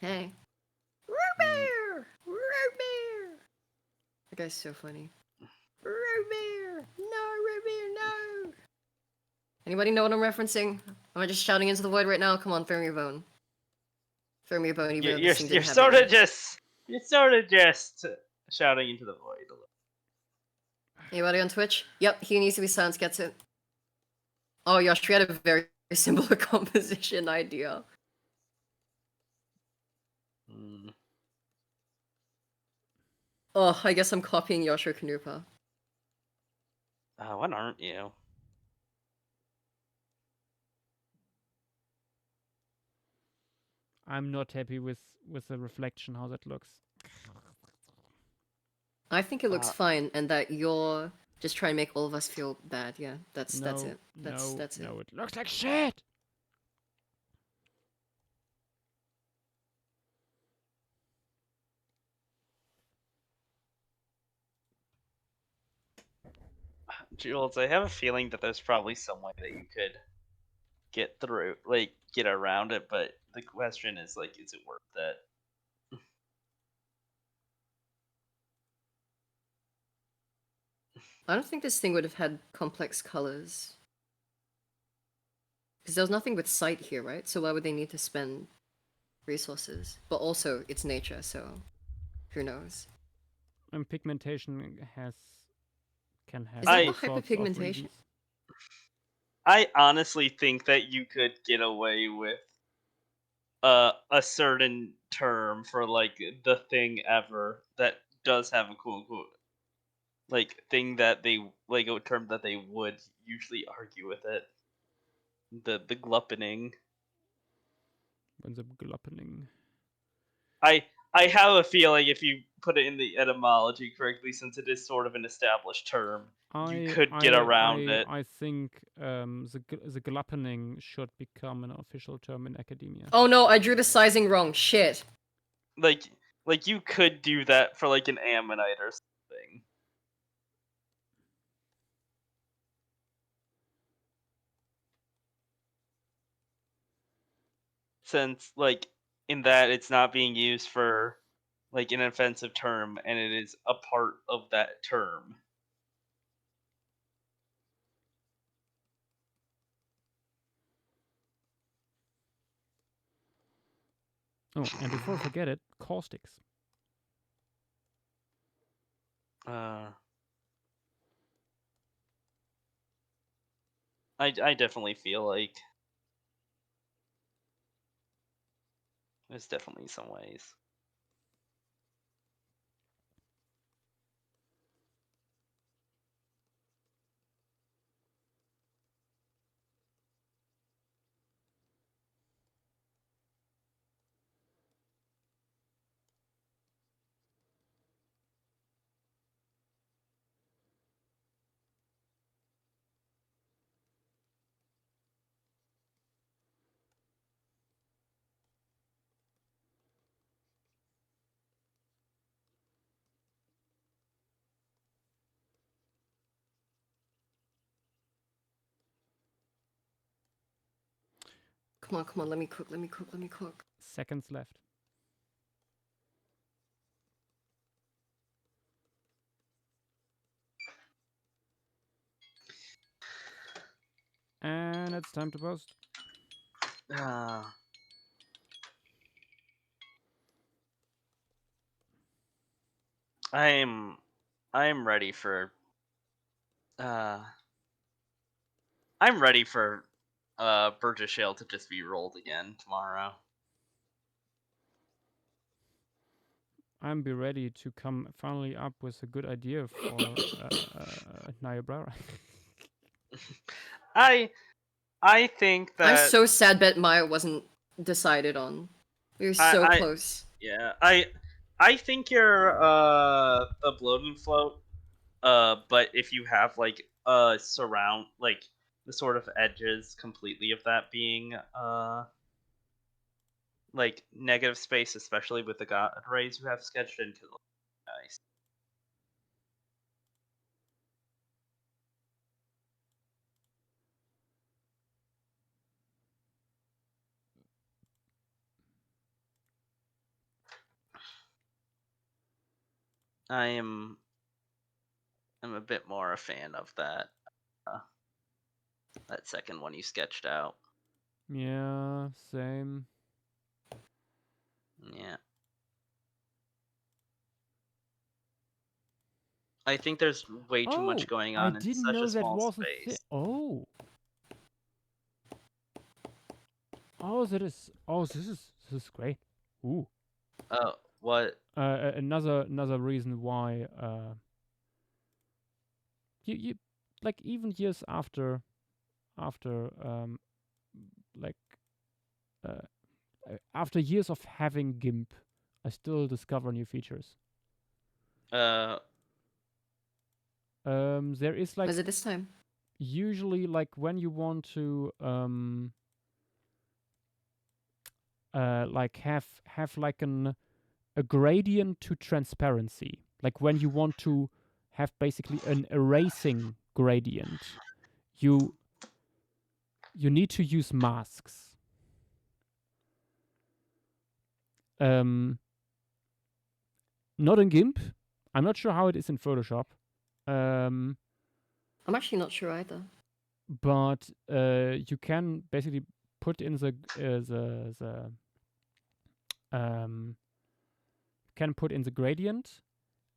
Hey. Root beer! Root beer! That guy's so funny. Root beer! No, root beer, no! Anybody know what I'm referencing? Am I just shouting into the void right now? Come on, throw me a bone. Throw me a bone, even though this thing You're didn't have sort any. of just shouting into the void a little. Anybody on Twitch? Yep, he needs to be silenced, gets it. Oh, Yosh, we had a very similar composition idea. Mm. Oh, I guess I'm copying Yoshua Kanupa. What aren't you? I'm not happy with the reflection, how that looks. I think it looks Uh, fine, and that you're just trying to make all of us feel bad. Yeah, that's it. That's it. No, it looks like shit. Jules, I have a feeling that there's probably some way that you could get through, like, get around it, but the question is, like, is it worth it? I don't think this thing would have had complex colors. Because there was nothing with sight here, right? So why would they need to spend resources? But also, it's nature, so who knows? And pigmentation can have Is that all the sorts of hyperpigmentation? reasons. I honestly think that you could get away with a certain term for, like, the thing ever that does have a cool like thing that they like a term that they would usually argue with it. The gluppening. When the gluppening. I have a feeling if you put it in the etymology correctly, since it is sort of an established term, you could get around it. I think the gluppening should become an official term in academia. Oh no, I drew the sizing wrong. Shit. Like you could do that for like an ammonite or something. since like in that it's not being used for like an offensive term, and it is a part of that term. Oh, and before I forget it, caustics. I definitely feel like there's definitely some ways. Come on, let me cook. Seconds left. And it's time to post. I'm ready for I'm ready for Burgess Shale to just be rolled again tomorrow. I'm be ready to come finally up with a good idea for Niobrara. I think that I'm so sad Bet Maya wasn't decided on. We were so I close. yeah, I think you're a bloating float. But if you have like surround like the sort of edges completely of that being like negative space, especially with the god rays you have sketched in, could look nice. I'm a bit more a fan of that second one you sketched out. Yeah, same. Yeah. I think there's way too much going I on in didn't such know a that small was a thing. space. Oh. Oh, that is. Oh, this is great. Ooh. What? Another reason why you like even years after like uh, after years of having GIMP, I still discover new features. There is like Was it this time? usually like when you want to like have like a gradient to transparency, like when you want to have basically an erasing gradient, you need to use masks. Not in GIMP. I'm not sure how it is in Photoshop. I'm actually not sure either. But you can basically put in the can put in the gradient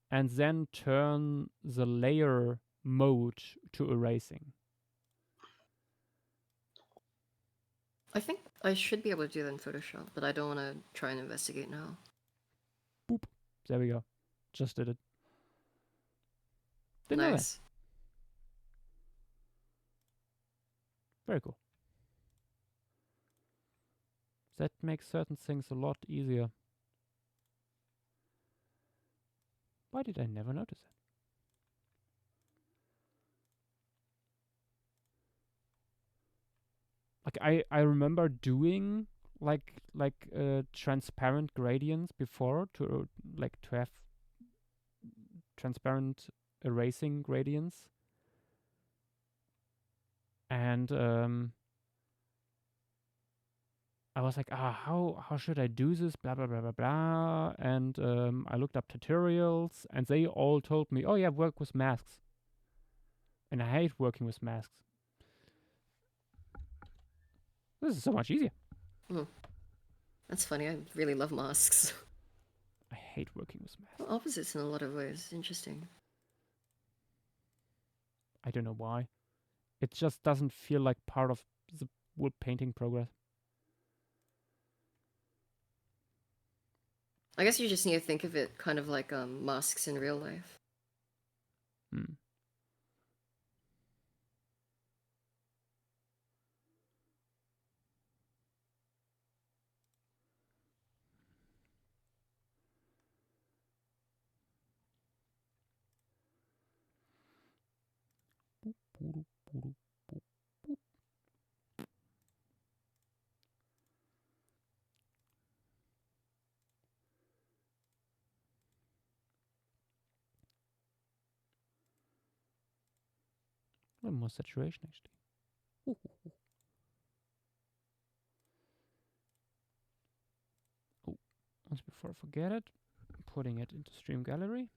and then turn the layer mode to erasing. I think I should be able to do that in Photoshop, but I don't want to try and investigate now. Boop. There we go. Just did it. Didn't know that. Nice. Very cool. That makes certain things a lot easier. Why did I never notice that? Like I remember doing like transparent gradients before to like to have transparent erasing gradients, and I was like, how should I do this? Blah blah blah blah blah. And I looked up tutorials, and they all told me, oh yeah, work with masks. And I hate working with masks. This is so much easier. That's funny. I really love masks. I hate working with masks. We're opposites in a lot of ways. Interesting. I don't know why. It just doesn't feel like part of the wood painting progress. I guess you just need to think of it kind of like masks in real life. Hmm. A little more saturation, actually. Oh, once before I forget it, putting it into Stream Gallery.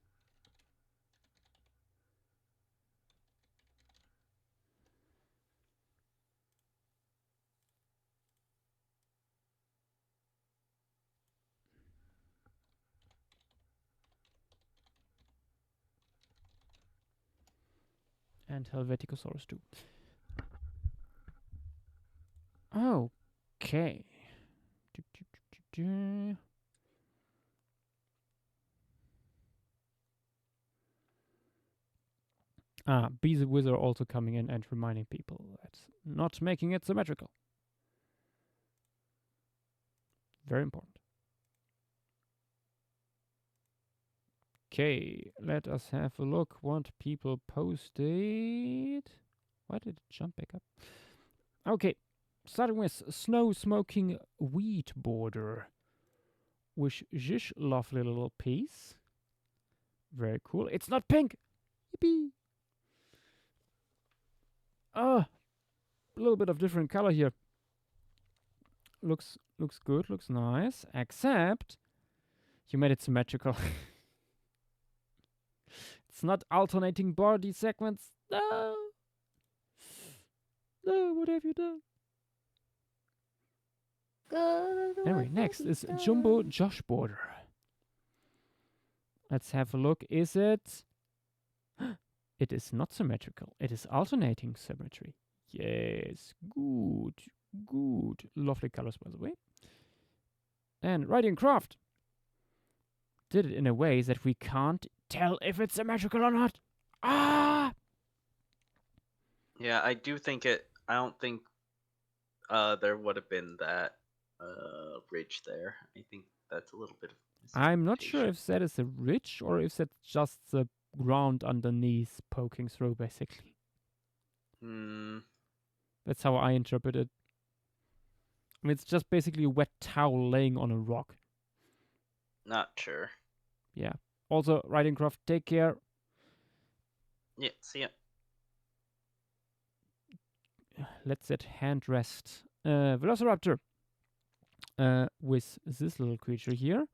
And Helveticosaurus too. Okay. Be the Wizard also coming in and reminding people that not making it symmetrical. Very important. Okay, let us have a look what people posted. Why did it jump back up? Okay, starting with snow smoking wheat border. With this lovely little piece. Very cool. It's not pink. Yippee. A little bit of different color here. Looks good, looks nice. Except you made it symmetrical. It's not alternating body segments. No. No, what have you done? Anyway, next is Jumbo Josh border. Let's have a look. Is it? It is not symmetrical. It is alternating symmetry. Yes, good, good. Lovely colors, by the way. And Riding Craft did it in a way that we can't tell if it's symmetrical or not. Ah! Yeah, I do think it. I don't think there would have been that ridge there. I think that's a little bit of. I'm not sure if that is a ridge or if that's just the ground underneath poking through, basically. That's how I interpret it. I mean, it's just basically a wet towel laying on a rock. Not sure. Yeah. Also, Riding Craft, take care. Yeah, see ya. Let's set hand rest. Velociraptor. With this little creature here.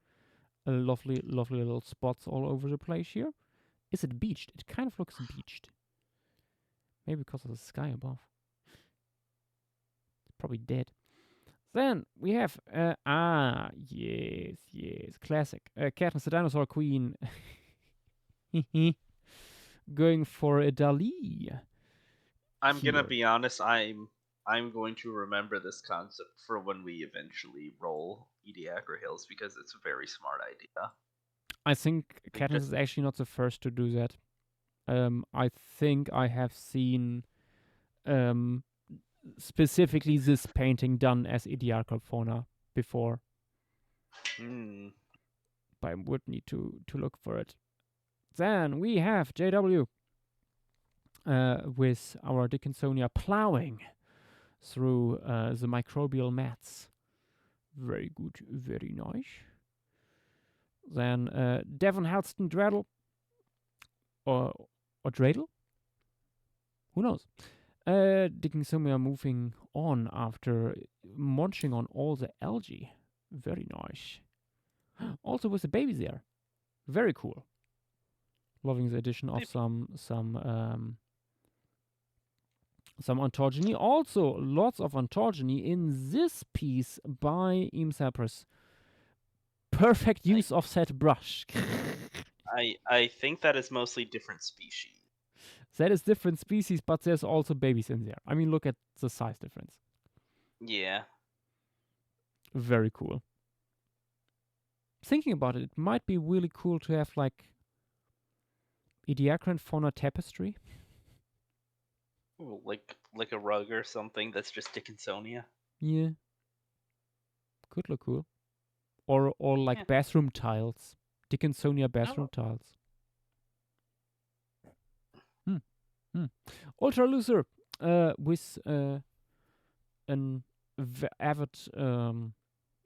Lovely, lovely little spots all over the place here. Is it beached? It kind of looks beached. Maybe because of the sky above. It's probably dead. Then we have, yes, classic. Katniss the Dinosaur Queen. Going for a Dali. I'm gonna Here. be honest. I'm going to remember this concept for when we eventually roll Ediacara Hills because it's a very smart idea. I think Like Katniss is actually not the first to do that. I think I have seen specifically this painting done as Ediacara fauna before. But I would need to look for it. Then we have JW with our Dickinsonia plowing through the microbial mats. Very good, very nice. Then Devon Halston Dreddle or Dreidel? Who knows? Dickinsomia moving on after munching on all the algae. Very nice. Also with the babies there. Very cool. Loving the addition of some ontogeny. Also, lots of ontogeny in this piece by Imsapras. Perfect use of that brush. I think that is mostly different species. That is different species, but there's also babies in there. I mean, look at the size difference. Yeah. Very cool. Thinking about it, it might be really cool to have like Ediacaran fauna tapestry. Ooh, like a rug or something that's just Dickinsonia. Yeah. Could look cool. Or like Yeah. bathroom tiles. Dickinsonia bathroom tiles. Ultra Loser with an avid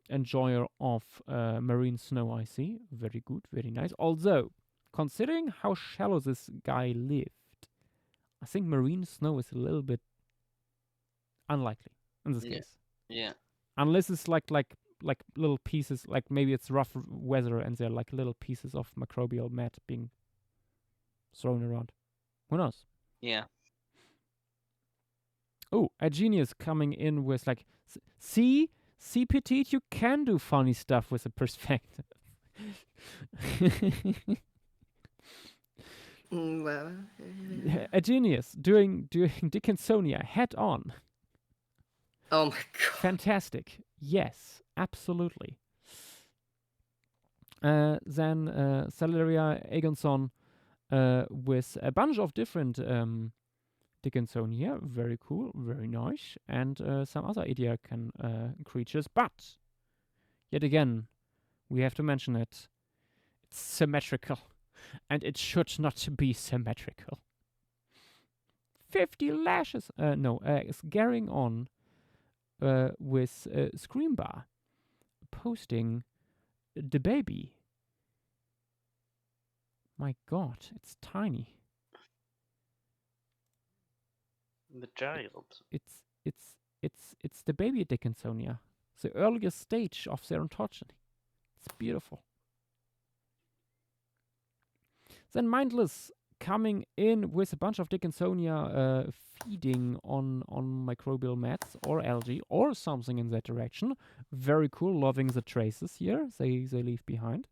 enjoyer of marine snow, I see. Very good, very nice. Although, considering how shallow this guy lived, I think marine snow is a little bit unlikely in this case. Yeah. Unless it's like little pieces, like maybe it's rough weather and they're like little pieces of microbial mat being thrown around. Who knows? Yeah. Oh, a genius coming in with like, see, Petite, you can do funny stuff with a perspective. Well, A genius doing Dickinsonia head on. oh my god. Fantastic. Yes, absolutely. Then Celeria Egonson with a bunch of different Dickinsonia. Very cool, very nice. And some other Ediacan creatures. But, yet again, we have to mention it. It's symmetrical. And it should not be symmetrical. 50 lashes. It's carrying on with Screambar posting the baby. My god, it's tiny. The child. It's the baby Dickinsonia. The earliest stage of their ontogeny. It's beautiful. Then Mindless coming in with a bunch of Dickinsonia feeding on microbial mats or algae or something in that direction. Very cool, loving the traces here they leave behind.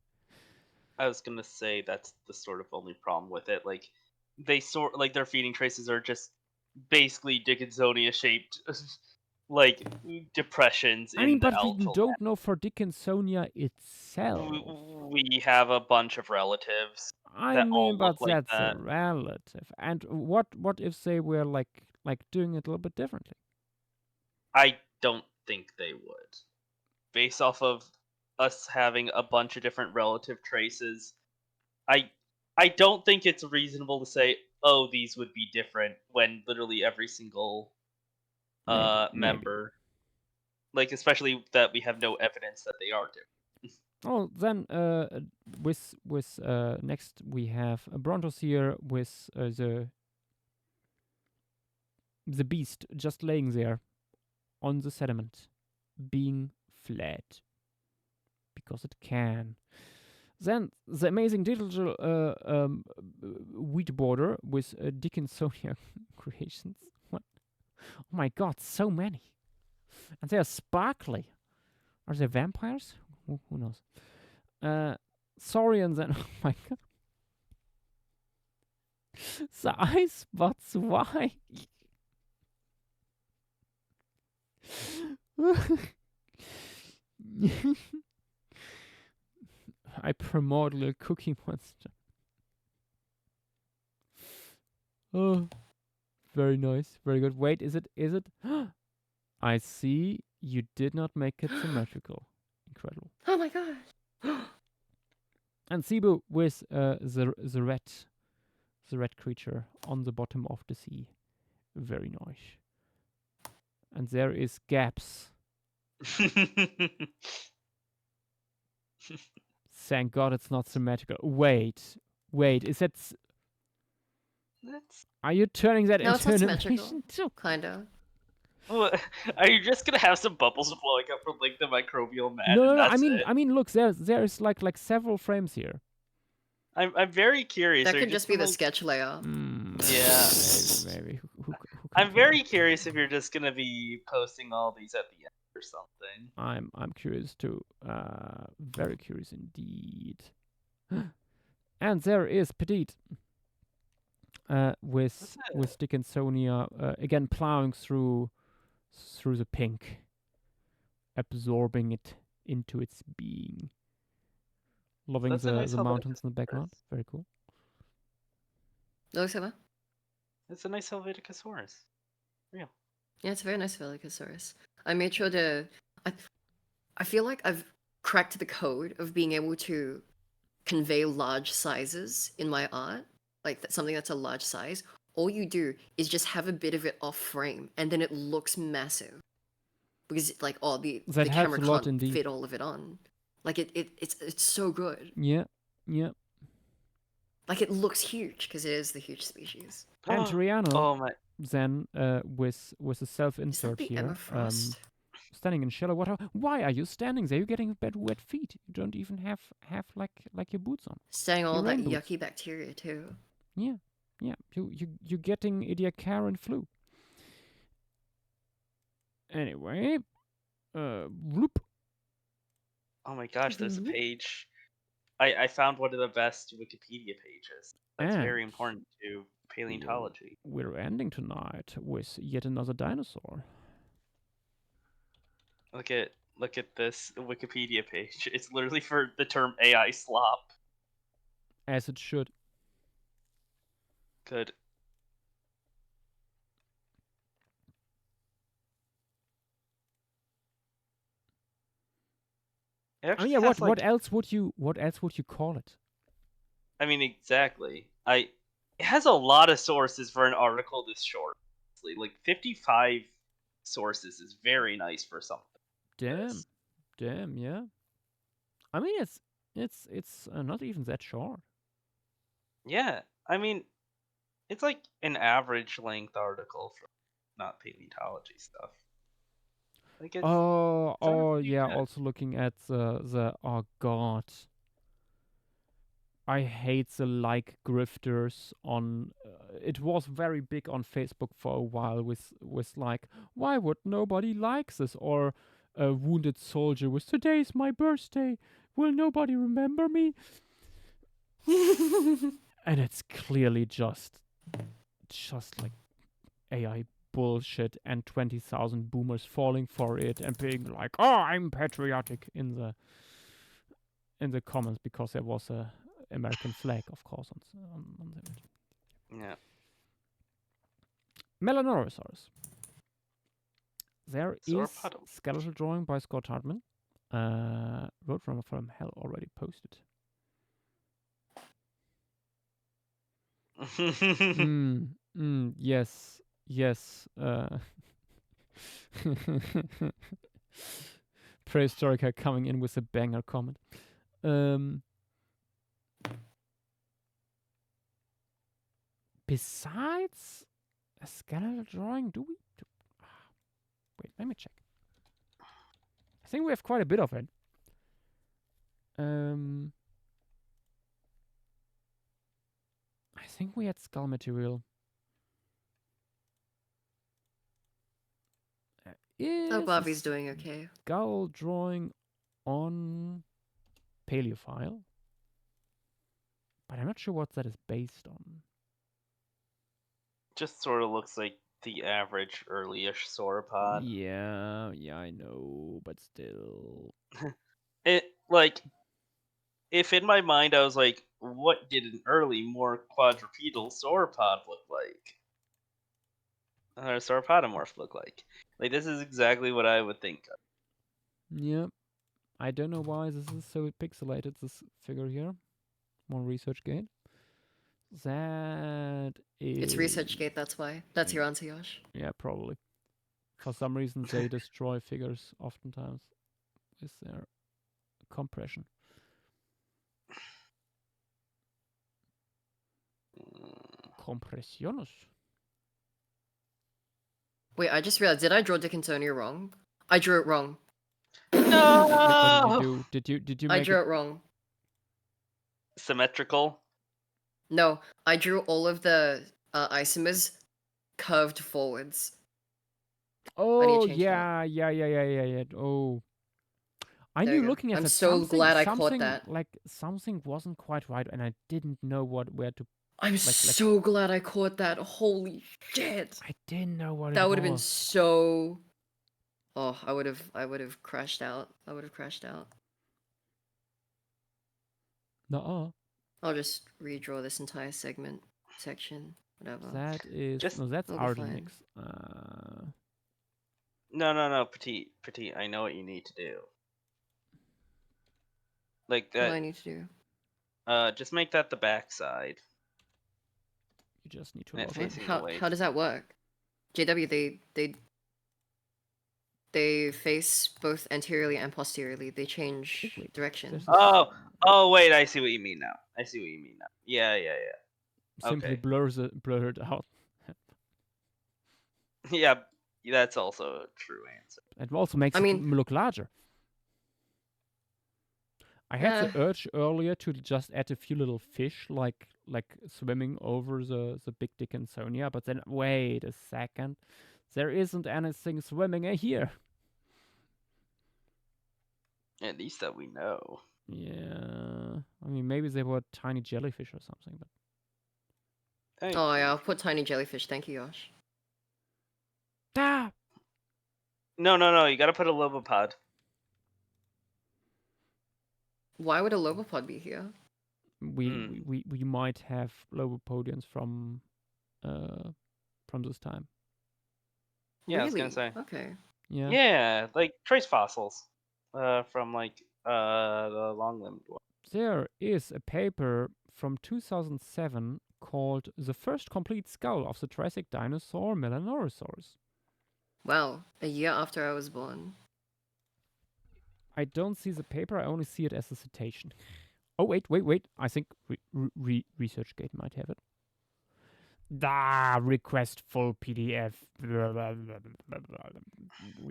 I was gonna say that's the sort of only problem with it. Like their feeding traces are just basically Dickinsonia shaped like depressions I mean, in the but we algal don't know for Dickinsonia itself. We have a bunch of relatives I that mean, all but look like that's that. relative. And what if they were like doing it a little bit differently? I don't think they would. Based off of us having a bunch of different relative traces, I don't think it's reasonable to say, oh, these would be different when literally every single Maybe. member, like especially that we have no evidence that they are different. Oh, then with next we have Brontos here with the beast just laying there on the sediment, being fed because it can. Then the amazing digital wheat border with Dickinsonia creations. What? Oh my god, so many, and they are sparkly. Are they vampires? Who knows? Saurians and oh my god. The eye spots, why? I primordial cookie monster. Oh, very nice, very good. Wait, is it? I see. You did not make it symmetrical. Incredible. Oh my god. And Cebu with the red creature on the bottom of the sea. Very nice. And there is gaps. Thank God it's not symmetrical. Wait, is that? That's. Are you turning that No, it's into not an symmetrical. animation too? Kinda. Are you just gonna have some bubbles blowing up from like the microbial mat, No, and no, no. that's it? I mean, look, there's like several frames here. I'm very curious. That Are you could just be the gonna, like, sketch layer. Yeah. Maybe. Who can I'm tell? very curious if you're just gonna be posting all these at the end or something. I'm curious too. Very curious indeed. And there is Petite. With What's it? Dickinsonia again plowing through the pink, absorbing it into its being. Loving That's a nice the mountains in the Helveticus background. Saurus. Very cool. Looks like that. It's a nice Helveticosaurus. Real. Yeah, it's a very nice Velicosaurus. I made sure to. I feel like I've cracked the code of being able to convey large sizes in my art, like something that's a large size. All you do is just have a bit of it off frame, and then it looks massive because like That the helps camera a lot can't indeed. fit all of it on. Like it's so good. Yeah. Like it looks huge because it is the huge species. And Triano Oh my. then with a self Is that insert the here. Emmerfrost? Standing in shallow water. Why are you standing there? You're getting bad wet feet. You don't even have like your boots on. Staying all your that rain boots. yucky bacteria too. Yeah. You're getting idiocare and flu. Anyway, whoop. Oh my gosh, there's a page. I found one of the best Wikipedia pages. That's very And important to paleontology. we're ending tonight with yet another dinosaur. Look at this Wikipedia page. It's literally for the term AI slop. As it should. Good. It I actually mean, yeah. has, What else would you call it? I mean, exactly. It has a lot of sources for an article this short. Honestly. Like 55 sources is very nice for something. This. Damn, yeah. I mean, it's not even that short. Yeah, I mean, it's like an average length article for not paleontology stuff. Like it's Oh, pretty yeah. good. Also looking at the oh god, I hate the like grifters on. It was very big on Facebook for a while with like, why would nobody like this? Or a wounded soldier with today's my birthday. Will nobody remember me? And it's clearly just like AI bullshit and 20,000 boomers falling for it and being like, "Oh, I'm patriotic" in the comments because there was a American flag, of course, on the image. Yeah. Melanorosaurus. There is Sauropod. skeletal drawing by Scott Hartman. Roadrunner from Hell already posted. Yes. Prehistorica coming in with a banger comment. Besides a skeletal drawing, do we? Wait, let me check. I think we have quite a bit of it. I think we had skull material. Oh, Bobby's doing okay. Skull drawing on Paleophile, but I'm not sure what that is based on. Just sort of looks like the average early-ish sauropod. Yeah, I know, but still. It like if in my mind I was like, what did an early, more quadrupedal sauropod look like? Or sauropodomorph look like? Like this is exactly what I would think of. Yep. I don't know why this is so pixelated, this figure here. More ResearchGate. That is... It's ResearchGate, that's why. That's your answer, Yosh. Yeah, probably. For some reason, they destroy figures oftentimes with their compression. Compressiones. Wait, I just realized. Did I draw Dickinsonia wrong? I drew it wrong. What did No. you do? Did you I make drew it? it wrong. Symmetrical. No, I drew all of the isomers curved forwards. Oh change that. yeah. Oh, I There knew you go. looking at I'm that so glad I caught something that. like something wasn't quite right, and I didn't know where to. I'm so glad I caught that. Holy shit! I didn't know what That it would have been was. so. Oh, I would have crashed out. I would have crashed out. Nuh-uh. I'll just redraw this entire section, whatever. That is Just- no, that's It'll be fine. Artemix. No, petite. I know what you need to do. Like What do I that. need to do? Just make that the back side. You just need to Yeah, log What? in. facing away. How does that work? JW, they face both anteriorly and posteriorly. They change wait, direction. there's a Oh, wait. I see what you mean now. Yeah. simply okay. blurs it out. Yeah, that's also a true answer. It also makes I it mean- look larger. I had the urge earlier to just add a few little fish, like swimming over the big Dickinsonia, but then wait a second, there isn't anything swimming here. At least that we know. Yeah, I mean maybe they were tiny jellyfish or something, but Thank Oh you. yeah, I'll put tiny jellyfish. Thank you, Yosh. ah, No. You gotta put a lobopod. Why would a lobopod be here? we might have lobopodians from this time. Yeah, I was really? gonna say. Okay. Yeah. Yeah, like trace fossils. From like the long-limbed one. There is a paper from 2007 called "The First Complete Skull of the Triassic Dinosaur Melanorosaurus." Wow, a year after I was born. I don't see the paper, I only see it as a citation. Oh, wait. I think ResearchGate might have it. Request full PDF. We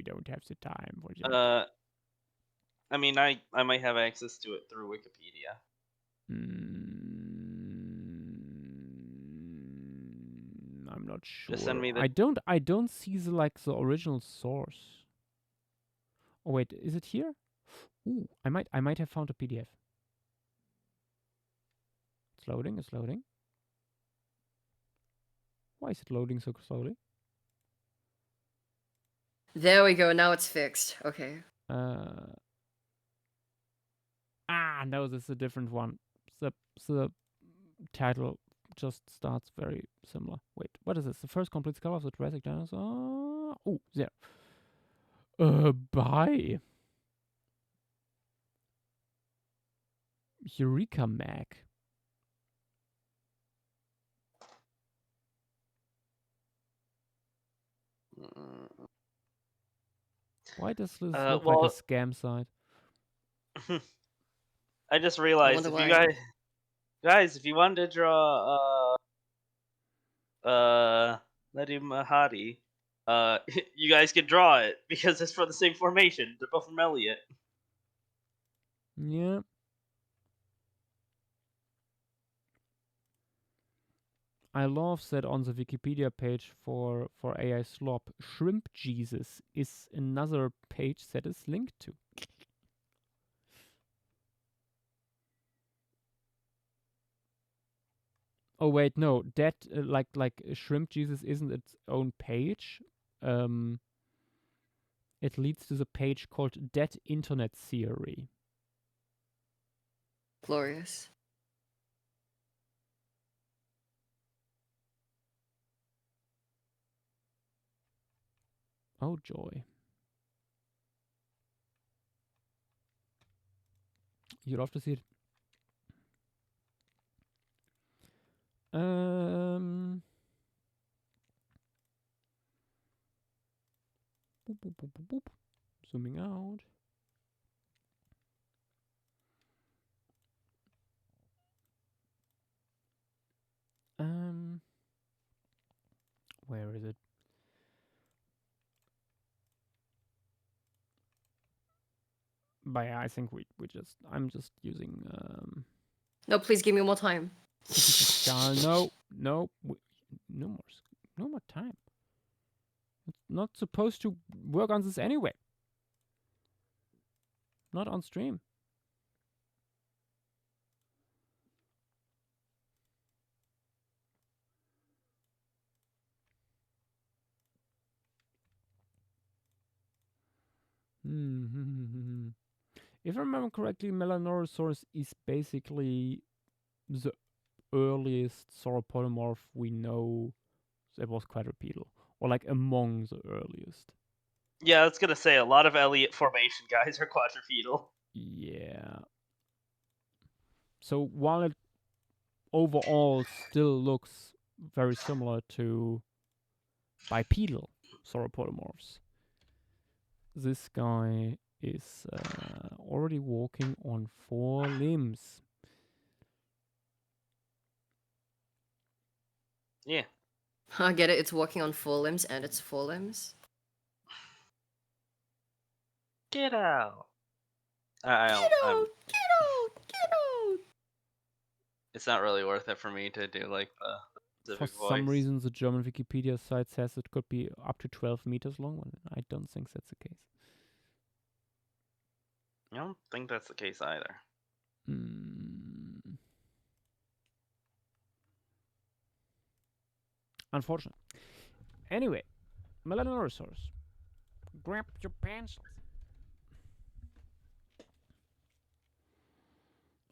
don't have the time for that. I mean, I might have access to it through Wikipedia. I'm not sure. Just send me the. I don't see the original source. Oh wait, is it here? Ooh, I might have found a PDF. It's loading. Why is it loading so slowly? There we go. Now it's fixed. Okay. No, this is a different one. The title just starts very similar. Wait, what is this? The first complete skull of the Jurassic dinosaur? Oh, there. By Eureka Mag. Why does this look like a scam site? I just realized if you guys, if you wanted to draw Lady Mahadi, you guys could draw it because it's for the same formation. They're both from Elliot. Yeah. I love that on the Wikipedia page for AI Slop, Shrimp Jesus is another page that is linked to. Oh wait, no, that like Shrimp Jesus isn't its own page. It leads to the page called Dead Internet Theory. Glorious. Oh joy. You'd love to see it. Boop, boop, boop, boop, boop. Zooming out. Where is it? But yeah, I think I'm just using No, please give me more time. no, no more time. It's not supposed to work on this anyway. Not on stream. If I remember correctly, Melanorosaurus is basically the earliest sauropodmorph we know that was quadrupedal, or like among the earliest. Yeah, I was gonna say a lot of Elliott formation guys are quadrupedal. Yeah. So while it overall still looks very similar to bipedal sauropodmorphs, this guy is already walking on 4 limbs. Yeah. I get it. It's walking on 4 limbs and it's 4 limbs. Get out. Get out! It's not really worth it for me to do like the For specific voice. some reason, the German Wikipedia site says it could be up to 12 meters long. I don't think that's the case. I don't think that's the case either. Unfortunate. Anyway, Melanorosaurus. Grab your pencils.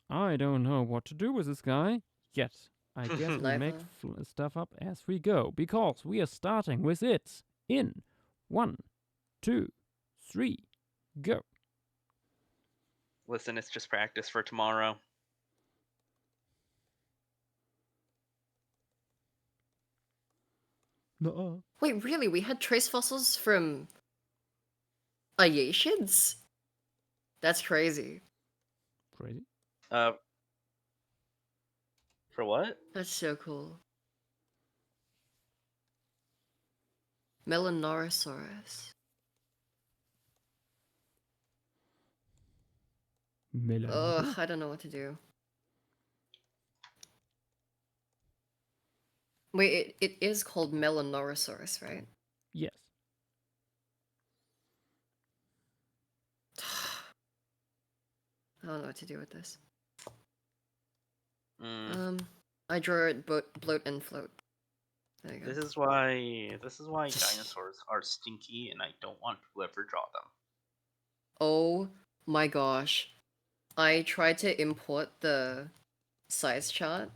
I don't know what to do with this guy yet. I guess we make stuff up as we go, because we are starting with it in 1, 2, 3, go. Listen, it's just practice for tomorrow. No. Wait, really? We had trace fossils from Ayashids? That's crazy. Crazy. For what? That's so cool. Melanorosaurus. Ugh, I don't know what to do. Wait, it is called Melanorosaurus, right? Yes. I don't know what to do with this. Mm. I draw it bloat and float. There you go. This is why dinosaurs are stinky, and I don't want to ever draw them. Oh my gosh. I tried to import the size chart.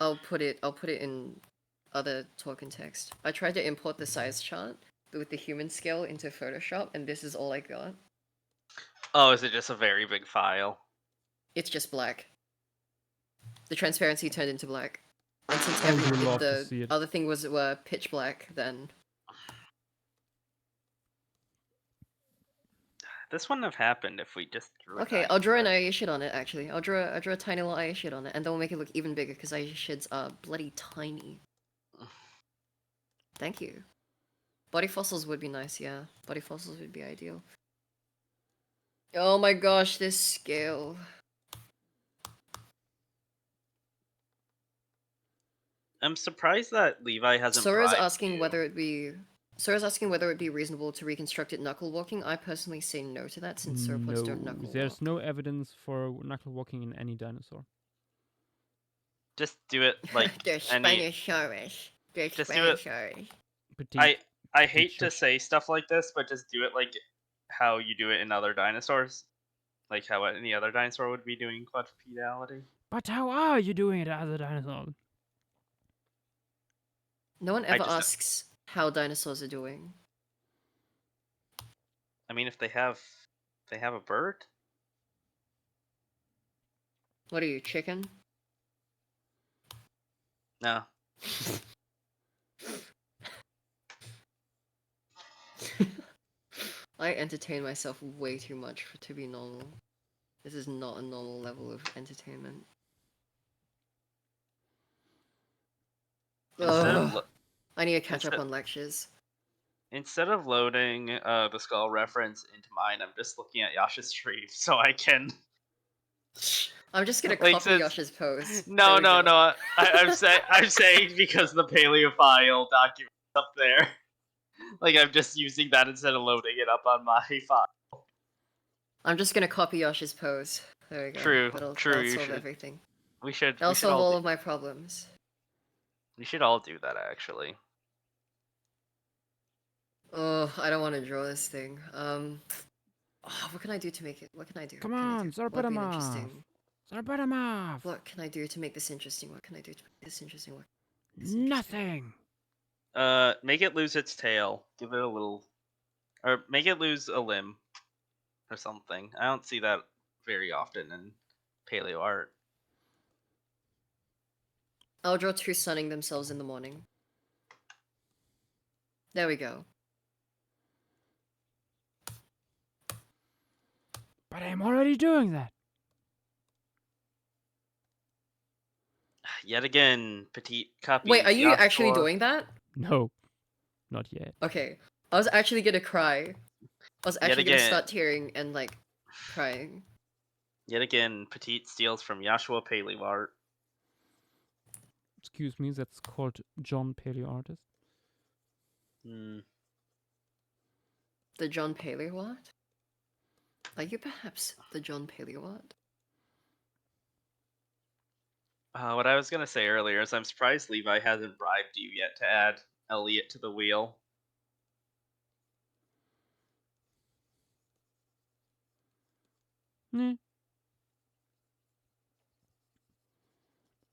I'll put it in other token text. I tried to import the size chart with the human scale into Photoshop, and this is all I got. Oh, is it just a very big file? It's just black. The transparency turned into black. And since I would love to see the it. other thing was pitch black, then This wouldn't have happened if we just drew. okay, I'll draw an Ayashid on it. Actually, I'll draw a tiny little Ayashid on it, and then we'll make it look even bigger because Ayashids are bloody tiny. Thank you. Body fossils would be nice, yeah. Body fossils would be ideal. Oh my gosh, this scale. I'm surprised that Levi hasn't. Sora's asking whether it be reasonable to reconstruct it knuckle walking. I personally say no to that since sauropods don't knuckle There's walk. no evidence for knuckle walking in any dinosaur. Just do it like There's any. Spinosaurus. There's Just do it. Spinosaurus. I hate to say stuff like this, but just do it like how you do it in other dinosaurs, like how any other dinosaur would be doing quadrupedality. But how are you doing it as a dinosaur? No one ever asks how dinosaurs are doing. I mean, if they have a bird. What are you, chicken? No. I entertain myself way too much to be normal. This is not a normal level of entertainment. Instead of Ugh. lo- I need to catch up instead- on lectures. instead of loading the skull reference into mine, I'm just looking at Yasha's stream so I can. I'm just gonna Like, copy since- Yosha's post. No, There we no, go. no. I'm saying because the paleophile document up there. Like I'm just using that instead of loading it up on my file. I'm just gonna copy Yosha's post. There we go. True, That'll you solve should. everything. We should. That'll We should solve all all. of my problems. We should all do that actually. Oh, I don't want to draw this thing. What can I do to make it? What can I do? Come What can I on, do? What would be Zarbatamov. interesting? Zarbatamov. What can I do to make this interesting? What can I do to make this interesting? Nothing. Make it lose its tail. Give it a little, or make it lose a limb, or something. I don't see that very often in paleo art. I'll draw two sunning themselves in the morning. There we go. But I'm already doing that. Yet again, petite copy. Wait, are you actually doing that? No, not yet. Okay. I was actually gonna cry. I was Yet actually gonna again. start tearing and like crying. Yet again, petite steals from Yashua paleo art. Excuse me, that's called John Paleo Artist. Hmm. The John Paley what? Are you perhaps the John Paley what? What I was gonna say earlier is I'm surprised Levi hasn't bribed you yet to add Elliot to the wheel. Nah.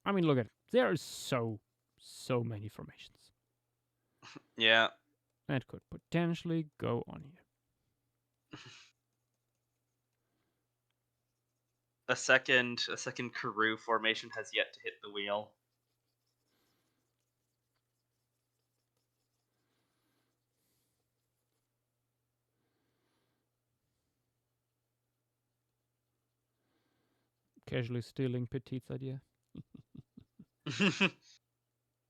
I mean, look at it. There are so many formations. Yeah. That could potentially go on here. A second Karoo formation has yet to hit the wheel. Casually stealing Petite's idea.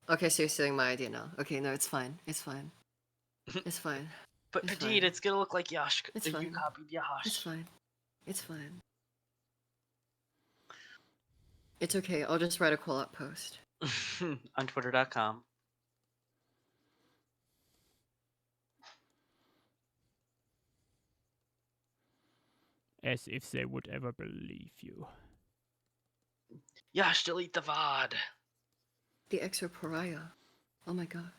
Okay, so you're stealing my idea now. Okay, no, it's fine. It's fine. It's fine. But It's Petite, fine. it's gonna look like Yash. It's You fine. copied Yash. It's fine. It's fine. It's okay. I'll just write a call-out post. On Twitter.com. As if they would ever believe you. Yash, delete the VOD. The Exopariah. Oh my god.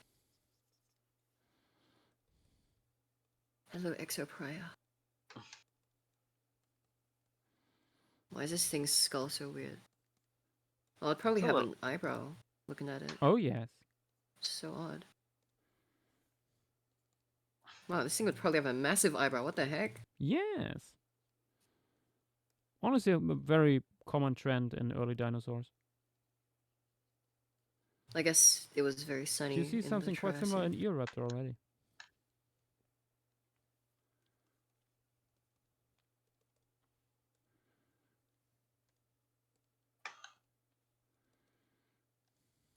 Hello, Exopariah. Why is this thing's skull so weird? Well, it'd probably It's a have little- an eyebrow looking at it. Oh, yes. So odd. Wow, this thing would probably have a massive eyebrow. What the heck? Yes. Honestly, a very common trend in early dinosaurs. I guess it was very sunny. Do you see in the something quite similar in Triassic. Eoraptor already?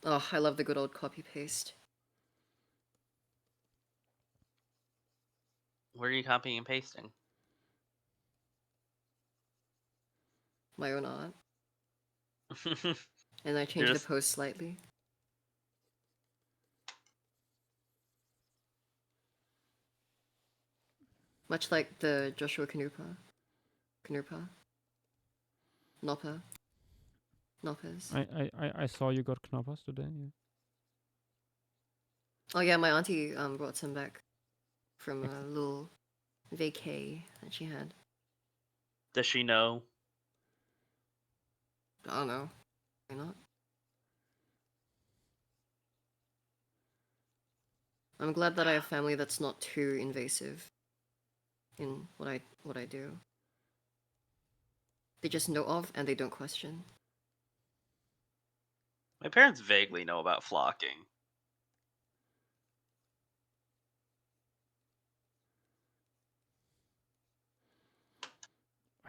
Oh, I love the good old copy paste. Where are you copying and pasting? My own art. And I changed just- the post slightly. Much like the Joshua Kanupa. Noppa. Noppas. I saw you got Knoppers today. Yeah. Oh yeah, my auntie brought some back from a little vacay that she had. Does she know? I don't know. Why not? I'm glad that I have family that's not too invasive in what I do. They just know of and they don't question. My parents vaguely know about flocking.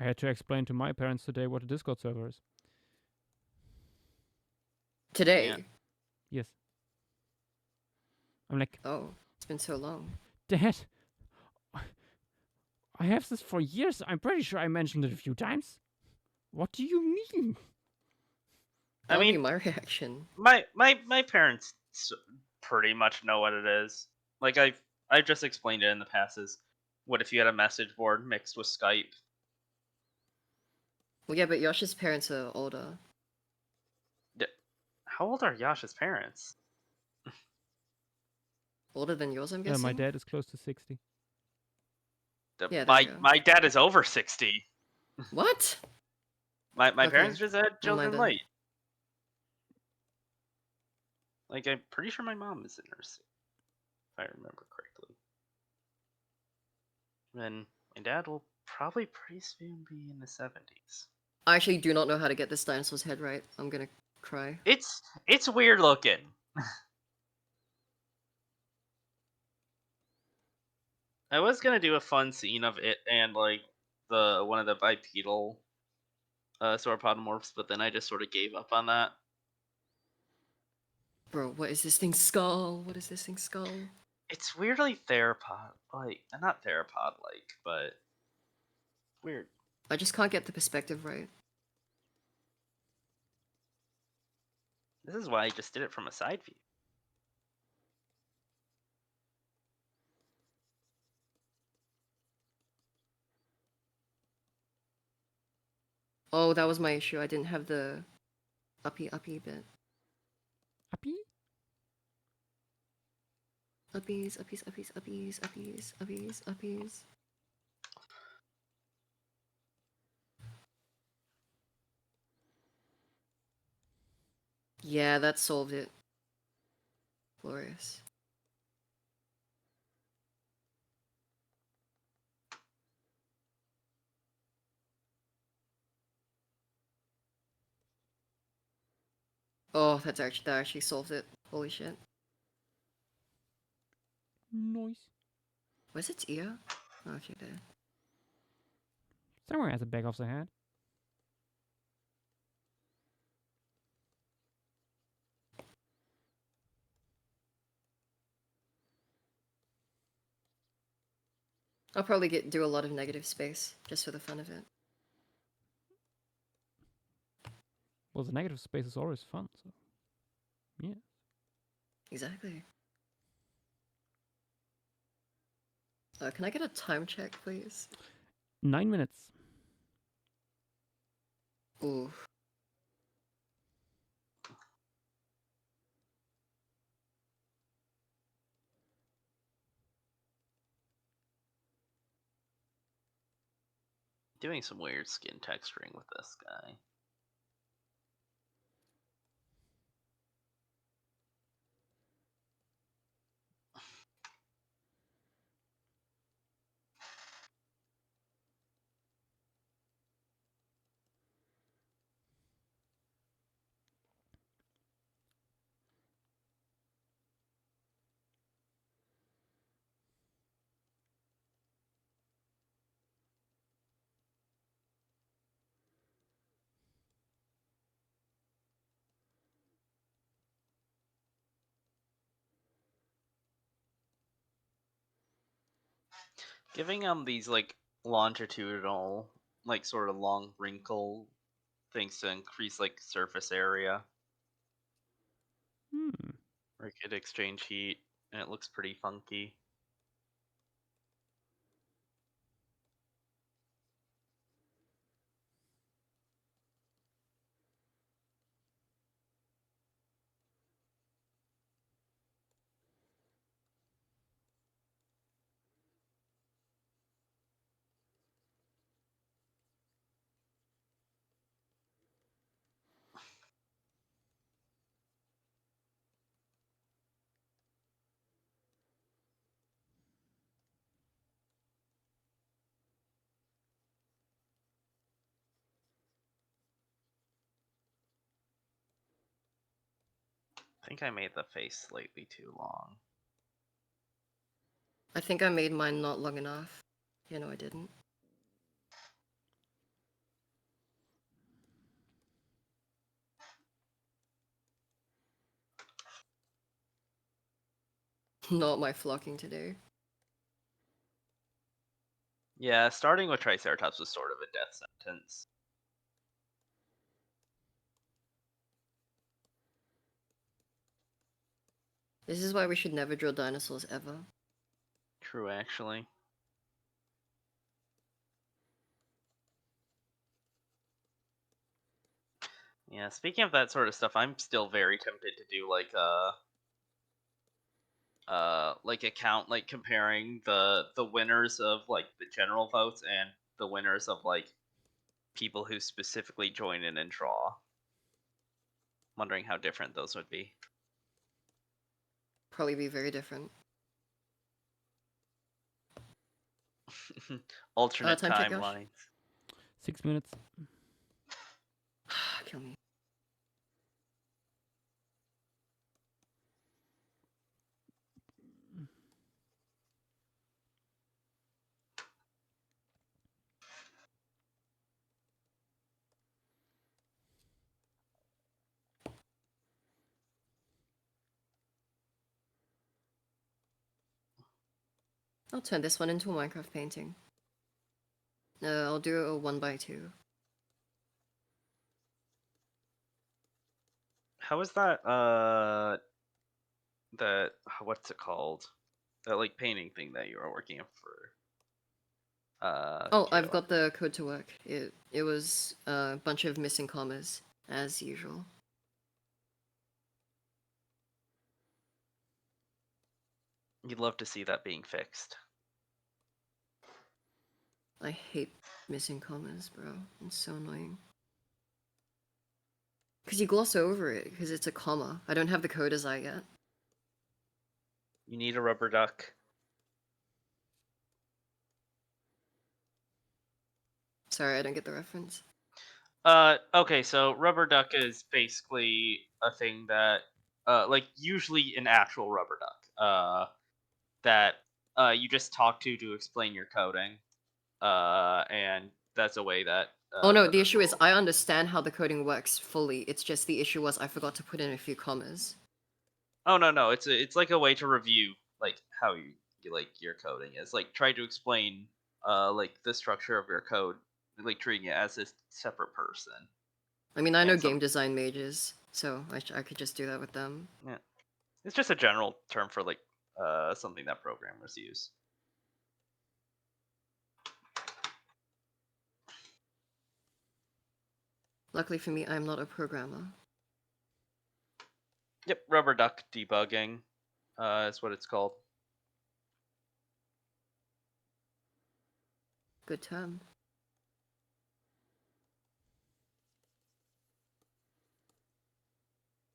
I had to explain to my parents today what a Discord server is. Today. Yeah. Yes. I'm like, Oh, it's been so long. Dad, I have this for years. I'm pretty sure I mentioned it a few times. What do you mean? That I would be mean, my reaction. my parents pretty much know what it is. Like I've just explained it in the past. Is what if you had a message board mixed with Skype? Well, yeah, but Yosh's parents are older. How old are Yasha's parents? Older than yours, I'm guessing? My dad is close to 60. Yeah, there my you go. my dad is over 60. What? My Okay. parents just had Never mind children then. late. Like I'm pretty sure my mom is in her if I remember correctly. Then my dad will probably pretty soon be in the 70s. I actually do not know how to get this dinosaur's head right. I'm gonna cry. It's weird looking. I was gonna do a fun scene of it and like the one of the bipedal sauropodomorphs, but then I just sort of gave up on that. Bro, what is this thing's skull? What is this thing's skull? It's weirdly theropod like not theropod like, but weird. I just can't get the perspective right. This is why I just did it from a side view. Oh, that was my issue. I didn't have the uppy bit. Happy? Uppies. Yeah, that solved it. Glorious. Oh, that actually solved it. Holy shit. Nice. Where's its ear? Oh, okay, there. Somewhere has a back of the head. I'll probably do a lot of negative space just for the fun of it. Well, the negative space is always fun, so yeah. Exactly. Can I get a time check, please? 9 minutes. Ooh. Doing some weird skin texturing with this guy. Giving these like longitudinal, like sort of long wrinkle things to increase like surface area. Where it could exchange heat, and it looks pretty funky. I think I made the face slightly too long. I think I made mine not long enough. You know, I didn't. Not my flocking today. Yeah, starting with Triceratops was sort of a death sentence. This is why we should never draw dinosaurs ever. True, actually. Yeah, speaking of that sort of stuff, I'm still very tempted to do like a count, like comparing the winners of like the general votes and the winners of like people who specifically join in and draw. Wondering how different those would be. Probably be very different. Alternate time check, Josh? timelines. 6 minutes. Kill me. I'll turn this one into a Minecraft painting. I'll do a 1x2. How is that that what's it called? That like painting thing that you were working on for Oh, I've Kayla? got the code to work. It was a bunch of missing commas, as usual. You'd love to see that being fixed. I hate missing commas, bro. It's so annoying. Because you gloss over it, because it's a comma. I don't have the code as I yet. You need a rubber duck. Sorry, I don't get the reference. Okay, so rubber duck is basically a thing that like usually an actual rubber duck that you just talk to explain your coding. And that's a way that Oh no, that the issue is will- I understand how the coding works fully. It's just the issue was I forgot to put in a few commas. Oh no, it's like a way to review like how you like your coding is. Like try to explain like the structure of your code, like treating it as a separate person. I mean, I know And some game design mages, so I could just do that with them. yeah. It's just a general term for like something that programmers use. Luckily for me, I'm not a programmer. Yep, rubber duck debugging is what it's called. Good term.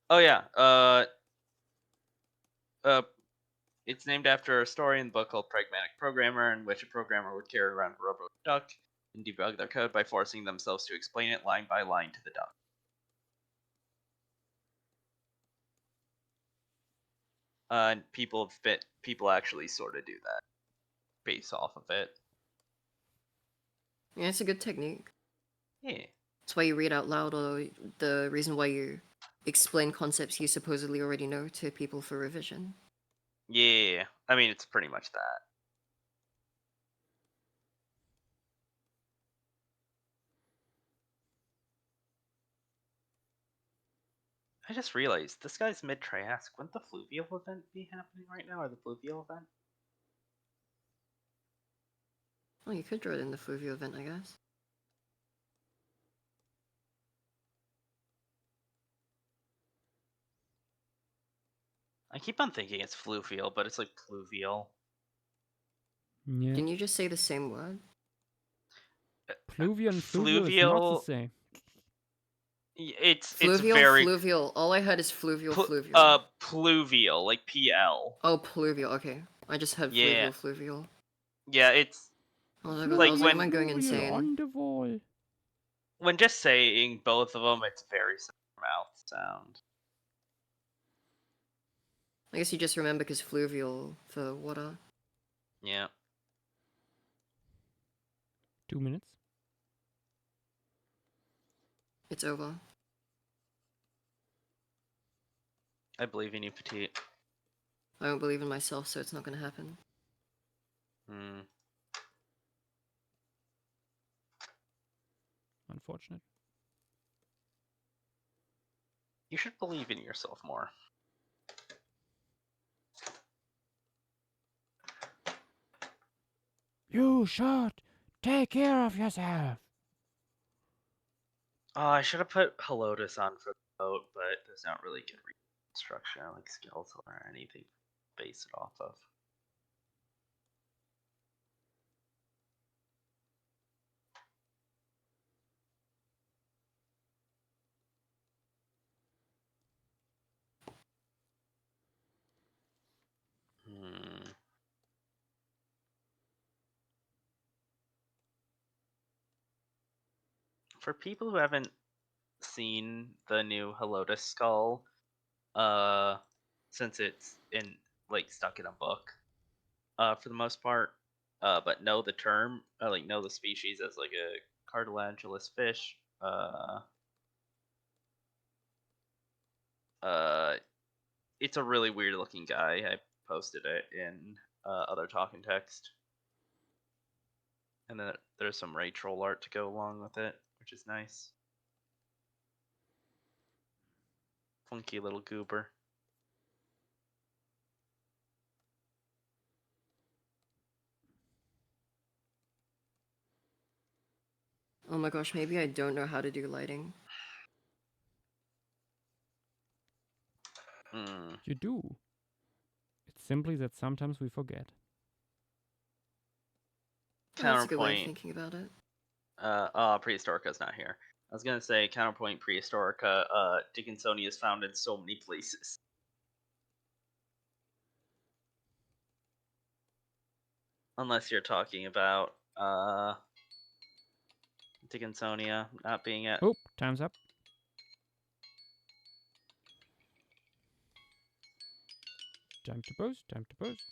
Oh yeah, it's named after a story in the book called Pragmatic Programmer, in which a programmer would carry around a rubber duck and debug their code by forcing themselves to explain it line by line to the duck. And people actually sort of do that based off of it. Yeah, it's a good technique. Yeah. That's why you read out loud, or the reason why you explain concepts you supposedly already know to people for revision. Yeah. I mean, it's pretty much that. I just realized this guy's mid-Triassic. Wouldn't the fluvial event be happening right now, or the fluvial event? Oh, you could draw it in the fluvial event, I guess. I keep on thinking it's fluvial, but it's like pluvial. Yeah. Didn't you just say the same word? Pluvial and fluvial is not the Fluvial. same. It's Fluvial, very fluvial. All I heard is fluvial, fluvial. pluvial, like PL. Oh, pluvial. Okay, I just heard Yeah. fluvial, fluvial. Yeah, it's I was like, Like I was when- am I going Fluvial insane? on the wall. when just saying both of them, it's very similar mouth sound. I guess you just remember because fluvial for water. Yeah. 2 minutes. It's over. I believe in you, Petite. I don't believe in myself, so it's not gonna happen. Hmm. Unfortunate. You should believe in yourself more. You should take care of yourself. Oh, I should have put Helotus on for the boat, but there's not really good reconstruction like skeletal or anything to base it off of. Hmm. For people who haven't seen the new Helotus skull, since it's in like stuck in a book, for the most part, but know the term, like know the species as like a cartilaginous fish. It's a really weird looking guy. I posted it in other talking text, and then there's some ray troll art to go along with it, which is nice. Funky little goober. Oh my gosh, maybe I don't know how to do lighting. Hmm. You do. It's simply that sometimes we forget. Oh, that's a good way of Counterpoint. thinking about it. Prehistorica's not here. I was gonna say counterpoint Prehistorica. Dickinsonia is found in so many places. Unless you're talking about Dickinsonia not being at. Oh, time's up. Time to post. Time to post.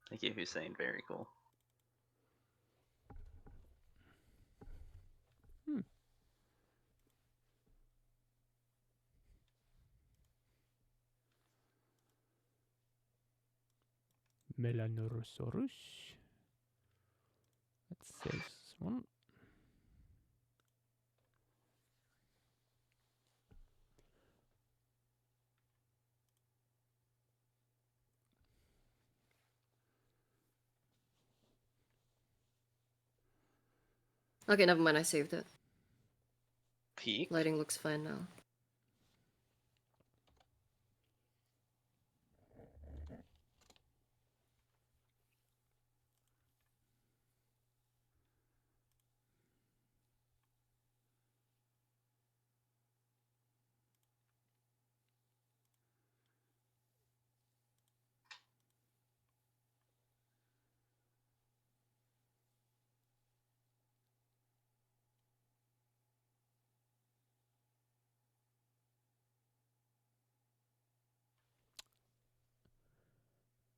Thank you, Hussein. Very cool. Melanorosaurus. Let's save this one. Okay, never mind, I saved it. Peak. Lighting looks fine now.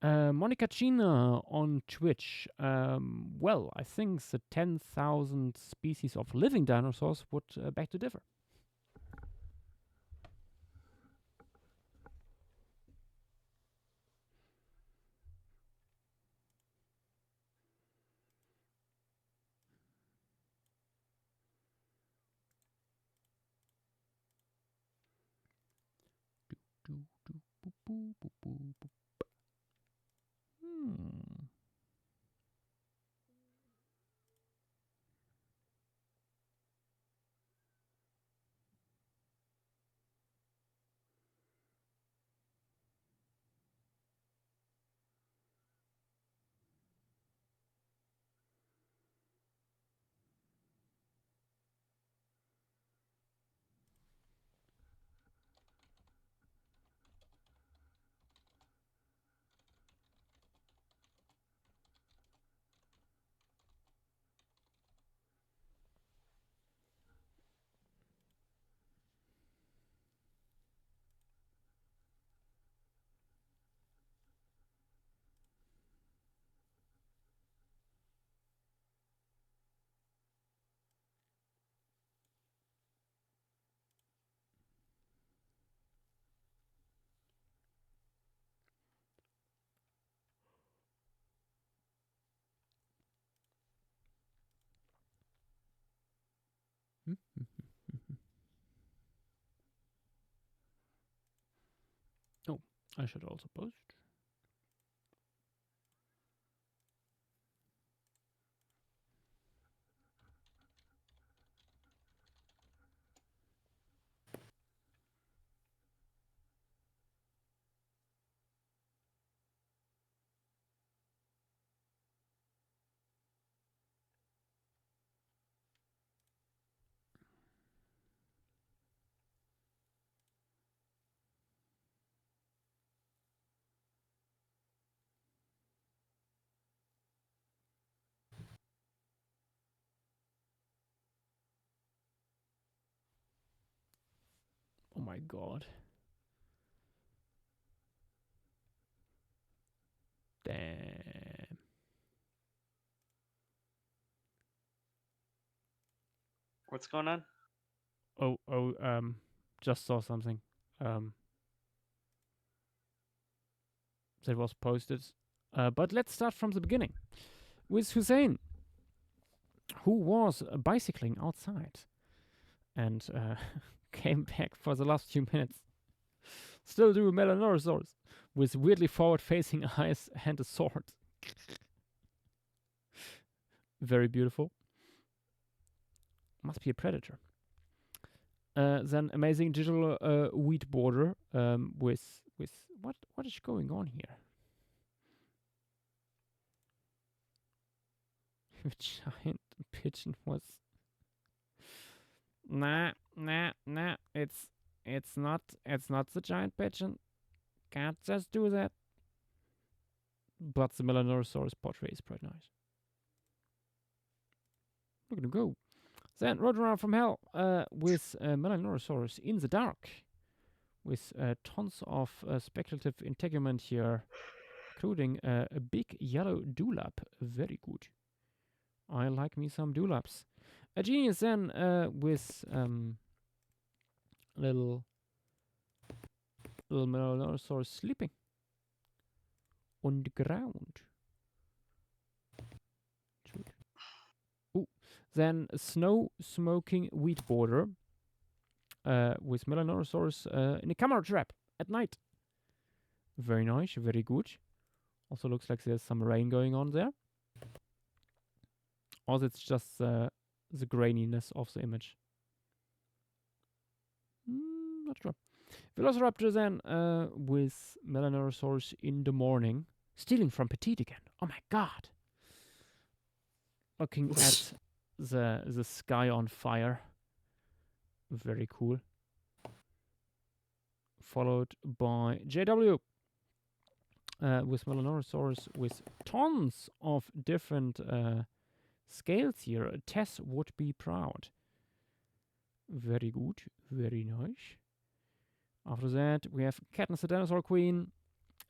Monica China on Twitch. Well, I think the 10,000 species of living dinosaurs would beg to differ. Hmm. I should also post. Oh my god. Damn. What's going on? Just saw something. That was posted. But let's start from the beginning with Hussein, who was bicycling outside and came back for the last few minutes. Still do Melanorosaurus with weirdly forward-facing eyes and a sword. Very beautiful. Must be a predator. Then amazing digital wheat border with what is going on here? Giant pigeon was nah. It's not the giant pigeon. Can't just do that. But the Melanorosaurus portrait is pretty nice. Look at him go. Then Roadrunner from Hell with Melanorosaurus in the dark. With tons of speculative integument here, including a big yellow dewlap. Very good. I like me some dewlaps. A genius then with little Melanorosaurus sleeping on the ground. Ooh. Then a snow smoking wheat border with Melanorosaurus in a camera trap at night. Very nice, very good. Also looks like there's some rain going on there. Or it's just the graininess of the image. Not sure. Velociraptor then with Melanorosaurus in the morning. Stealing from Petite again. Oh my god. Looking at the sky on fire. Very cool. Followed by JW with Melanorosaurus with tons of different scales here. Tess would be proud. Very good. Very nice. After that, we have Katniss the Dinosaur Queen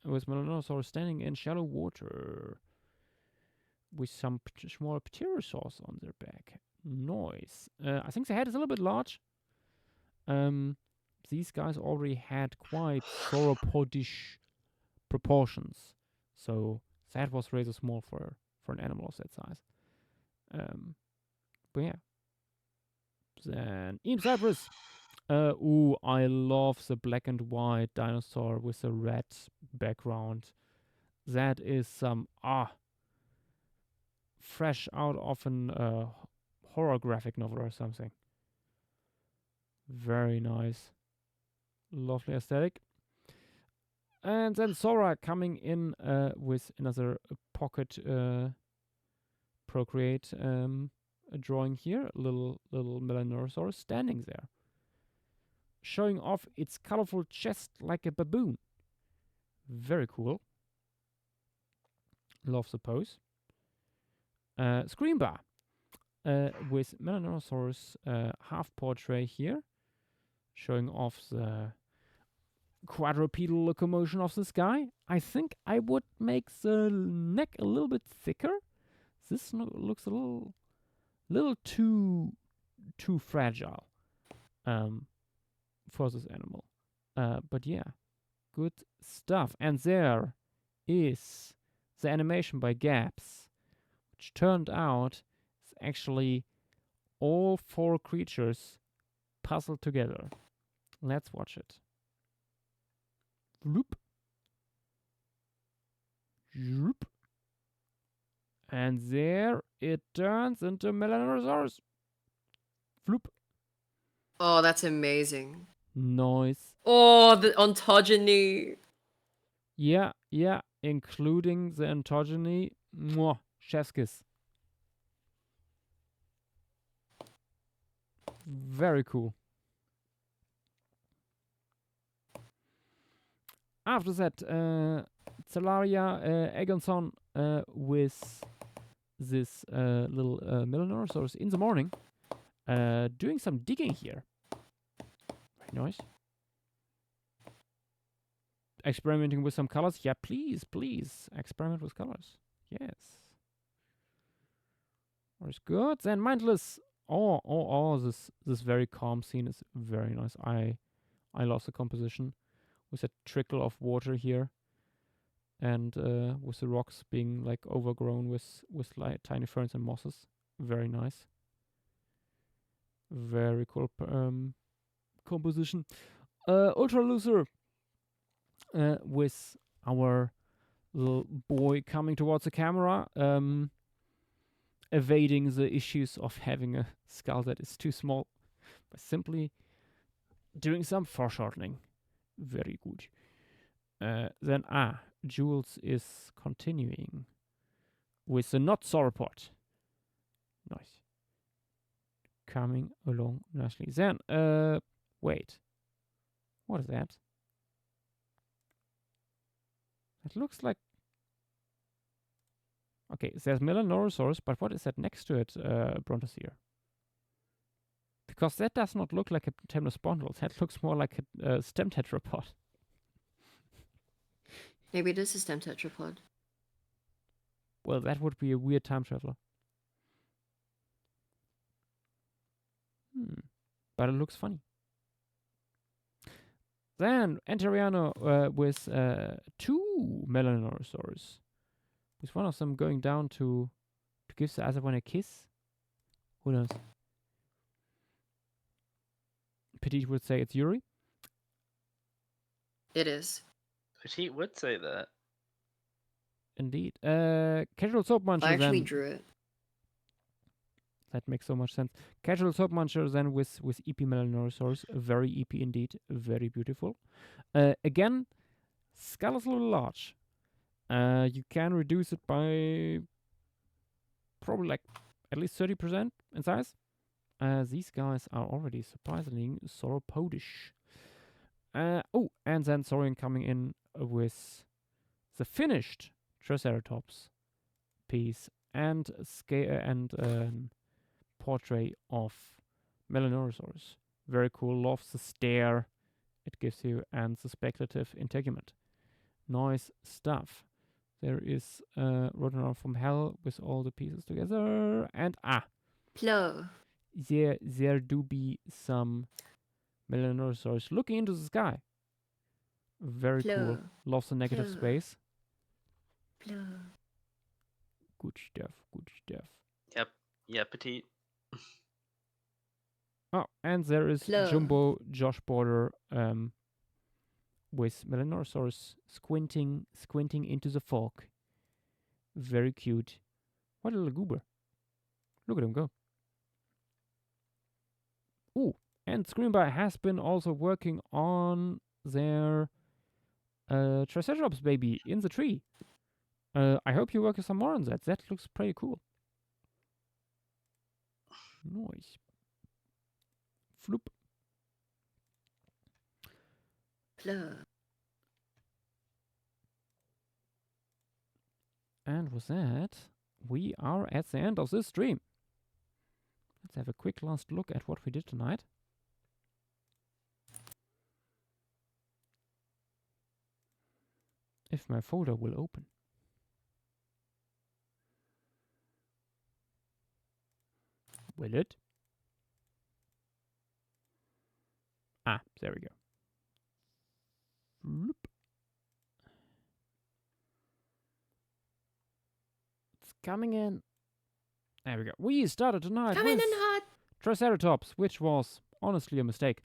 with Melanorosaurus standing in shallow water with some small pterosaurs on their back. Nice. I think the head is a little bit large. These guys already had quite sauropodish proportions. So that was rather small for an animal of that size. But yeah. Then Eam Cypress. I love the black and white dinosaur with a red background. That is some fresh out of an horror graphic novel or something. Very nice. Lovely aesthetic. And then Sora coming in with another pocket Procreate a drawing here. A little Melanorosaurus standing there. Showing off its colorful chest like a baboon. Very cool. Love the pose. Screen bar with Melanorosaurus half portrait here, showing off the quadrupedal locomotion of this guy. I think I would make the neck a little bit thicker. This looks a little too fragile for this animal. But yeah, good stuff. And there is the animation by Gaps, which turned out is actually all 4 creatures puzzled together. Let's watch it. Loop. And there it turns into Melanosaurus. Floop. Oh, that's amazing. Nice. Oh, the ontogeny. Yeah, including the ontogeny. Mwah, chef's kiss. Very cool. After that, Cellaria Egonson with this little Melanosaurus in the morning, doing some digging here. Very nice. Experimenting with some colors. Yeah, please, experiment with colors. Yes. That's good. Then mindless. Oh, this very calm scene is very nice. I love the composition with a trickle of water here, and with the rocks being like overgrown with like tiny ferns and mosses. Very nice. Very cool composition. Ultra Loser with our little boy coming towards the camera, evading the issues of having a skull that is too small by simply doing some foreshortening. Very good. Then Jules is continuing with the not sauropod. Nice. Coming along nicely. Then wait. What is that? It looks like... Okay, there's Melanosaurus, but what is that next to it, Brontosaur? Because that does not look like a temnospondyl. That looks more like a stem tetrapod. Maybe it is a stem tetrapod. Well, that would be a weird time traveler. But it looks funny. Then Anteriano with 2 Melanosaurus. With one of them going down to give the other one a kiss. Who knows? Petit would say it's Yuri. It is. Petite would say that. Indeed. Casual Soap Muncher I actually then. drew it. That makes so much sense. Casual Soap Muncher then with EP Melanosaurus. Very EP indeed. Very beautiful. Again, skull is a little large. You can reduce it by probably like at least 30% in size. These guys are already surprisingly sauropodish. Oh, and then Saurian coming in with the finished Triceratops piece and portrait of Melanosaurus. Very cool. Loves the stare it gives you and the speculative integument. Nice stuff. There is Rotten Around from Hell with all the pieces together. And Plo. there do be some Melanosaurus looking into the sky. Very cool. Loves the negative Plo. space. Plo. Good stuff. Yep. Yeah, Petite. Oh, and there is Plo. Jumbo Josh Border with Melanosaurus squinting into the fog. Very cute. What a little goober. Look at him go. Ooh, and Screamby has been also working on their Triceratops baby in the tree. I hope you work some more on that. That looks pretty cool. Nice. Floop. Plo. And with that, we are at the end of this stream. Let's have a quick last look at what we did tonight. If my folder will open. Will it? There we go. Bloop. It's coming in. There we go. We started tonight Coming in with hot. Triceratops, which was honestly a mistake.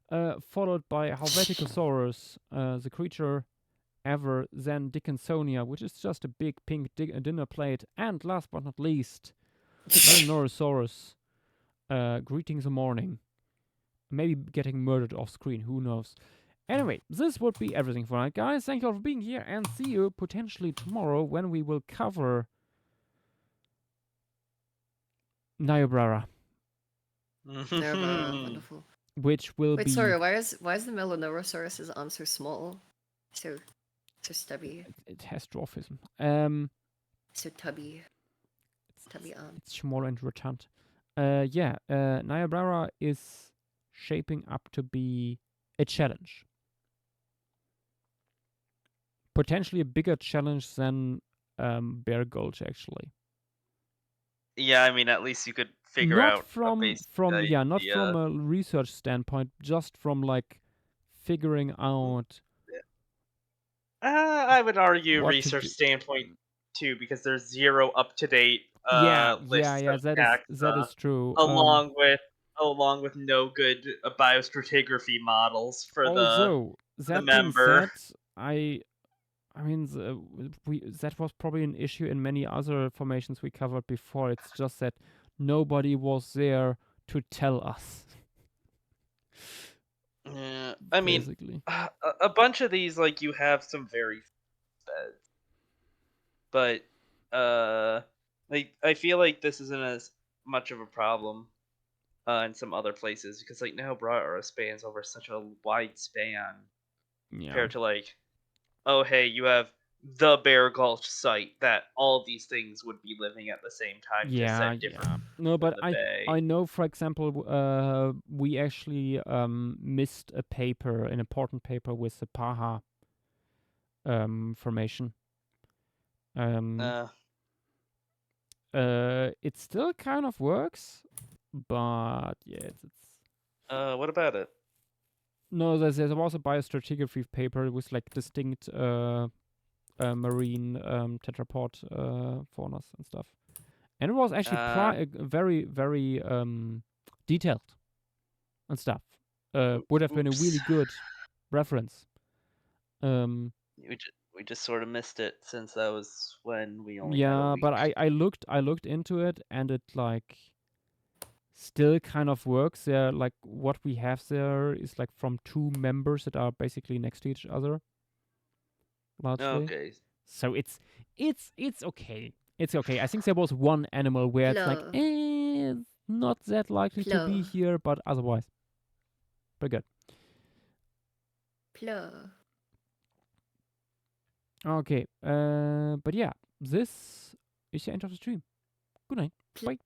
Followed by Helveticosaurus, the creature ever than Dickinsonia, which is just a big pink dinner plate. And last but not least, Melanorosaurus. Greetings in the morning. Maybe getting murdered off screen, who knows. Anyway, this would be everything for tonight, guys. Thank you all for being here, and see you potentially tomorrow when we will cover Niobrara, Nerva, wonderful. which will Wait, be... sorry, why is the Melanorosaurus's arm so small? So stubby. It has dwarfism. So tubby. Tubby arm. It's small and rotund. Niobrara is shaping up to be a challenge. Potentially a bigger challenge than Bear Gulch, actually. Yeah, I mean, at least you could figure Not out a from basic not idea. from a research standpoint, just from like figuring out. I would argue What to research do. standpoint too, because there's zero up to date lists of that taxa, is true. along with no good biostratigraphy models for Although the that being member. said, I mean, that was probably an issue in many other formations we covered before. It's just that nobody was there to tell us. Yeah, I mean, basically. a bunch of these, like, you have some very beds, but like, I feel like this isn't as much of a problem in some other places, because like Niobrara spans over such a wide span Yeah. compared to like, oh hey, you have the Bear Gulch site that all these things would be living at the same time, just at different No, but the bay. I know, for example, we actually missed a paper, an important paper with the Paha formation. It still kind of works, but yeah, it's What about it? no, there was a biostratigraphy paper with like distinct marine tetrapod faunas and stuff, and it was actually very very detailed and stuff. Would have been a really good reference. We just sort of missed it, since that was when we only had a Yeah, week. but I looked into it, and it like still kind of works. There, like what we have there is like from two members that are basically next to each other, largely. Okay. So it's okay. It's okay. I think there was one animal where it's like, not that likely to be here, but otherwise, pretty good. Okay. But yeah, this is the end of the stream. Good night. Bye.